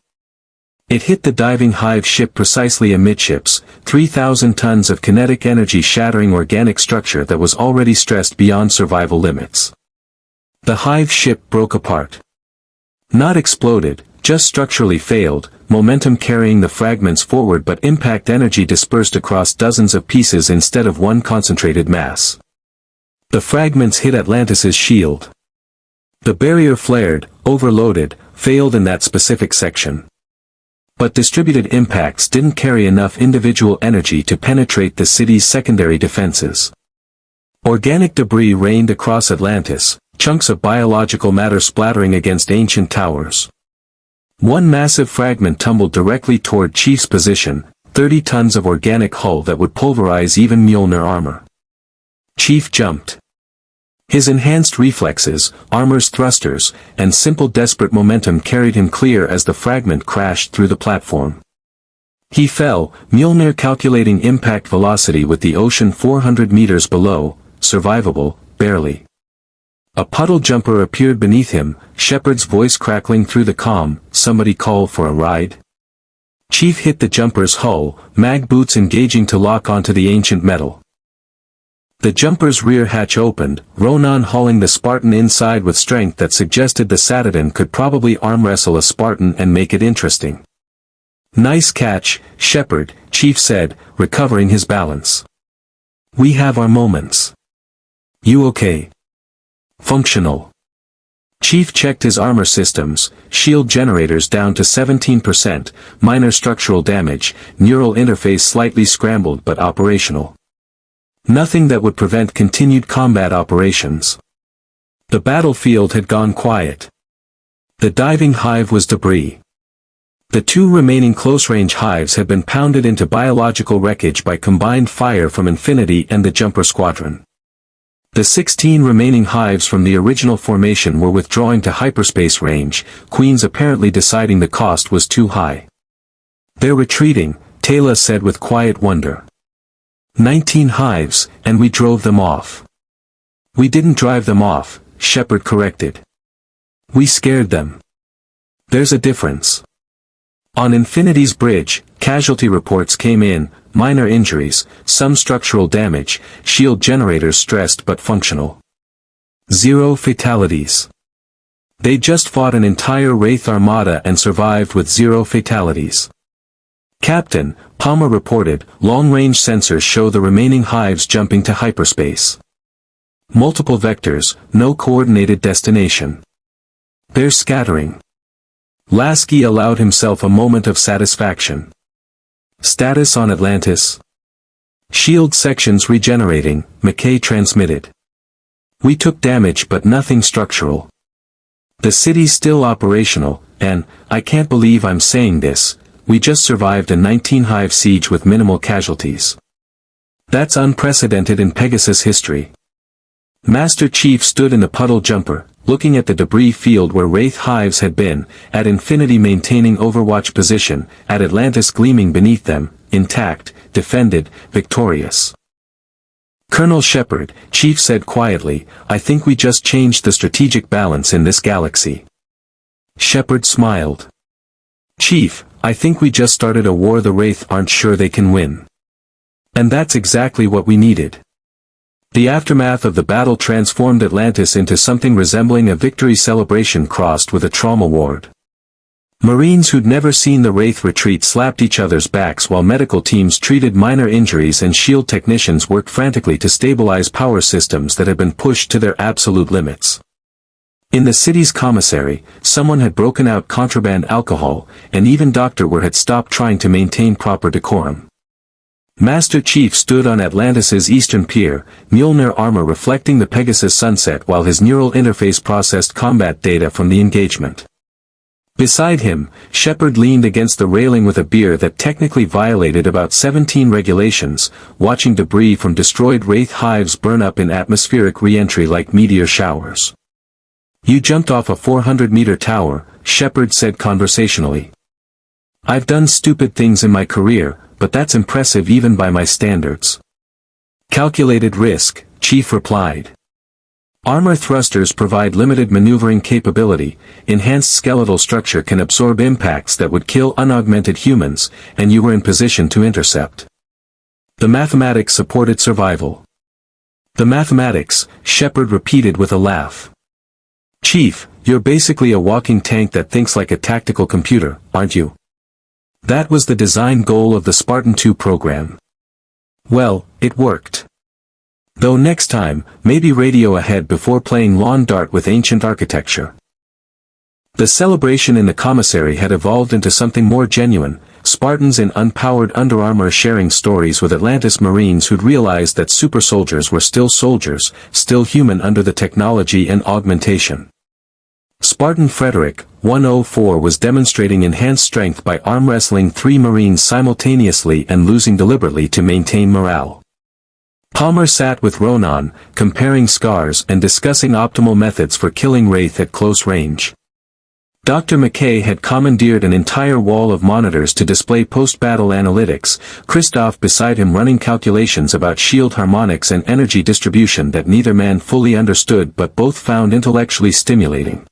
It hit the diving hive ship precisely amidships, 3,000 tons of kinetic energy shattering organic structure that was already stressed beyond survival limits. The hive ship broke apart. Not exploded, just structurally failed, momentum carrying the fragments forward but impact energy dispersed across dozens of pieces instead of one concentrated mass. The fragments hit Atlantis's shield. The barrier flared, overloaded, failed in that specific section. But distributed impacts didn't carry enough individual energy to penetrate the city's secondary defenses. Organic debris rained across Atlantis, chunks of biological matter splattering against ancient towers. One massive fragment tumbled directly toward Chief's position, 30 tons of organic hull that would pulverize even Mjolnir armor. Chief jumped. His enhanced reflexes, armor's thrusters, and simple desperate momentum carried him clear as the fragment crashed through the platform. He fell, Mjolnir calculating impact velocity with the ocean 400 meters below, survivable, barely. A puddle jumper appeared beneath him, Shepard's voice crackling through the comm, somebody call for a ride? Chief hit the jumper's hull, mag boots engaging to lock onto the ancient metal. The jumper's rear hatch opened, Ronan hauling the Spartan inside with strength that suggested the Satadin could probably arm wrestle a Spartan and make it interesting. Nice catch, Shepard, Chief said, recovering his balance. We have our moments. You okay? Functional. Chief checked his armor systems, shield generators down to 17%, minor structural damage, neural interface slightly scrambled but operational. Nothing that would prevent continued combat operations. The battlefield had gone quiet. The diving hive was debris. The two remaining close-range hives had been pounded into biological wreckage by combined fire from Infinity and the Jumper Squadron. The 16 remaining hives from the original formation were withdrawing to hyperspace range, Queens apparently deciding the cost was too high. They're retreating, Taylor said with quiet wonder. 19 hives, and we drove them off. We didn't drive them off, Shepard corrected. We scared them. There's a difference. On Infinity's bridge, casualty reports came in, minor injuries, some structural damage, shield generators stressed but functional. 0 fatalities. They just fought an entire Wraith armada and survived with 0 fatalities. Captain, Palmer reported, long-range sensors show the remaining hives jumping to hyperspace. Multiple vectors, no coordinated destination. They're scattering. Lasky allowed himself a moment of satisfaction. Status on Atlantis. Shield sections regenerating, McKay transmitted. We took damage but nothing structural. The city's still operational, and, I can't believe I'm saying this, we just survived a 19-hive siege with minimal casualties. That's unprecedented in Pegasus history. Master Chief stood in the puddle jumper, looking at the debris field where Wraith hives had been, at Infinity maintaining overwatch position, at Atlantis gleaming beneath them, intact, defended, victorious. Colonel Shepard, Chief said quietly, I think we just changed the strategic balance in this galaxy. Shepard smiled. Chief, I think we just started a war the Wraith aren't sure they can win. And that's exactly what we needed. The aftermath of the battle transformed Atlantis into something resembling a victory celebration crossed with a trauma ward. Marines who'd never seen the Wraith retreat slapped each other's backs while medical teams treated minor injuries and shield technicians worked frantically to stabilize power systems that had been pushed to their absolute limits. In the city's commissary, someone had broken out contraband alcohol, and even Dr. Ware had stopped trying to maintain proper decorum. Master Chief stood on Atlantis's eastern pier, Mjolnir armor reflecting the Pegasus sunset while his neural interface processed combat data from the engagement. Beside him, Shepard leaned against the railing with a beer that technically violated about 17 regulations, watching debris from destroyed Wraith hives burn up in atmospheric re-entry like meteor showers. "You jumped off a 400-meter tower," Shepard said conversationally. "I've done stupid things in my career, but that's impressive even by my standards." "Calculated risk," Chief replied. "Armor thrusters provide limited maneuvering capability, enhanced skeletal structure can absorb impacts that would kill unaugmented humans, and you were in position to intercept. The mathematics supported survival." "The mathematics," Shepard repeated with a laugh. "Chief, you're basically a walking tank that thinks like a tactical computer, aren't you? That was the design goal of the Spartan-II program. Well, it worked. Though next time, maybe radio ahead before playing lawn dart with ancient architecture." The celebration in the commissary had evolved into something more genuine, Spartans in unpowered underarmor sharing stories with Atlantis Marines who'd realized that super soldiers were still soldiers, still human under the technology and augmentation. Spartan Frederick, 104 was demonstrating enhanced strength by arm wrestling 3 Marines simultaneously and losing deliberately to maintain morale. Palmer sat with Ronan, comparing scars and discussing optimal methods for killing Wraith at close range. Dr. McKay had commandeered an entire wall of monitors to display post-battle analytics, Christoph beside him running calculations about shield harmonics and energy distribution that neither man fully understood but both found intellectually stimulating.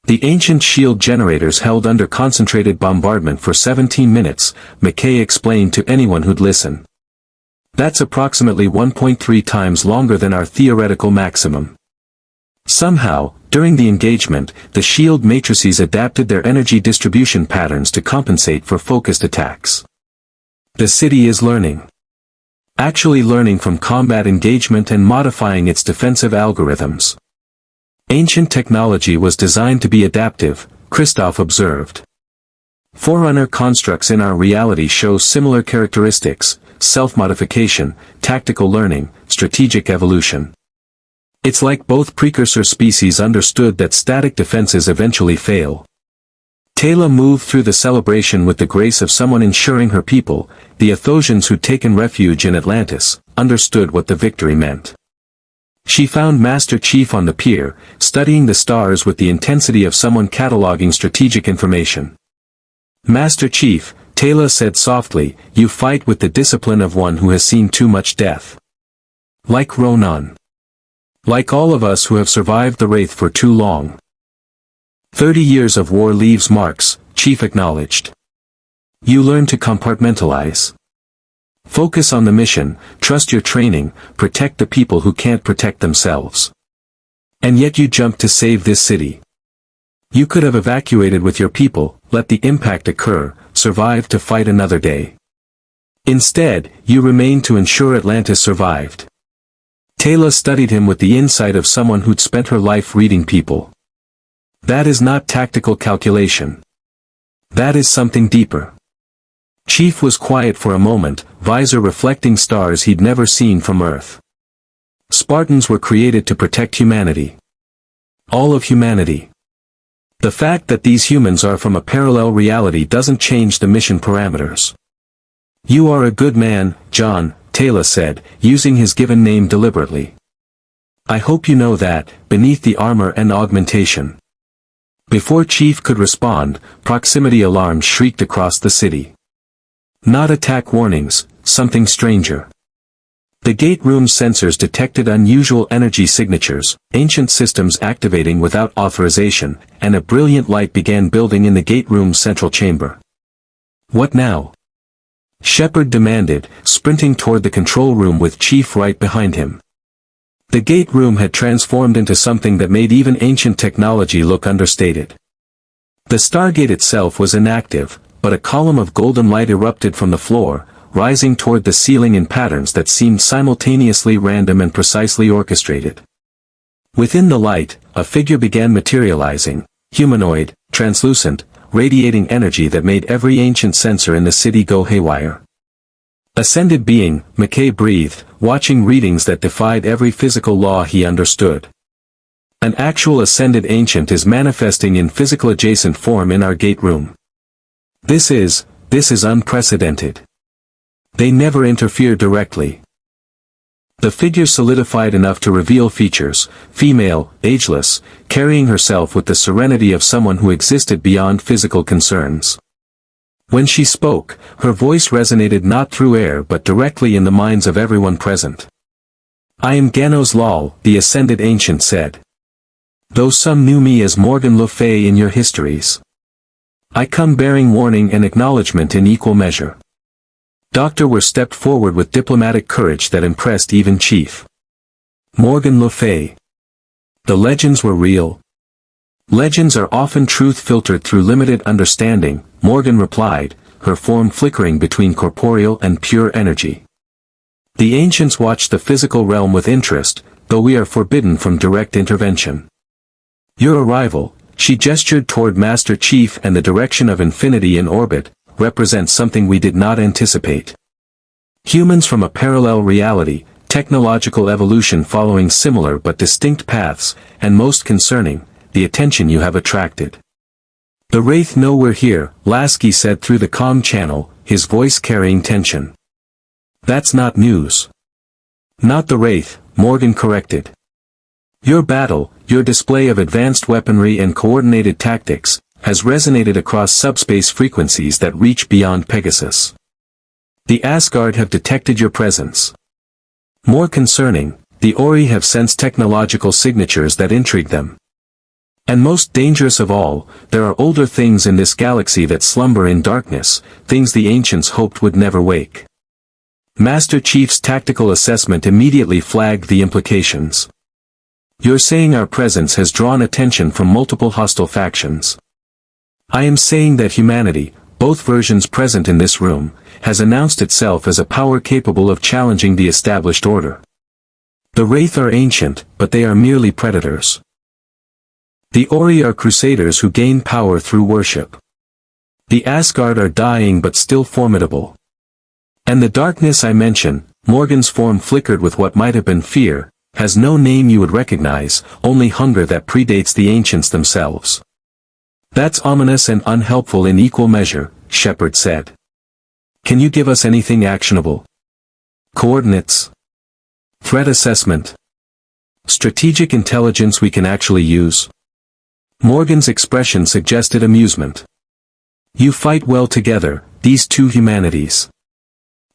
The ancient shield generators held under concentrated bombardment for 17 minutes, McKay explained to anyone who'd listen. That's approximately 1.3 times longer than our theoretical maximum. Somehow, during the engagement, the shield matrices adapted their energy distribution patterns to compensate for focused attacks. The city is learning. Actually learning from combat engagement and modifying its defensive algorithms. Ancient technology was designed to be adaptive, Christoph observed. Forerunner constructs in our reality show similar characteristics, self-modification, tactical learning, strategic evolution. It's like both precursor species understood that static defenses eventually fail. Taylor moved through the celebration with the grace of someone ensuring her people, the Athosians who'd taken refuge in Atlantis, understood what the victory meant. She found Master Chief on the pier, studying the stars with the intensity of someone cataloging strategic information. "Master Chief," Taylor said softly, "you fight with the discipline of one who has seen too much death. Like Ronan. Like all of us who have survived the Wraith for too long." 30 years of war leaves marks, Chief acknowledged. "You learn to compartmentalize. Focus on the mission, trust your training, protect the people who can't protect themselves. And yet you jumped to save this city. You could have evacuated with your people, let the impact occur, survive to fight another day. Instead, you remained to ensure Atlantis survived." Taylor studied him with the insight of someone who'd spent her life reading people. "That is not tactical calculation. That is something deeper." Chief was quiet for a moment, visor reflecting stars he'd never seen from Earth. Spartans were created to protect humanity. All of humanity. The fact that these humans are from a parallel reality doesn't change the mission parameters. "You are a good man, John," Taylor said, using his given name deliberately. "I hope you know that, beneath the armor and augmentation." Before Chief could respond, proximity alarms shrieked across the city. Not attack warnings, something stranger. The gate room's sensors detected unusual energy signatures, ancient systems activating without authorization, and a brilliant light began building in the gate room's central chamber. "What now?" Shepard demanded, sprinting toward the control room with Chief right behind him. The gate room had transformed into something that made even ancient technology look understated. The Stargate itself was inactive, but a column of golden light erupted from the floor, rising toward the ceiling in patterns that seemed simultaneously random and precisely orchestrated. Within the light, a figure began materializing, humanoid, translucent, radiating energy that made every ancient sensor in the city go haywire. Ascended being, McKay breathed, watching readings that defied every physical law he understood. An actual ascended ancient is manifesting in physical adjacent form in our gate room. This is unprecedented. They never interfere directly. The figure solidified enough to reveal features, female, ageless, carrying herself with the serenity of someone who existed beyond physical concerns. When she spoke, her voice resonated not through air but directly in the minds of everyone present. "I am Ganos Lal," the ascended ancient said. "Though some knew me as Morgan Le Fay in your histories. I come bearing warning and acknowledgement in equal measure." Dr. Were stepped forward with diplomatic courage that impressed even Chief Morgan Le Fay. The legends were real. "Legends are often truth filtered through limited understanding," Morgan replied, her form flickering between corporeal and pure energy. "The ancients watch the physical realm with interest, though we are forbidden from direct intervention. Your arrival," she gestured toward Master Chief and the direction of infinity in orbit, "represents something we did not anticipate. Humans from a parallel reality, technological evolution following similar but distinct paths, and most concerning, the attention you have attracted." "The Wraith know we're here," Lasky said through the comm channel, his voice carrying tension. "That's not news." "Not the Wraith," Morgan corrected. "Your battle, your display of advanced weaponry and coordinated tactics, has resonated across subspace frequencies that reach beyond Pegasus. The Asgard have detected your presence. More concerning, the Ori have sensed technological signatures that intrigue them. And most dangerous of all, there are older things in this galaxy that slumber in darkness, things the ancients hoped would never wake." Master Chief's tactical assessment immediately flagged the implications. "You're saying our presence has drawn attention from multiple hostile factions." "I am saying that humanity, both versions present in this room, has announced itself as a power capable of challenging the established order. The Wraith are ancient, but they are merely predators. The Ori are crusaders who gain power through worship. The Asgard are dying but still formidable. And the darkness I mention," Morgan's form flickered with what might have been fear, "has no name you would recognize, only hunger that predates the ancients themselves." "That's ominous and unhelpful in equal measure," Shepard said. "Can you give us anything actionable? Coordinates? Threat assessment? Strategic intelligence we can actually use?" Morgan's expression suggested amusement. "You fight well together, these two humanities.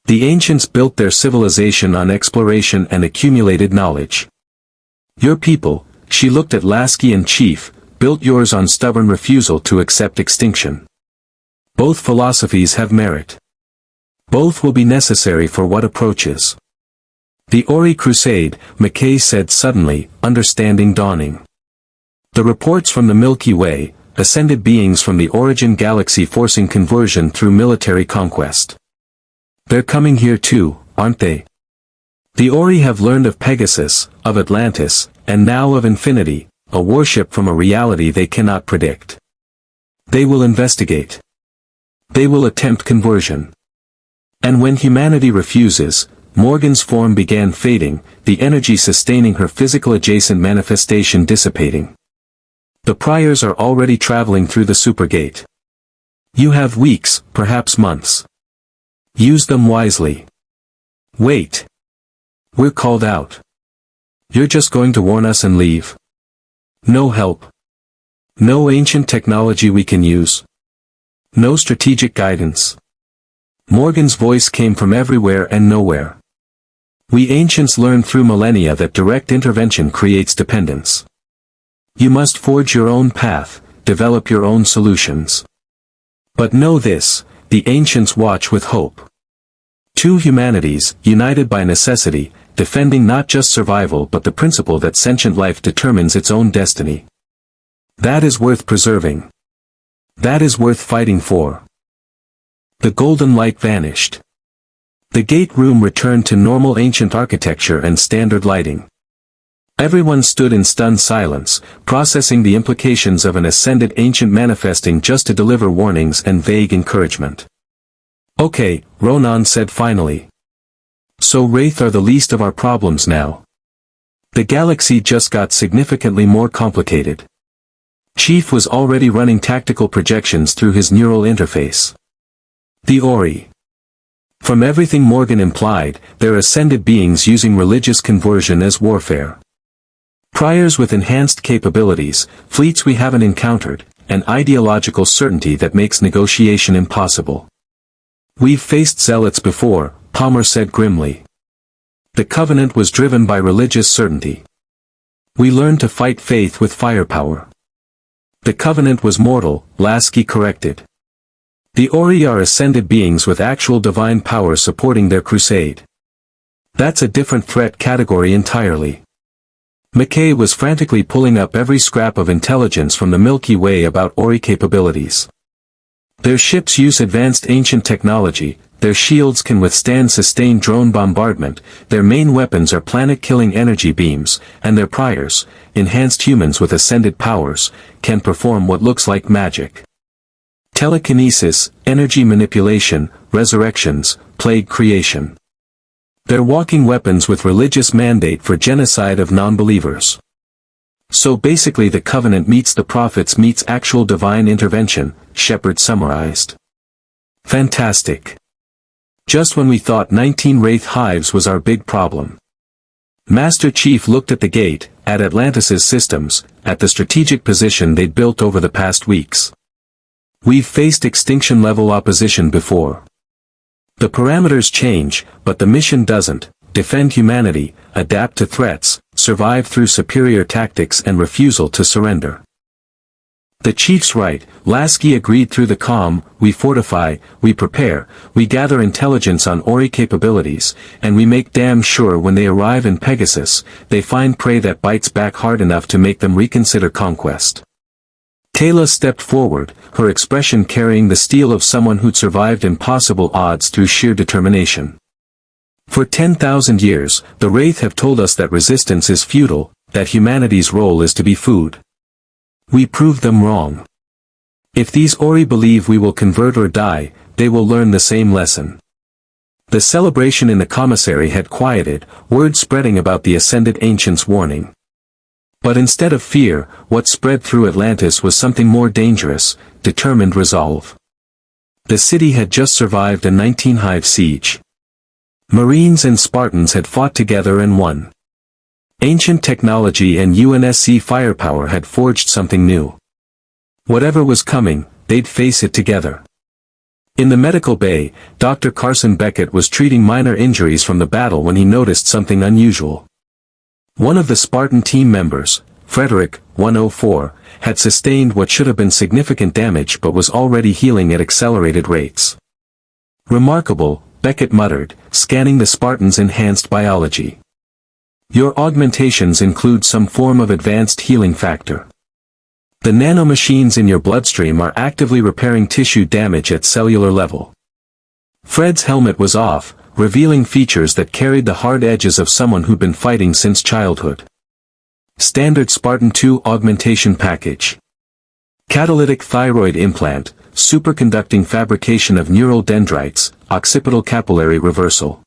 The ancients built their civilization on exploration and accumulated knowledge. Your people," she looked at Lasky and Chief, "built yours on stubborn refusal to accept extinction. Both philosophies have merit. Both will be necessary for what approaches. The Ori Crusade," McKay said suddenly, understanding dawning. "The reports from the Milky Way, ascended beings from the origin galaxy forcing conversion through military conquest. They're coming here too, aren't they? The Ori have learned of Pegasus, of Atlantis, and now of Infinity, a warship from a reality they cannot predict. They will investigate. They will attempt conversion. And when humanity refuses," Morgan's form began fading, the energy sustaining her physical adjacent manifestation dissipating. "The priors are already traveling through the supergate. You have weeks, perhaps months. Use them wisely. Wait. We're called out. You're just going to warn us and leave? No help. No ancient technology we can use. No strategic guidance." Morgan's voice came from everywhere and nowhere. "We ancients learned through millennia that direct intervention creates dependence. You must forge your own path, develop your own solutions. But know this, the ancients watch with hope. Two humanities, united by necessity, defending not just survival but the principle that sentient life determines its own destiny. That is worth preserving. That is worth fighting for." The golden light vanished. The gate room returned to normal ancient architecture and standard lighting. Everyone stood in stunned silence, processing the implications of an ascended ancient manifesting just to deliver warnings and vague encouragement. "Okay," Ronan said finally. So Wraith are the least of our problems now. The galaxy just got significantly more complicated. Chief was already running tactical projections through his neural interface. The Ori. From everything Morgan implied, they're ascended beings using religious conversion as warfare. Priors with enhanced capabilities, fleets we haven't encountered, and ideological certainty that makes negotiation impossible. We've faced zealots before, Palmer said grimly. The Covenant was driven by religious certainty. We learned to fight faith with firepower. The Covenant was mortal, Lasky corrected. The Ori are ascended beings with actual divine power supporting their crusade. That's a different threat category entirely. McKay was frantically pulling up every scrap of intelligence from the Milky Way about Ori capabilities. Their ships use advanced ancient technology, their shields can withstand sustained drone bombardment, their main weapons are planet-killing energy beams, and their priors, enhanced humans with ascended powers, can perform what looks like magic. Telekinesis, energy manipulation, resurrections, plague creation. They're walking weapons with religious mandate for genocide of non-believers. So basically the Covenant meets the prophets meets actual divine intervention, Shepard summarized. Fantastic. Just when we thought 19 Wraith hives was our big problem. Master Chief looked at the gate, at Atlantis' systems, at the strategic position they'd built over the past weeks. We've faced extinction-level opposition before. The parameters change, but the mission doesn't: defend humanity, adapt to threats, survive through superior tactics and refusal to surrender. The Chief's right, Lasky agreed through the comm. We fortify, we prepare, we gather intelligence on Ori capabilities, and we make damn sure when they arrive in Pegasus, they find prey that bites back hard enough to make them reconsider conquest. Kayla stepped forward, her expression carrying the steel of someone who'd survived impossible odds through sheer determination. For 10,000 years, the Wraith have told us that resistance is futile, that humanity's role is to be food. We proved them wrong. If these Ori believe we will convert or die, they will learn the same lesson. The celebration in the commissary had quieted, word spreading about the Ascended Ancients' warning. But instead of fear, what spread through Atlantis was something more dangerous: determined resolve. The city had just survived a 19-hive siege. Marines and Spartans had fought together and won. Ancient technology and UNSC firepower had forged something new. Whatever was coming, they'd face it together. In the medical bay, Dr. Carson Beckett was treating minor injuries from the battle when he noticed something unusual. One of the Spartan team members, Frederick, 104, had sustained what should have been significant damage but was already healing at accelerated rates. Remarkable, Beckett muttered, scanning the Spartan's enhanced biology. Your augmentations include some form of advanced healing factor. The nanomachines in your bloodstream are actively repairing tissue damage at cellular level. Fred's helmet was off, revealing features that carried the hard edges of someone who'd been fighting since childhood. Standard Spartan-II augmentation package. Catalytic thyroid implant, superconducting fabrication of neural dendrites, occipital capillary reversal.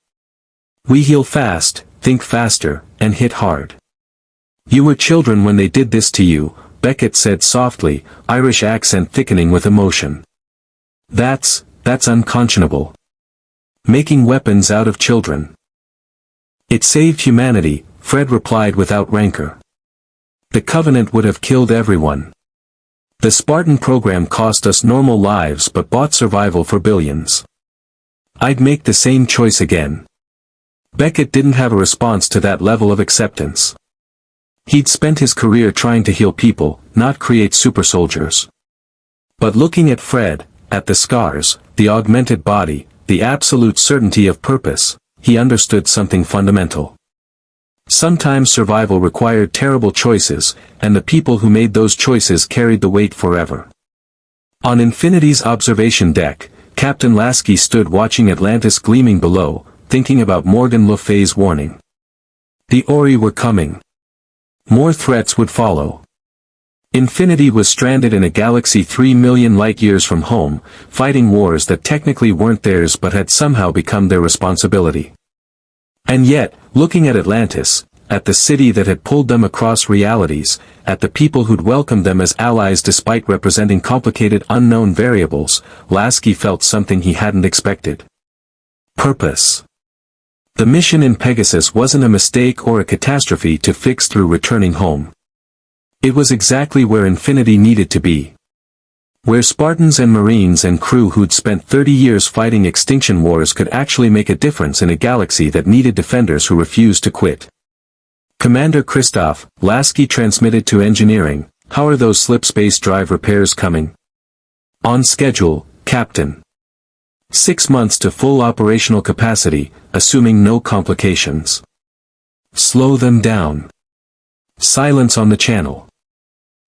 We heal fast, think faster, and hit hard. You were children when they did this to you, Beckett said softly, Irish accent thickening with emotion. That's unconscionable. Making weapons out of children. It saved humanity, Fred replied without rancor. The Covenant would have killed everyone. The Spartan program cost us normal lives but bought survival for billions. I'd make the same choice again. Beckett didn't have a response to that level of acceptance. He'd spent his career trying to heal people, not create super soldiers. But looking at Fred, at the scars, the augmented body, the absolute certainty of purpose, he understood something fundamental. Sometimes survival required terrible choices, and the people who made those choices carried the weight forever. On Infinity's observation deck, Captain Lasky stood watching Atlantis gleaming below, thinking about Morgan Le Fay's warning. The Ori were coming. More threats would follow. Infinity was stranded in a galaxy 3 million light-years from home, fighting wars that technically weren't theirs but had somehow become their responsibility. And yet, looking at Atlantis, at the city that had pulled them across realities, at the people who'd welcomed them as allies despite representing complicated unknown variables, Lasky felt something he hadn't expected. Purpose. The mission in Pegasus wasn't a mistake or a catastrophe to fix through returning home. It was exactly where Infinity needed to be. Where Spartans and Marines and crew who'd spent 30 years fighting extinction wars could actually make a difference in a galaxy that needed defenders who refused to quit. Commander Christoph, Lasky transmitted to engineering, "How are those slip space drive repairs coming?" "On schedule, Captain. 6 months to full operational capacity, assuming no complications." "Slow them down." Silence on the channel.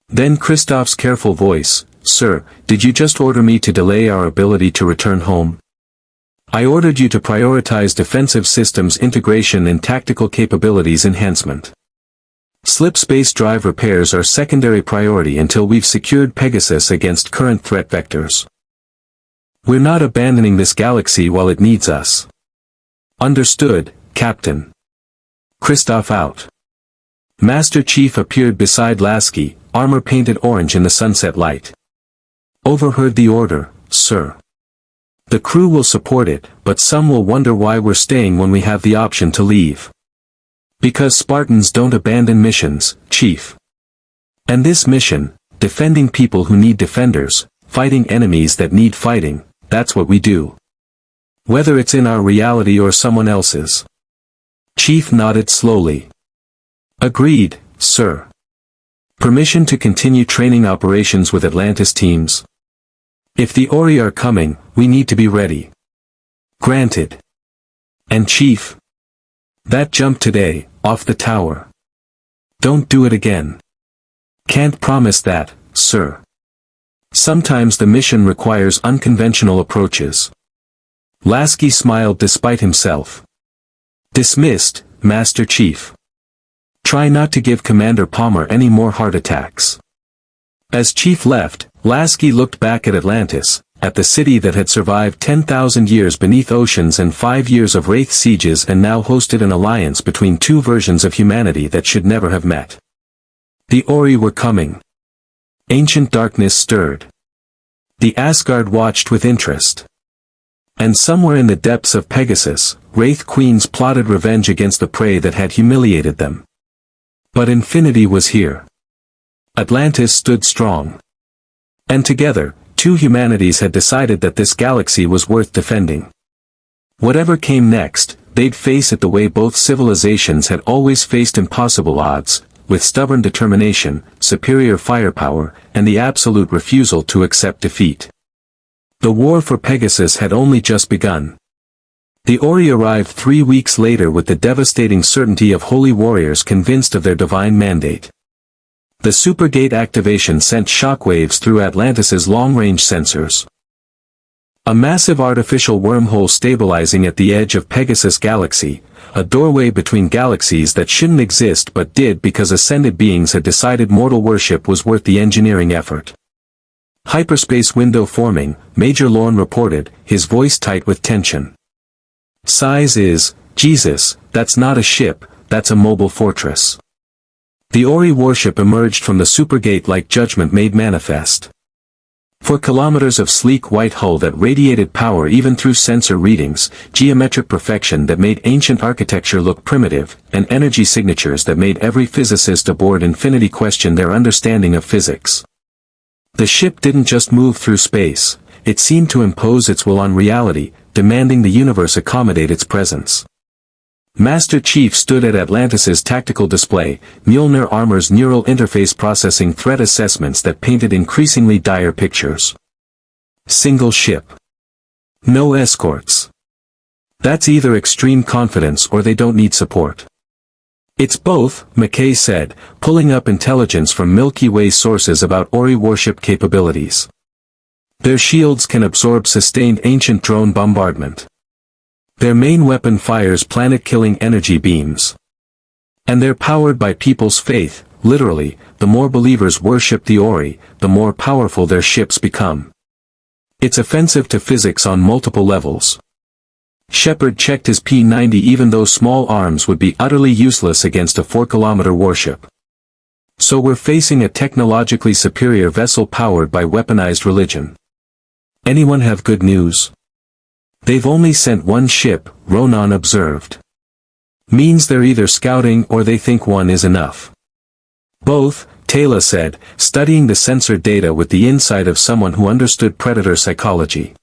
Then Christoph's careful voice, "Sir, did you just order me to delay our ability to return home?" "I ordered you to prioritize defensive systems integration and tactical capabilities enhancement. Slip space drive repairs are secondary priority until we've secured Pegasus against current threat vectors. We're not abandoning this galaxy while it needs us." "Understood, Captain." Christoph out. Master Chief appeared beside Lasky, armor painted orange in the sunset light. "Overheard the order, sir. The crew will support it, but some will wonder why we're staying when we have the option to leave. Because Spartans don't abandon missions, Chief. And this mission, defending people who need defenders, fighting enemies that need fighting, that's what we do. Whether it's in our reality or someone else's." Chief nodded slowly. "Agreed, sir. Permission to continue training operations with Atlantis teams. If the Ori are coming, we need to be ready." "Granted." "And Chief? That jump today, off the tower. Don't do it again." "Can't promise that, sir. Sometimes the mission requires unconventional approaches." Lasky smiled despite himself. "Dismissed, Master Chief. Try not to give Commander Palmer any more heart attacks." As Chief left, Lasky looked back at Atlantis, at the city that had survived 10,000 years beneath oceans and 5 years of Wraith sieges and now hosted an alliance between two versions of humanity that should never have met. The Ori were coming. Ancient darkness stirred. The Asgard watched with interest. And somewhere in the depths of Pegasus, Wraith queens plotted revenge against the prey that had humiliated them. But Infinity was here. Atlantis stood strong. And together, two humanities had decided that this galaxy was worth defending. Whatever came next, they'd face it the way both civilizations had always faced impossible odds, with stubborn determination, superior firepower, and the absolute refusal to accept defeat. The war for Pegasus had only just begun. The Ori arrived 3 weeks later with the devastating certainty of holy warriors convinced of their divine mandate. The Supergate activation sent shockwaves through Atlantis's long-range sensors. A massive artificial wormhole stabilizing at the edge of Pegasus Galaxy, a doorway between galaxies that shouldn't exist but did because ascended beings had decided mortal worship was worth the engineering effort. "Hyperspace window forming," Major Lorne reported, his voice tight with tension. "Size is, Jesus, that's not a ship, that's a mobile fortress." The Ori warship emerged from the Supergate like judgment made manifest. 4 kilometers of sleek white hull that radiated power even through sensor readings, geometric perfection that made ancient architecture look primitive, and energy signatures that made every physicist aboard Infinity question their understanding of physics. The ship didn't just move through space, it seemed to impose its will on reality, demanding the universe accommodate its presence. Master Chief stood at Atlantis's tactical display, Mjolnir armor's neural interface processing threat assessments that painted increasingly dire pictures. Single ship. No escorts. That's either extreme confidence or they don't need support. "It's both," McKay said, pulling up intelligence from Milky Way sources about Ori warship capabilities. "Their shields can absorb sustained ancient drone bombardment. Their main weapon fires planet-killing energy beams. And they're powered by people's faith, literally, the more believers worship the Ori, the more powerful their ships become. It's offensive to physics on multiple levels. Shepard checked his P-90 even though small arms would be utterly useless against a 4-kilometer warship. So we're facing a technologically superior vessel powered by weaponized religion. Anyone have good news? They've only sent one ship, Ronan observed. Means they're either scouting or they think one is enough. Both, Taylor said, studying the sensor data with the insight of someone who understood predator psychology.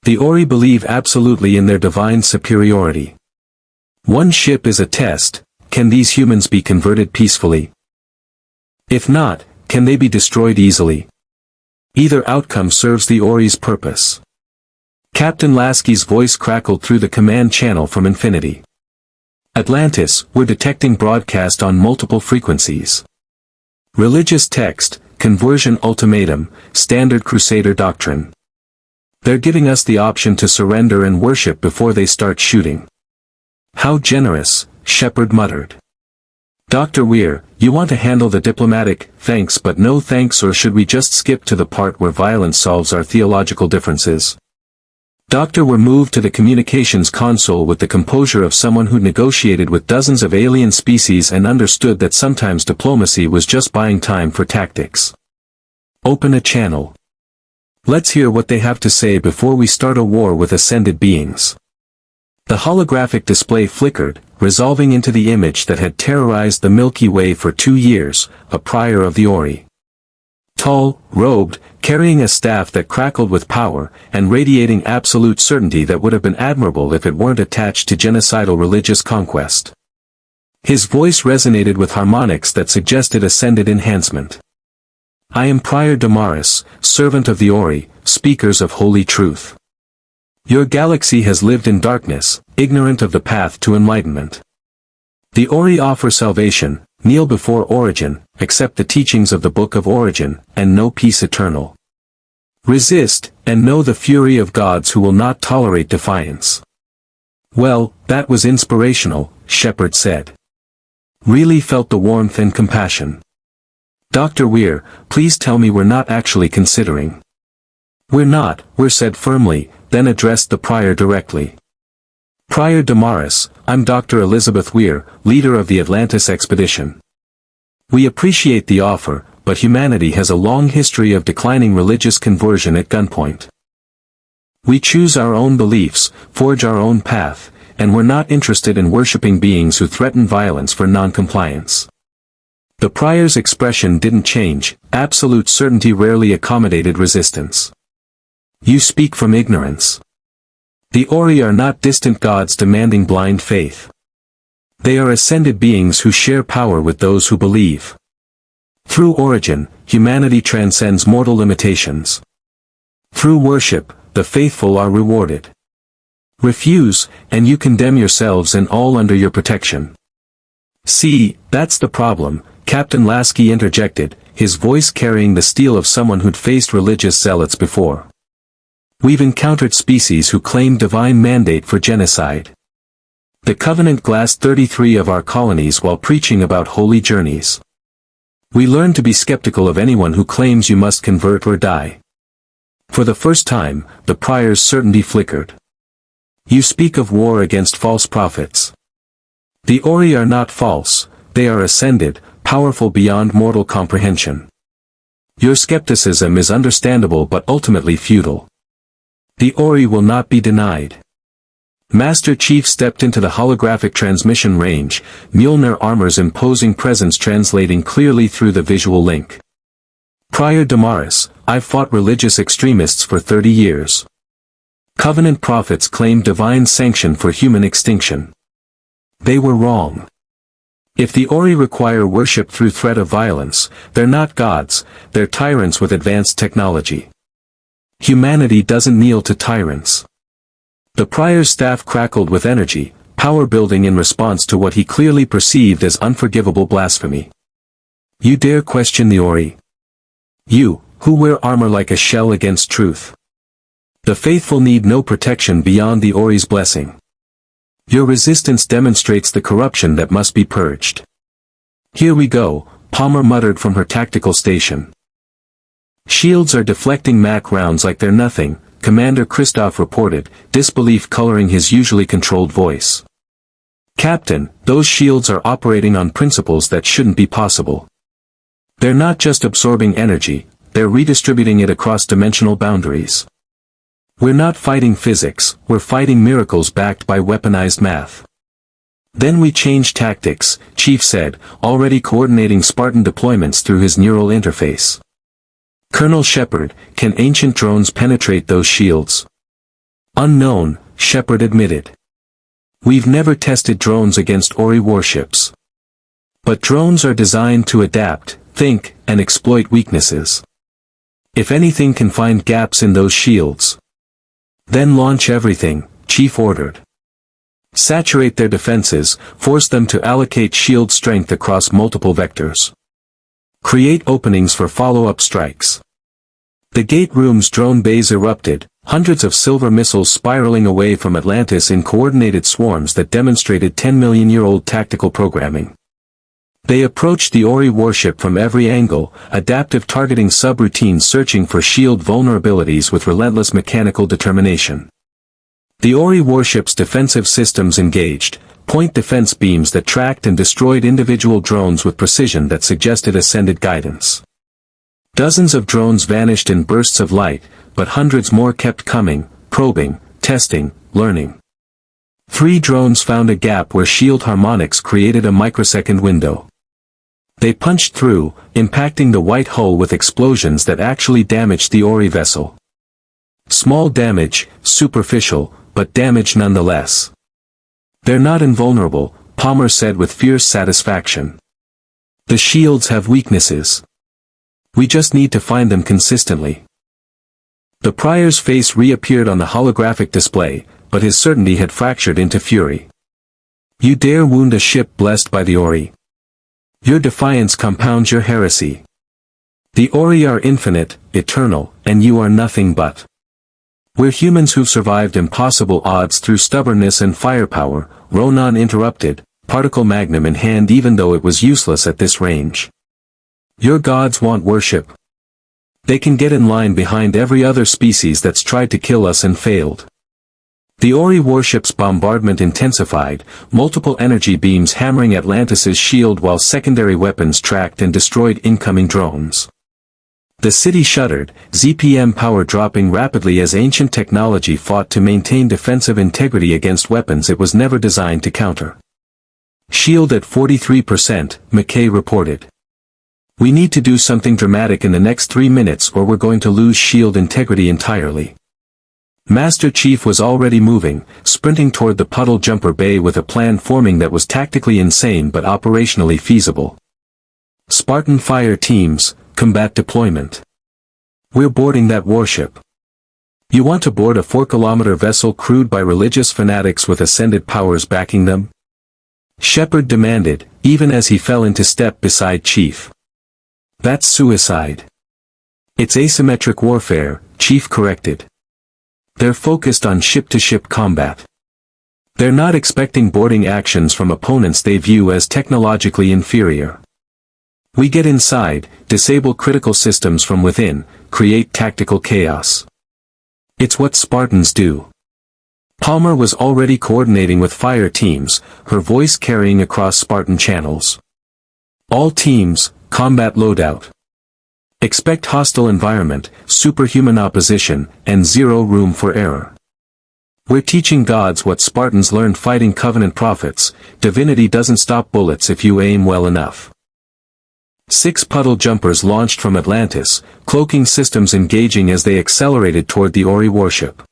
The Ori believe absolutely in their divine superiority. One ship is a test. Can these humans be converted peacefully? If not, can they be destroyed easily? Either outcome serves the Ori's purpose. Captain Lasky's voice crackled through the command channel from Infinity. Atlantis, we're detecting broadcast on multiple frequencies. Religious text, conversion ultimatum, standard Crusader doctrine. They're giving us the option to surrender and worship before they start shooting. How generous, Shepard muttered. Dr. Weir, you want to handle the diplomatic, thanks but no thanks, or should we just skip to the part where violence solves our theological differences? Dr. Weir moved to the communications console with the composure of someone who negotiated with dozens of alien species and understood that sometimes diplomacy was just buying time for tactics. Open a channel. Let's hear what they have to say before we start a war with ascended beings. The holographic display flickered, resolving into the image that had terrorized the Milky Way for 2 years, a prior of the Ori. Tall, robed, carrying a staff that crackled with power, and radiating absolute certainty that would have been admirable if it weren't attached to genocidal religious conquest. His voice resonated with harmonics that suggested ascended enhancement. I am Prior Damaris, servant of the Ori, speakers of holy truth. Your galaxy has lived in darkness, ignorant of the path to enlightenment. The Ori offer salvation, kneel before Origin, accept the teachings of the Book of Origin, and know peace eternal. Resist, and know the fury of gods who will not tolerate defiance. Well, that was inspirational, Shepard said. Really felt the warmth and compassion. Dr. Weir, please tell me we're not actually considering. We're not, Weir said firmly, then addressed the Prior directly. Prior Damaris, I'm Dr. Elizabeth Weir, leader of the Atlantis Expedition. We appreciate the offer, but humanity has a long history of declining religious conversion at gunpoint. We choose our own beliefs, forge our own path, and we're not interested in worshipping beings who threaten violence for non-compliance. The Prior's expression didn't change, absolute certainty rarely accommodated resistance. You speak from ignorance. The Ori are not distant gods demanding blind faith. They are ascended beings who share power with those who believe. Through Origin, humanity transcends mortal limitations. Through worship, the faithful are rewarded. Refuse, and you condemn yourselves and all under your protection. See, that's the problem, Captain Lasky interjected, his voice carrying the steel of someone who'd faced religious zealots before. We've encountered species who claim divine mandate for genocide. The Covenant glassed 33 of our colonies while preaching about holy journeys. We learn to be skeptical of anyone who claims you must convert or die. For the first time, the Prior's certainty flickered. You speak of war against false prophets. The Ori are not false, they are ascended, powerful beyond mortal comprehension. Your skepticism is understandable but ultimately futile. The Ori will not be denied. Master Chief stepped into the holographic transmission range, Mjolnir armor's imposing presence translating clearly through the visual link. Prior Damaris, I've fought religious extremists for 30 years. Covenant prophets claimed divine sanction for human extinction. They were wrong. If the Ori require worship through threat of violence, they're not gods, they're tyrants with advanced technology. Humanity doesn't kneel to tyrants. The Prior's staff crackled with energy, power building in response to what he clearly perceived as unforgivable blasphemy. You dare question the Ori? You, who wear armor like a shell against truth. The faithful need no protection beyond the Ori's blessing. Your resistance demonstrates the corruption that must be purged. Here we go, Palmer muttered from her tactical station. Shields are deflecting Mac rounds like they're nothing, Commander Kristoff reported, disbelief coloring his usually controlled voice. "Captain, those shields are operating on principles that shouldn't be possible. They're not just absorbing energy, they're redistributing it across dimensional boundaries. We're not fighting physics, we're fighting miracles backed by weaponized math." "Then we change tactics," Chief said, already coordinating Spartan deployments through his neural interface. "Colonel Shepard, can ancient drones penetrate those shields?" "Unknown," Shepard admitted. "We've never tested drones against Ori warships. But drones are designed to adapt, think, and exploit weaknesses. If anything can find gaps in those shields, then launch everything," Chief ordered. "Saturate their defenses, force them to allocate shield strength across multiple vectors. Create openings for follow-up strikes." The gate room's drone bays erupted, hundreds of silver missiles spiraling away from Atlantis in coordinated swarms that demonstrated 10-million-year-old tactical programming. They approached the Ori warship from every angle, adaptive targeting subroutines searching for shield vulnerabilities with relentless mechanical determination. The Ori warship's defensive systems engaged, point defense beams that tracked and destroyed individual drones with precision that suggested ascended guidance. Dozens of drones vanished in bursts of light, but hundreds more kept coming, probing, testing, learning. 3 drones found a gap where shield harmonics created a microsecond window. They punched through, impacting the white hull with explosions that actually damaged the Ori vessel. Small damage, superficial, but damage nonetheless. "They're not invulnerable," Palmer said with fierce satisfaction. "The shields have weaknesses. We just need to find them consistently." The Prior's face reappeared on the holographic display, but his certainty had fractured into fury. "You dare wound a ship blessed by the Ori? Your defiance compounds your heresy. The Ori are infinite, eternal, and you are nothing but. We're humans who've survived impossible odds through stubbornness and firepower," Ronan interrupted, particle magnum in hand even though it was useless at this range. "Your gods want worship. They can get in line behind every other species that's tried to kill us and failed." The Ori warship's bombardment intensified, multiple energy beams hammering Atlantis's shield while secondary weapons tracked and destroyed incoming drones. The city shuddered, ZPM power dropping rapidly as ancient technology fought to maintain defensive integrity against weapons it was never designed to counter. "Shield at 43%, McKay reported. "We need to do something dramatic in the next 3 minutes or we're going to lose shield integrity entirely." Master Chief was already moving, sprinting toward the puddle jumper bay with a plan forming that was tactically insane but operationally feasible. "Spartan fire teams, combat deployment. We're boarding that warship. You want to board a 4-kilometer vessel crewed by religious fanatics with ascended powers backing them?" Shepard demanded, even as he fell into step beside Chief. "That's suicide." "It's asymmetric warfare," Chief corrected. "They're focused on ship-to-ship combat. They're not expecting boarding actions from opponents they view as technologically inferior. We get inside, disable critical systems from within, create tactical chaos. It's what Spartans do." Palmer was already coordinating with fire teams, her voice carrying across Spartan channels. "All teams, combat loadout. Expect hostile environment, superhuman opposition, and zero room for error. We're teaching gods what Spartans learned fighting Covenant prophets: divinity doesn't stop bullets if you aim well enough." 6 puddle jumpers launched from Atlantis, cloaking systems engaging as they accelerated toward the Ori warship.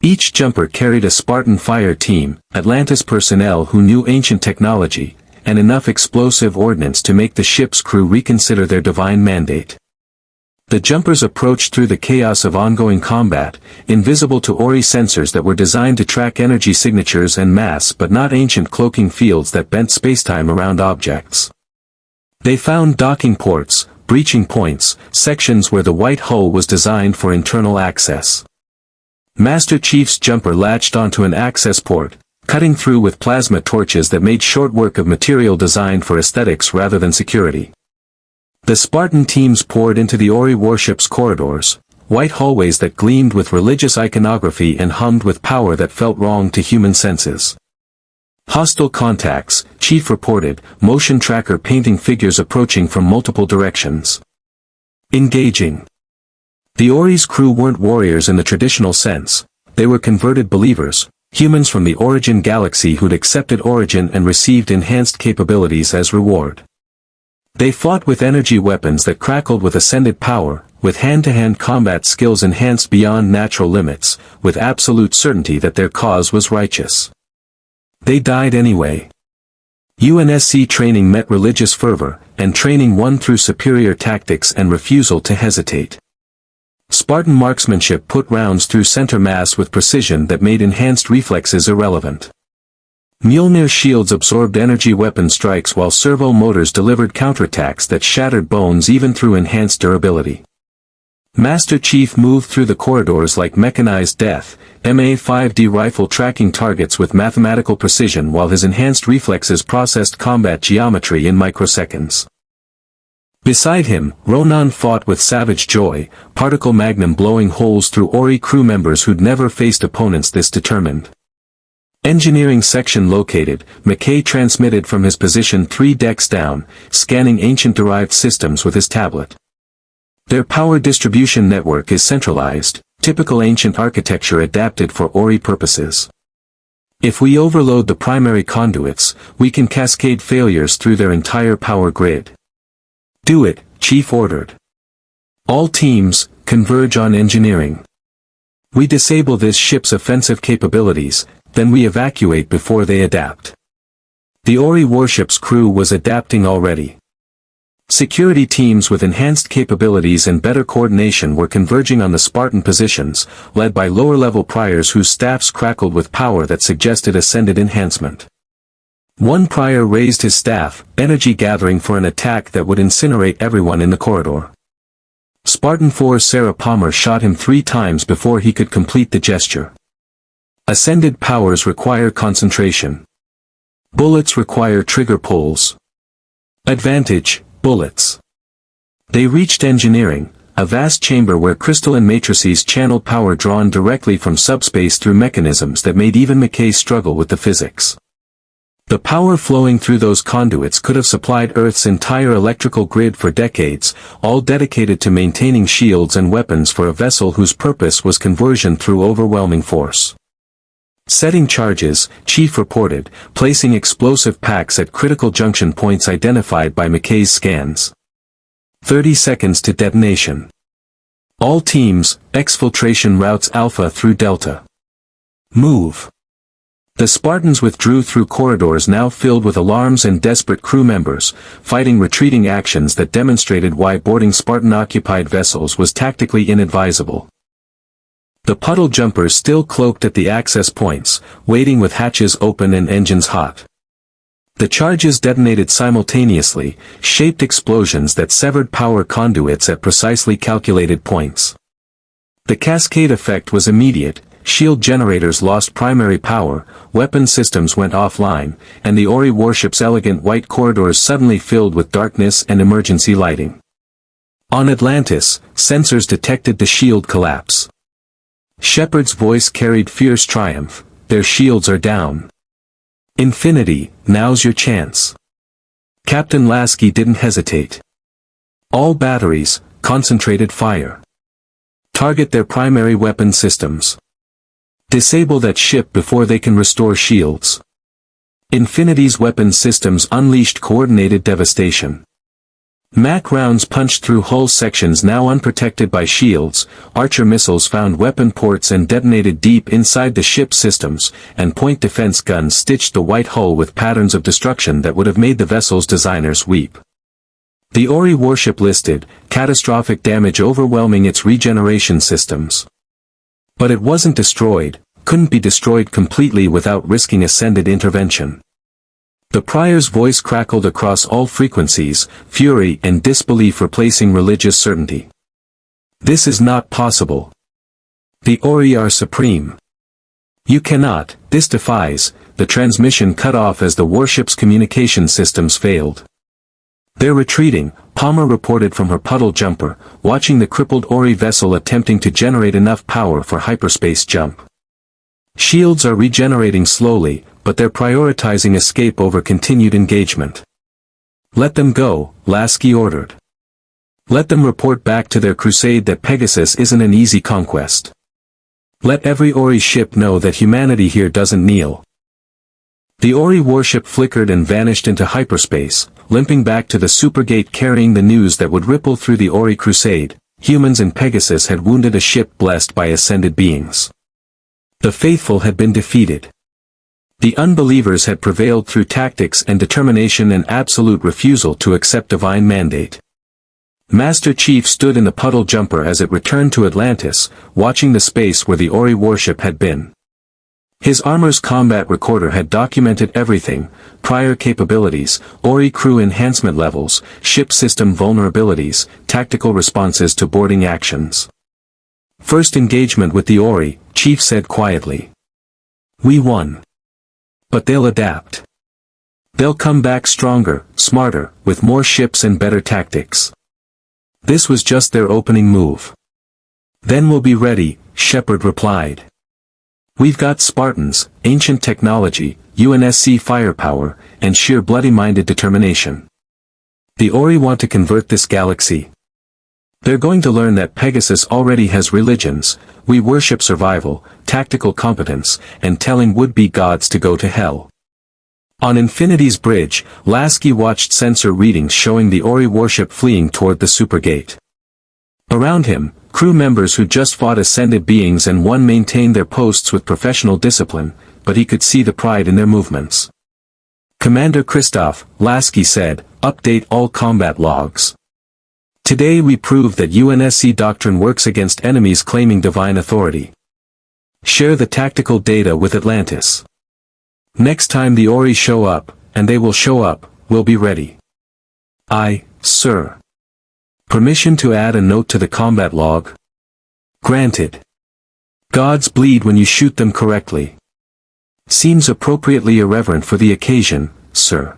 Each jumper carried a Spartan fire team, Atlantis personnel who knew ancient technology, and enough explosive ordnance to make the ship's crew reconsider their divine mandate. The jumpers approached through the chaos of ongoing combat, invisible to Ori sensors that were designed to track energy signatures and mass but not ancient cloaking fields that bent spacetime around objects. They found docking ports, breaching points, sections where the white hull was designed for internal access. Master Chief's jumper latched onto an access port, cutting through with plasma torches that made short work of material designed for aesthetics rather than security. The Spartan teams poured into the Ori warship's corridors, white hallways that gleamed with religious iconography and hummed with power that felt wrong to human senses. Hostile contacts, Chief reported, motion tracker painting figures approaching from multiple directions. Engaging. The Ori's crew weren't warriors in the traditional sense, they were converted believers, humans from the Origin galaxy who'd accepted Origin and received enhanced capabilities as reward. They fought with energy weapons that crackled with ascended power, with hand-to-hand combat skills enhanced beyond natural limits, with absolute certainty that their cause was righteous. They died anyway. UNSC training met religious fervor, and training won through superior tactics and refusal to hesitate. Spartan marksmanship put rounds through center mass with precision that made enhanced reflexes irrelevant. Mjolnir shields absorbed energy weapon strikes while servo motors delivered counterattacks that shattered bones even through enhanced durability. Master Chief moved through the corridors like mechanized death, MA-5D rifle tracking targets with mathematical precision while his enhanced reflexes processed combat geometry in microseconds. Beside him, Ronan fought with savage joy, particle magnum blowing holes through Ori crew members who'd never faced opponents this determined. Engineering section located, McKay transmitted from his position 3 decks down, scanning ancient-derived systems with his tablet. Their power distribution network is centralized, typical ancient architecture adapted for Ori purposes. If we overload the primary conduits, we can cascade failures through their entire power grid. Do it, Chief ordered. All teams, converge on engineering. We disable this ship's offensive capabilities, then we evacuate before they adapt. The Ori warship's crew was adapting already. Security teams with enhanced capabilities and better coordination were converging on the Spartan positions, led by lower-level priors whose staffs crackled with power that suggested ascended enhancement. One prior raised his staff, energy gathering for an attack that would incinerate everyone in the corridor. Spartan-IV Sarah Palmer shot him 3 times before he could complete the gesture. Ascended powers require concentration. Bullets require trigger pulls. Advantage, bullets. They reached engineering, a vast chamber where crystalline matrices channeled power drawn directly from subspace through mechanisms that made even McKay struggle with the physics. The power flowing through those conduits could have supplied Earth's entire electrical grid for decades, all dedicated to maintaining shields and weapons for a vessel whose purpose was conversion through overwhelming force. Setting charges, Chief reported, placing explosive packs at critical junction points identified by McKay's scans. 30 seconds to detonation. All teams, exfiltration routes Alpha through Delta. Move. The Spartans withdrew through corridors now filled with alarms and desperate crew members, fighting retreating actions that demonstrated why boarding Spartan-occupied vessels was tactically inadvisable. The puddle jumpers still cloaked at the access points, waiting with hatches open and engines hot. The charges detonated simultaneously, shaped explosions that severed power conduits at precisely calculated points. The cascade effect was immediate, shield generators lost primary power, weapon systems went offline, and the Ori warship's elegant white corridors suddenly filled with darkness and emergency lighting. On Atlantis, sensors detected the shield collapse. Shepard's voice carried fierce triumph, their shields are down. Infinity, now's your chance. Captain Lasky didn't hesitate. All batteries, concentrated fire. Target their primary weapon systems. Disable that ship before they can restore shields. Infinity's weapon systems unleashed coordinated devastation. Mac rounds punched through hull sections now unprotected by shields, Archer missiles found weapon ports and detonated deep inside the ship's systems, and point defense guns stitched the white hull with patterns of destruction that would have made the vessel's designers weep. The Ori warship listed, catastrophic damage overwhelming its regeneration systems. But it wasn't destroyed, couldn't be destroyed completely without risking ascended intervention. The prior's voice crackled across all frequencies, fury and disbelief replacing religious certainty. This is not possible. The Ori are supreme. You cannot, this defies, the transmission cut off as the warship's communication systems failed. "They're retreating," Palmer reported from her puddle jumper, watching the crippled Ori vessel attempting to generate enough power for hyperspace jump. "Shields are regenerating slowly, but they're prioritizing escape over continued engagement." "Let them go," Lasky ordered. "Let them report back to their crusade that Pegasus isn't an easy conquest. Let every Ori ship know that humanity here doesn't kneel." The Ori warship flickered and vanished into hyperspace, limping back to the supergate carrying the news that would ripple through the Ori crusade. Humans and Pegasus had wounded a ship blessed by ascended beings. The faithful had been defeated. The unbelievers had prevailed through tactics and determination and absolute refusal to accept divine mandate. Master Chief stood in the puddle jumper as it returned to Atlantis, watching the space where the Ori warship had been. His armor's combat recorder had documented everything: prior capabilities, Ori crew enhancement levels, ship system vulnerabilities, tactical responses to boarding actions. "First engagement with the Ori," Chief said quietly. "We won. But they'll adapt. They'll come back stronger, smarter, with more ships and better tactics. This was just their opening move. Then we'll be ready," Shepard replied. "We've got Spartans, ancient technology, UNSC firepower, and sheer bloody-minded determination. The Ori want to convert this galaxy. They're going to learn that Pegasus already has religions. We worship survival, tactical competence, and telling would-be gods to go to hell." On Infinity's bridge, Lasky watched sensor readings showing the Ori warship fleeing toward the supergate. Around him, crew members who just fought ascended beings and one maintained their posts with professional discipline, but he could see the pride in their movements. "Commander Christoph," Lasky said, "update all combat logs. Today we proved that UNSC doctrine works against enemies claiming divine authority. Share the tactical data with Atlantis. Next time the Ori show up, and they will show up, we'll be ready." "Aye, sir." "Permission to add a note to the combat log?" "Granted. Gods bleed when you shoot them correctly. Seems appropriately irreverent for the occasion, sir."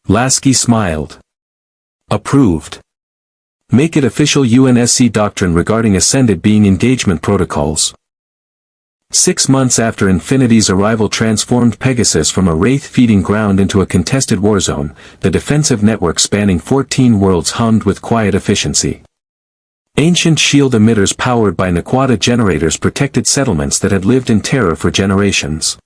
Lasky smiled. "Approved. Make it official UNSC doctrine regarding ascended being engagement protocols." 6 months after Infinity's arrival transformed Pegasus from a Wraith feeding ground into a contested warzone, the defensive network spanning 14 worlds hummed with quiet efficiency. Ancient shield emitters powered by Naquata generators protected settlements that had lived in terror for generations.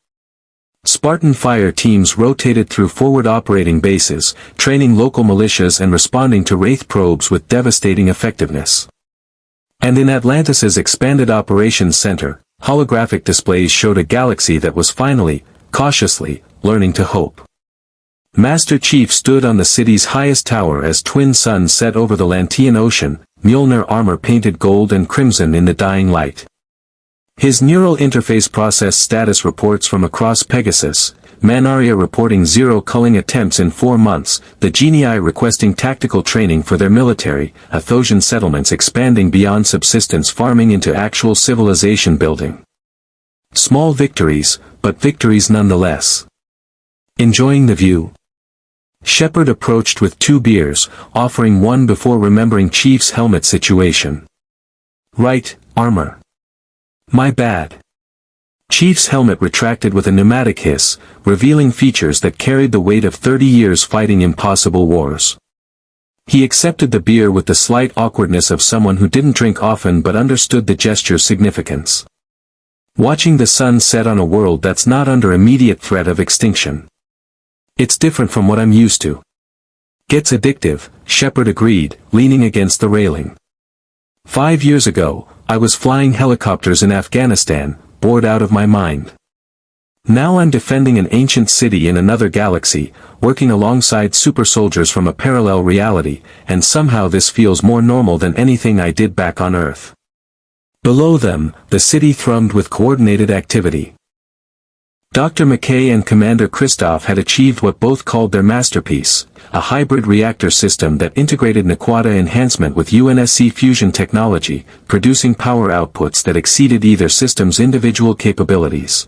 Spartan fire teams rotated through forward operating bases, training local militias and responding to Wraith probes with devastating effectiveness. And in Atlantis's expanded operations center, holographic displays showed a galaxy that was finally, cautiously, learning to hope. Master Chief stood on the city's highest tower as twin suns set over the Lantean Ocean, Mjolnir armor painted gold and crimson in the dying light. His neural interface processed status reports from across Pegasus, Manaria reporting 0 culling attempts in 4 months, the Genii requesting tactical training for their military, Athosian settlements expanding beyond subsistence farming into actual civilization building. Small victories, but victories nonetheless. "Enjoying the view?" Shepard approached with 2 beers, offering one before remembering Chief's helmet situation. "Right, armor. My bad." Chief's helmet retracted with a pneumatic hiss, revealing features that carried the weight of 30 years fighting impossible wars. He accepted the beer with the slight awkwardness of someone who didn't drink often but understood the gesture's significance. Watching the sun set on a world that's not under immediate threat of extinction. "It's different from what I'm used to." "Gets addictive," Shepard agreed, leaning against the railing. 5 years ago, I was flying helicopters in Afghanistan, bored out of my mind. Now I'm defending an ancient city in another galaxy, working alongside super soldiers from a parallel reality, and somehow this feels more normal than anything I did back on Earth. Below them, the city thrummed with coordinated activity. Dr. McKay and Commander Christoph had achieved what both called their masterpiece, a hybrid reactor system that integrated Naquata enhancement with UNSC fusion technology, producing power outputs that exceeded either system's individual capabilities.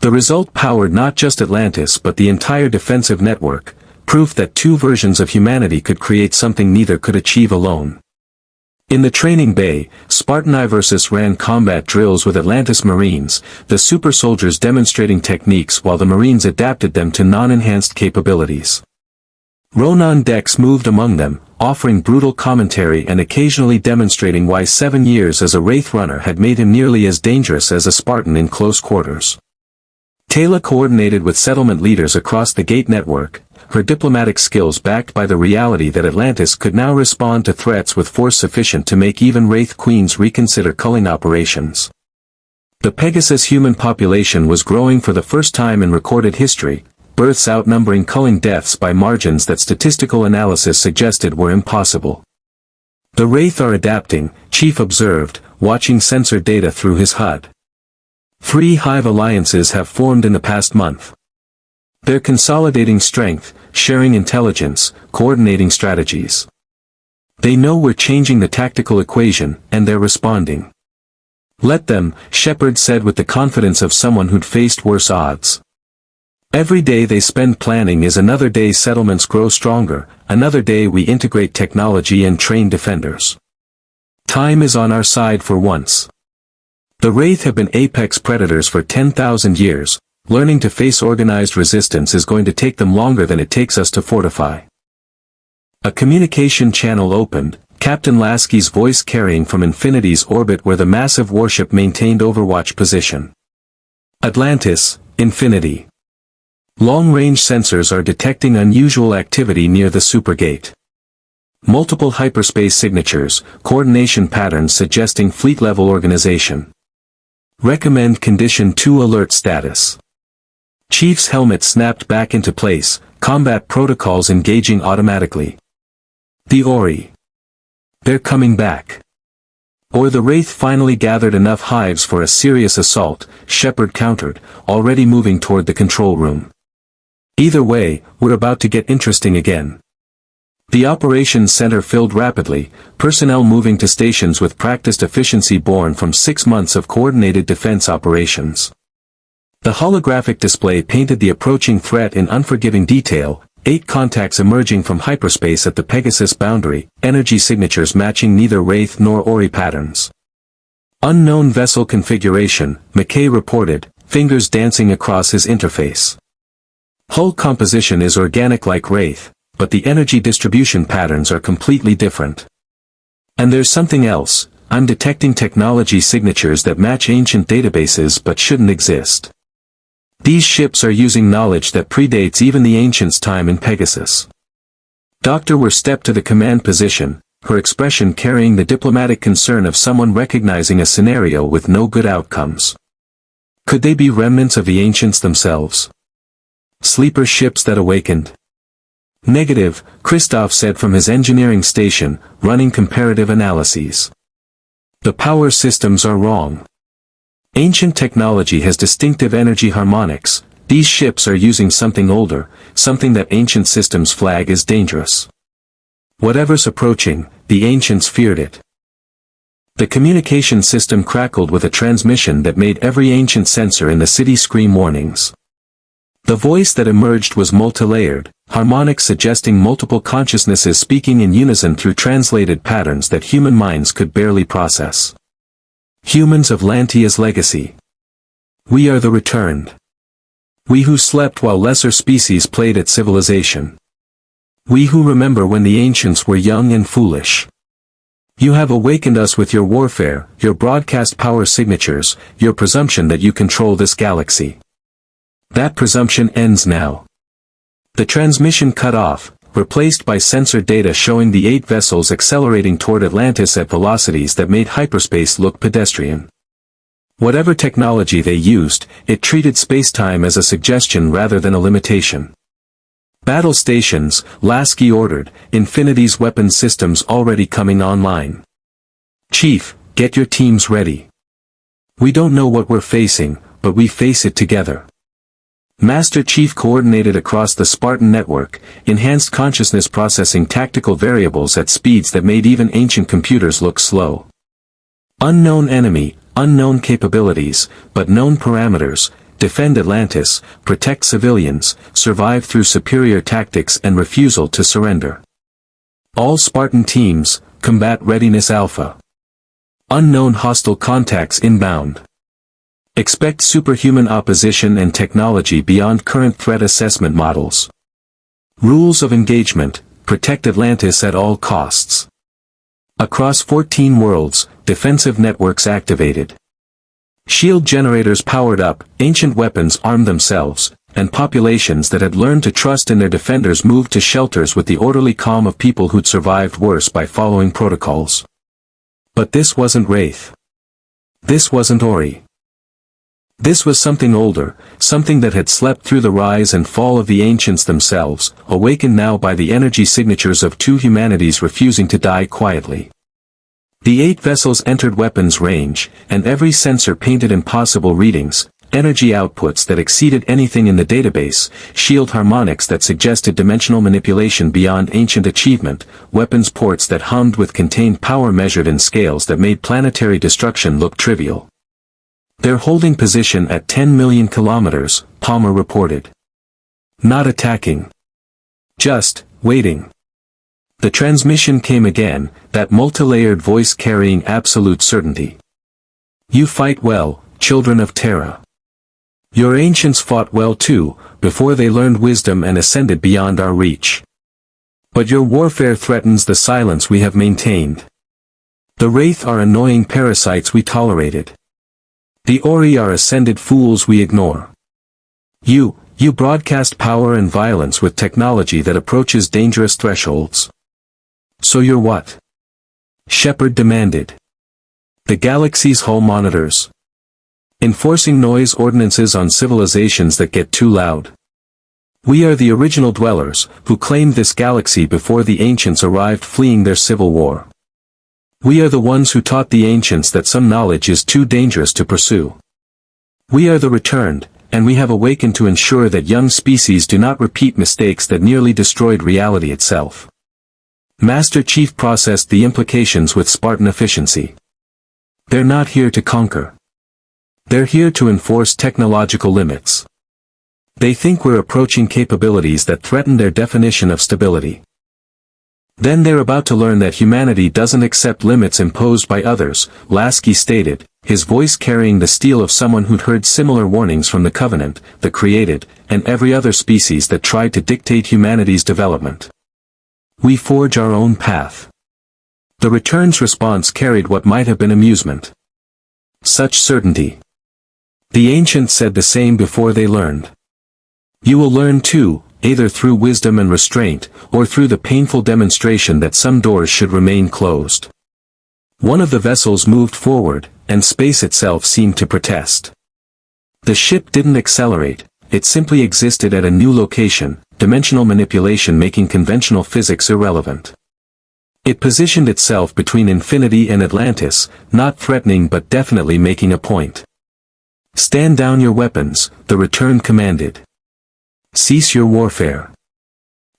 The result powered not just Atlantis but the entire defensive network, proof that two versions of humanity could create something neither could achieve alone. In the training bay, Spartan-II ran combat drills with Atlantis Marines, the super soldiers demonstrating techniques while the Marines adapted them to non-enhanced capabilities. Ronan Dex moved among them, offering brutal commentary and occasionally demonstrating why 7 years as a Wraith runner had made him nearly as dangerous as a Spartan in close quarters. Taylor coordinated with settlement leaders across the Gate network, her diplomatic skills backed by the reality that Atlantis could now respond to threats with force sufficient to make even Wraith queens reconsider culling operations. The Pegasus human population was growing for the first time in recorded history, births outnumbering culling deaths by margins that statistical analysis suggested were impossible. The Wraith are adapting, Chief observed, watching sensor data through his HUD. 3 hive alliances have formed in the past month. They're consolidating strength, sharing intelligence, coordinating strategies. They know we're changing the tactical equation, and they're responding. Let them, Shepard said with the confidence of someone who'd faced worse odds. Every day they spend planning is another day settlements grow stronger, another day we integrate technology and train defenders. Time is on our side for once. The Wraith have been apex predators for 10,000 years, learning to face organized resistance is going to take them longer than it takes us to fortify. A communication channel opened, Captain Lasky's voice carrying from Infinity's orbit where the massive warship maintained overwatch position. Atlantis, Infinity. Long-range sensors are detecting unusual activity near the supergate. Multiple hyperspace signatures, coordination patterns suggesting fleet-level organization. Recommend Condition 2 alert status. Chief's helmet snapped back into place, combat protocols engaging automatically. The Ori. They're coming back. Or the Wraith finally gathered enough hives for a serious assault, Shepard countered, already moving toward the control room. Either way, we're about to get interesting again. The operations center filled rapidly, personnel moving to stations with practiced efficiency born from 6 months of coordinated defense operations. The holographic display painted the approaching threat in unforgiving detail, 8 contacts emerging from hyperspace at the Pegasus boundary, energy signatures matching neither Wraith nor Ori patterns. Unknown vessel configuration, McKay reported, fingers dancing across his interface. Hull composition is organic like Wraith, but the energy distribution patterns are completely different. And there's something else, I'm detecting technology signatures that match ancient databases but shouldn't exist. These ships are using knowledge that predates even the ancients' time in Pegasus. Dr. Were stepped to the command position, her expression carrying the diplomatic concern of someone recognizing a scenario with no good outcomes. Could they be remnants of the ancients themselves? Sleeper ships that awakened? Negative, Christoph said from his engineering station, running comparative analyses. The power systems are wrong. Ancient technology has distinctive energy harmonics, these ships are using something older, something that ancient systems flag as dangerous. Whatever's approaching, the ancients feared it. The communication system crackled with a transmission that made every ancient sensor in the city scream warnings. The voice that emerged was multi-layered, harmonic suggesting multiple consciousnesses speaking in unison through translated patterns that human minds could barely process. Humans of Lantia's legacy. We are the returned. We who slept while lesser species played at civilization. We who remember when the ancients were young and foolish. You have awakened us with your warfare, your broadcast power signatures, your presumption that you control this galaxy. That presumption ends now. The transmission cut off, replaced by sensor data showing the 8 vessels accelerating toward Atlantis at velocities that made hyperspace look pedestrian. Whatever technology they used, it treated spacetime as a suggestion rather than a limitation. Battle stations, Lasky ordered, Infinity's weapons systems already coming online. Chief, get your teams ready. We don't know what we're facing, but we face it together. Master Chief coordinated across the Spartan network, enhanced consciousness processing tactical variables at speeds that made even ancient computers look slow. Unknown enemy, unknown capabilities, but known parameters, defend Atlantis, protect civilians, survive through superior tactics and refusal to surrender. All Spartan teams, combat readiness Alpha. Unknown hostile contacts inbound. Expect superhuman opposition and technology beyond current threat assessment models. Rules of engagement, protect Atlantis at all costs. Across 14 worlds, defensive networks activated. Shield generators powered up, ancient weapons armed themselves, and populations that had learned to trust in their defenders moved to shelters with the orderly calm of people who'd survived worse by following protocols. But this wasn't Wraith. This wasn't Ori. This was something older, something that had slept through the rise and fall of the ancients themselves, awakened now by the energy signatures of two humanities refusing to die quietly. The 8 vessels entered weapons range, and every sensor painted impossible readings, energy outputs that exceeded anything in the database, shield harmonics that suggested dimensional manipulation beyond ancient achievement, weapons ports that hummed with contained power measured in scales that made planetary destruction look trivial. They're holding position at 10 million kilometers, Palmer reported. Not attacking. Just waiting. The transmission came again, that multi-layered voice carrying absolute certainty. You fight well, children of Terra. Your ancients fought well too, before they learned wisdom and ascended beyond our reach. But your warfare threatens the silence we have maintained. The Wraith are annoying parasites we tolerated. The Ori are ascended fools we ignore. You broadcast power and violence with technology that approaches dangerous thresholds. So you're what? Shepard demanded. The galaxy's hull monitors. Enforcing noise ordinances on civilizations that get too loud. We are the original dwellers, who claimed this galaxy before the ancients arrived fleeing their civil war. We are the ones who taught the ancients that some knowledge is too dangerous to pursue. We are the returned, and we have awakened to ensure that young species do not repeat mistakes that nearly destroyed reality itself. Master Chief processed the implications with Spartan efficiency. They're not here to conquer. They're here to enforce technological limits. They think we're approaching capabilities that threaten their definition of stability. Then they're about to learn that humanity doesn't accept limits imposed by others, Lasky stated, his voice carrying the steel of someone who'd heard similar warnings from the Covenant, the Created, and every other species that tried to dictate humanity's development. We forge our own path. The return's response carried what might have been amusement. Such certainty. The ancients said the same before they learned. You will learn too, either through wisdom and restraint, or through the painful demonstration that some doors should remain closed. One of the vessels moved forward, and space itself seemed to protest. The ship didn't accelerate, it simply existed at a new location, dimensional manipulation making conventional physics irrelevant. It positioned itself between Infinity and Atlantis, not threatening but definitely making a point. Stand down your weapons, the return commanded. Cease your warfare.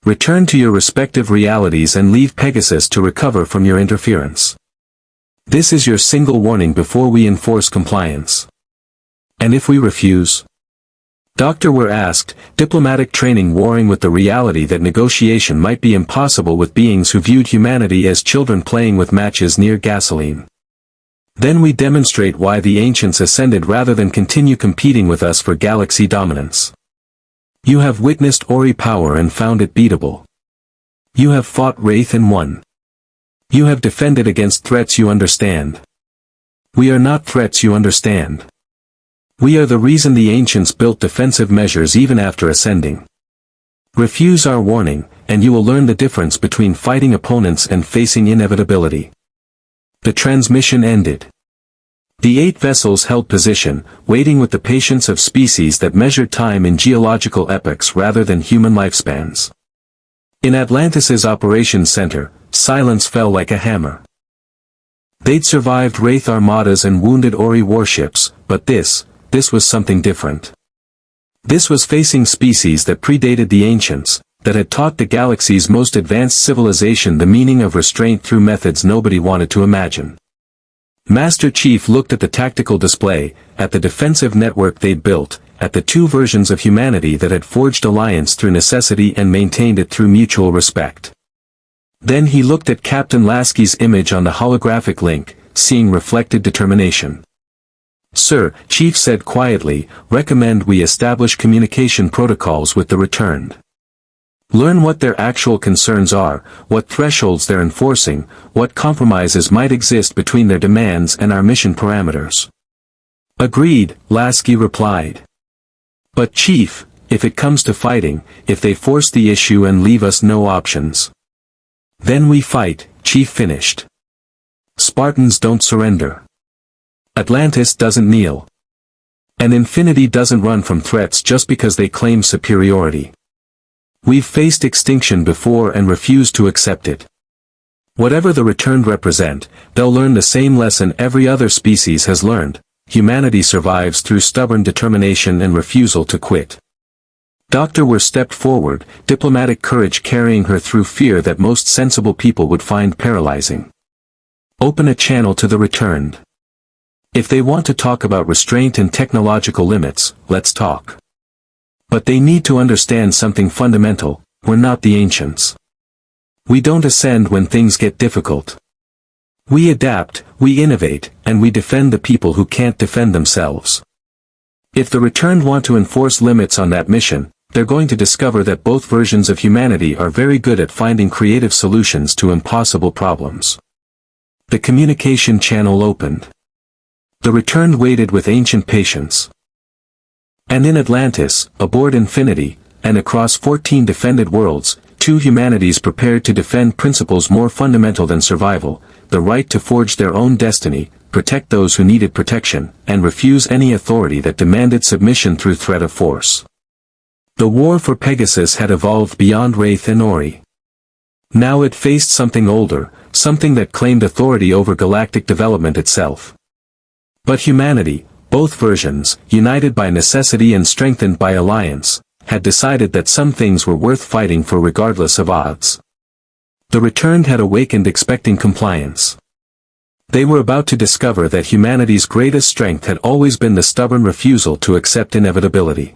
Return to your respective realities and leave Pegasus to recover from your interference. This is your single warning before we enforce compliance. And if we refuse? Doctor, we're asked, diplomatic training warring with the reality that negotiation might be impossible with beings who viewed humanity as children playing with matches near gasoline. Then we demonstrate why the ancients ascended rather than continue competing with us for galaxy dominance. You have witnessed Ori power and found it beatable. You have fought Wraith and won. You have defended against threats you understand. We are not threats you understand. We are the reason the ancients built defensive measures even after ascending. Refuse our warning, and you will learn the difference between fighting opponents and facing inevitability. The transmission ended. The 8 vessels held position, waiting with the patience of species that measured time in geological epochs rather than human lifespans. In Atlantis's operations center, silence fell like a hammer. They'd survived Wraith armadas and wounded Ori warships, but this was something different. This was facing species that predated the ancients, that had taught the galaxy's most advanced civilization the meaning of restraint through methods nobody wanted to imagine. Master Chief looked at the tactical display, at the defensive network they'd built, at the two versions of humanity that had forged alliance through necessity and maintained it through mutual respect. Then he looked at Captain Lasky's image on the holographic link, seeing reflected determination. "Sir," Chief said quietly, "recommend we establish communication protocols with the returned. Learn what their actual concerns are, what thresholds they're enforcing, what compromises might exist between their demands and our mission parameters." "Agreed," Lasky replied. "But Chief, if it comes to fighting, if they force the issue and leave us no options, then we fight," Chief finished. "Spartans don't surrender. Atlantis doesn't kneel. And Infinity doesn't run from threats just because they claim superiority. We've faced extinction before and refused to accept it. Whatever the returned represent, they'll learn the same lesson every other species has learned: humanity survives through stubborn determination and refusal to quit." Dr. Were stepped forward, diplomatic courage carrying her through fear that most sensible people would find paralyzing. "Open a channel to the returned. If they want to talk about restraint and technological limits, let's talk. But they need to understand something fundamental: we're not the ancients. We don't ascend when things get difficult. We adapt, we innovate, and we defend the people who can't defend themselves. If the returned want to enforce limits on that mission, they're going to discover that both versions of humanity are very good at finding creative solutions to impossible problems." The communication channel opened. The returned waited with ancient patience. And in Atlantis, aboard Infinity, and across 14 defended worlds, two humanities prepared to defend principles more fundamental than survival: the right to forge their own destiny, protect those who needed protection, and refuse any authority that demanded submission through threat of force. The war for Pegasus had evolved beyond Wraith and Ori. Now it faced something older, something that claimed authority over galactic development itself. But humanity, both versions, united by necessity and strengthened by alliance, had decided that some things were worth fighting for regardless of odds. The returned had awakened expecting compliance. They were about to discover that humanity's greatest strength had always been the stubborn refusal to accept inevitability.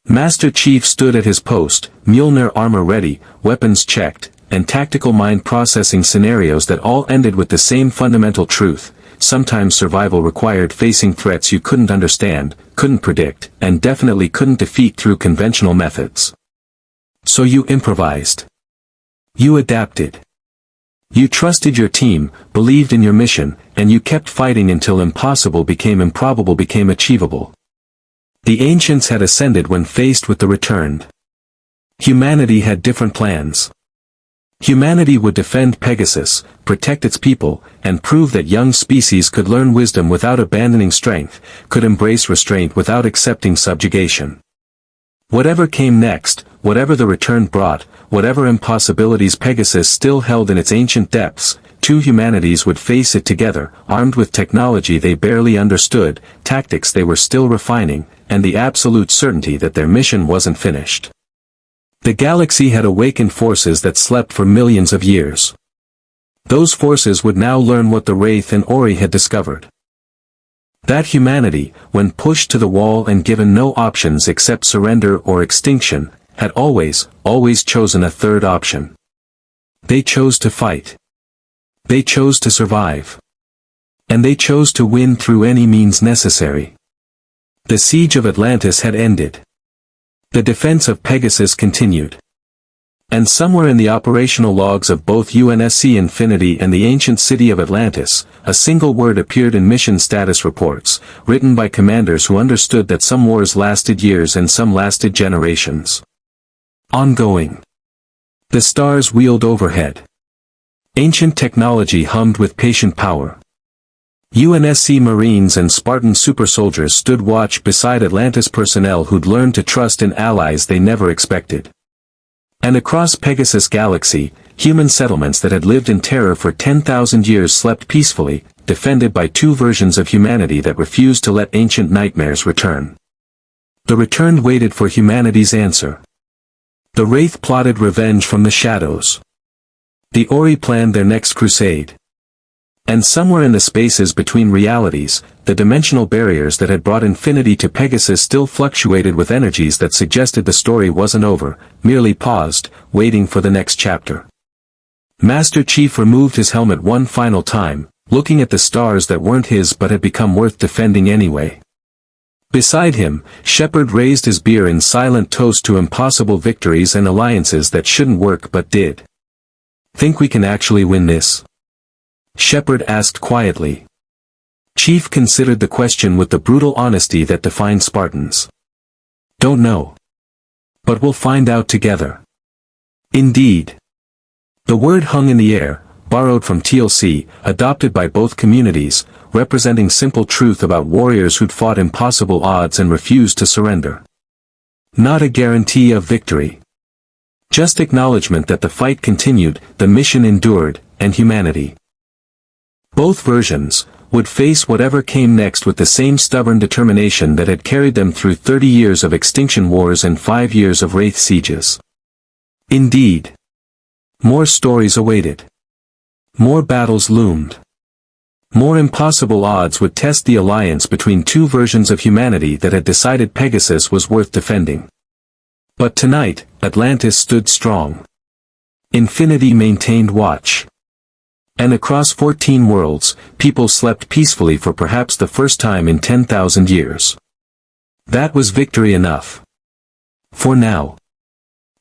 Master Chief stood at his post, Mjolnir armor ready, weapons checked, and tactical mind processing scenarios that all ended with the same fundamental truth: sometimes survival required facing threats you couldn't understand, couldn't predict, and definitely couldn't defeat through conventional methods. So you improvised. You adapted. You trusted your team, believed in your mission, and you kept fighting until impossible became improbable, became achievable. The ancients had ascended when faced with the returned. Humanity had different plans. Humanity would defend Pegasus, protect its people, and prove that young species could learn wisdom without abandoning strength, could embrace restraint without accepting subjugation. Whatever came next, whatever the return brought, whatever impossibilities Pegasus still held in its ancient depths, two humanities would face it together, armed with technology they barely understood, tactics they were still refining, and the absolute certainty that their mission wasn't finished. The galaxy had awakened forces that slept for millions of years. Those forces would now learn what the Wraith and Ori had discovered. That humanity, when pushed to the wall and given no options except surrender or extinction, had always chosen a third option. They chose to fight. They chose to survive. And they chose to win through any means necessary. The siege of Atlantis had ended. The defense of Pegasus continued. And somewhere in the operational logs of both UNSC Infinity and the ancient city of Atlantis, a single word appeared in mission status reports, written by commanders who understood that some wars lasted years and some lasted generations. Ongoing. The stars wheeled overhead. Ancient technology hummed with patient power. UNSC Marines and Spartan super soldiers stood watch beside Atlantis personnel who'd learned to trust in allies they never expected. And across Pegasus Galaxy, human settlements that had lived in terror for 10,000 years slept peacefully, defended by two versions of humanity that refused to let ancient nightmares return. The returned waited for humanity's answer. The Wraith plotted revenge from the shadows. The Ori planned their next crusade. And somewhere in the spaces between realities, the dimensional barriers that had brought infinity to Pegasus still fluctuated with energies that suggested the story wasn't over, merely paused, waiting for the next chapter. Master Chief removed his helmet one final time, looking at the stars that weren't his but had become worth defending anyway. Beside him, Shepard raised his beer in silent toast to impossible victories and alliances that shouldn't work but did. "Think we can actually win this?" Shepard asked quietly. Chief considered the question with the brutal honesty that defined Spartans. "Don't know. But we'll find out together." Indeed. The word hung in the air, borrowed from TLC, adopted by both communities, representing simple truth about warriors who'd fought impossible odds and refused to surrender. Not a guarantee of victory. Just acknowledgement that the fight continued, the mission endured, and humanity. Both versions would face whatever came next with the same stubborn determination that had carried them through 30 years of extinction wars and 5 years of Wraith sieges. Indeed. More stories awaited. More battles loomed. More impossible odds would test the alliance between two versions of humanity that had decided Pegasus was worth defending. But tonight, Atlantis stood strong. Infinity maintained watch. And across 14 worlds, people slept peacefully for perhaps the first time in 10,000 years. That was victory enough. For now.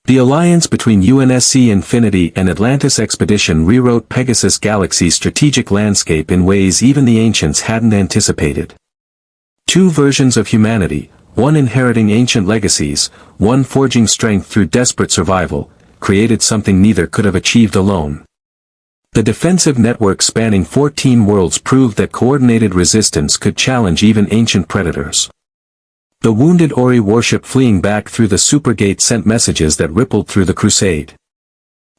The alliance between UNSC Infinity and Atlantis Expedition rewrote Pegasus Galaxy's strategic landscape in ways even the ancients hadn't anticipated. Two versions of humanity, one inheriting ancient legacies, one forging strength through desperate survival, created something neither could have achieved alone. The defensive network spanning 14 worlds proved that coordinated resistance could challenge even ancient predators. The wounded Ori warship fleeing back through the Supergate sent messages that rippled through the crusade.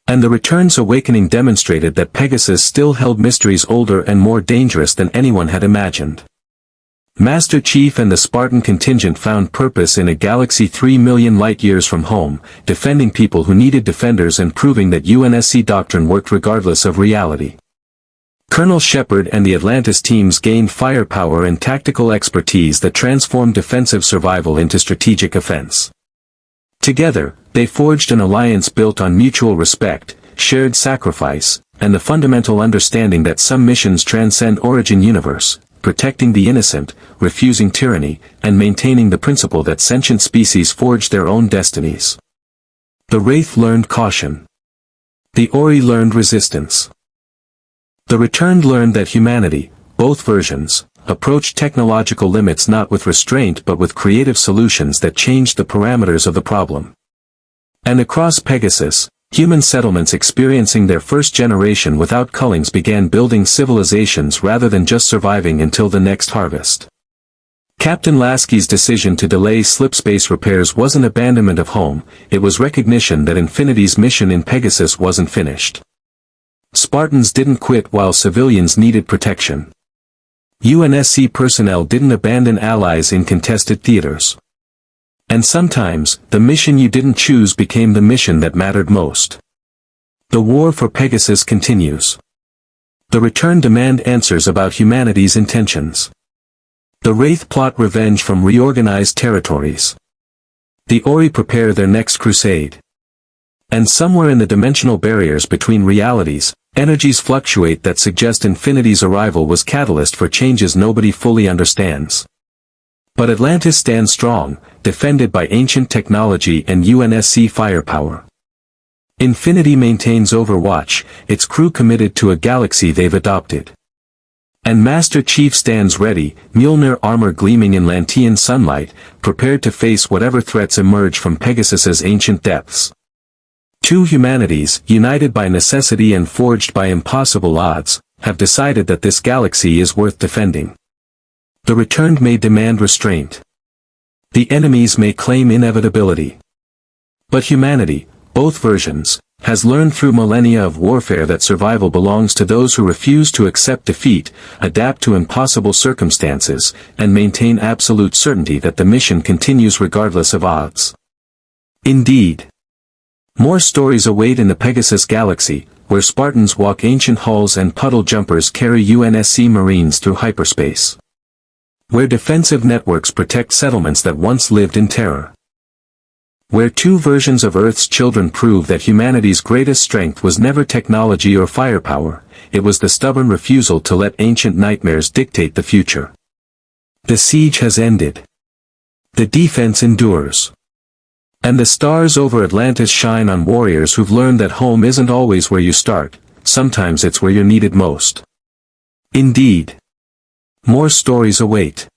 And the Return's awakening demonstrated that Pegasus still held mysteries older and more dangerous than anyone had imagined. Master Chief and the Spartan contingent found purpose in a galaxy 3 million light-years from home, defending people who needed defenders and proving that UNSC doctrine worked regardless of reality. Colonel Shepard and the Atlantis teams gained firepower and tactical expertise that transformed defensive survival into strategic offense. Together, they forged an alliance built on mutual respect, shared sacrifice, and the fundamental understanding that some missions transcend origin universe, protecting the innocent, refusing tyranny, and maintaining the principle that sentient species forge their own destinies. The Wraith learned caution. The Ori learned resistance. The Returned learned that humanity, both versions, approached technological limits not with restraint but with creative solutions that changed the parameters of the problem. And across Pegasus, human settlements experiencing their first generation without cullings began building civilizations rather than just surviving until the next harvest. Captain Lasky's decision to delay slipspace repairs wasn't abandonment of home, it was recognition that Infinity's mission in Pegasus wasn't finished. Spartans didn't quit while civilians needed protection. UNSC personnel didn't abandon allies in contested theaters. And sometimes, the mission you didn't choose became the mission that mattered most. The war for Pegasus continues. The Return demand answers about humanity's intentions. The Wraith plot revenge from reorganized territories. The Ori prepare their next crusade. And somewhere in the dimensional barriers between realities, energies fluctuate that suggest Infinity's arrival was catalyst for changes nobody fully understands. But Atlantis stands strong, defended by ancient technology and UNSC firepower. Infinity maintains Overwatch, its crew committed to a galaxy they've adopted. And Master Chief stands ready, Mjolnir armor gleaming in Lantean sunlight, prepared to face whatever threats emerge from Pegasus's ancient depths. Two humanities, united by necessity and forged by impossible odds, have decided that this galaxy is worth defending. The Returned may demand restraint. The enemies may claim inevitability. But humanity, both versions, has learned through millennia of warfare that survival belongs to those who refuse to accept defeat, adapt to impossible circumstances, and maintain absolute certainty that the mission continues regardless of odds. Indeed. More stories await in the Pegasus Galaxy, where Spartans walk ancient halls and puddle jumpers carry UNSC Marines through hyperspace. Where defensive networks protect settlements that once lived in terror. Where two versions of Earth's children prove that humanity's greatest strength was never technology or firepower, it was the stubborn refusal to let ancient nightmares dictate the future. The siege has ended. The defense endures. And the stars over Atlantis shine on warriors who've learned that home isn't always where you start, sometimes it's where you're needed most. Indeed. More stories await.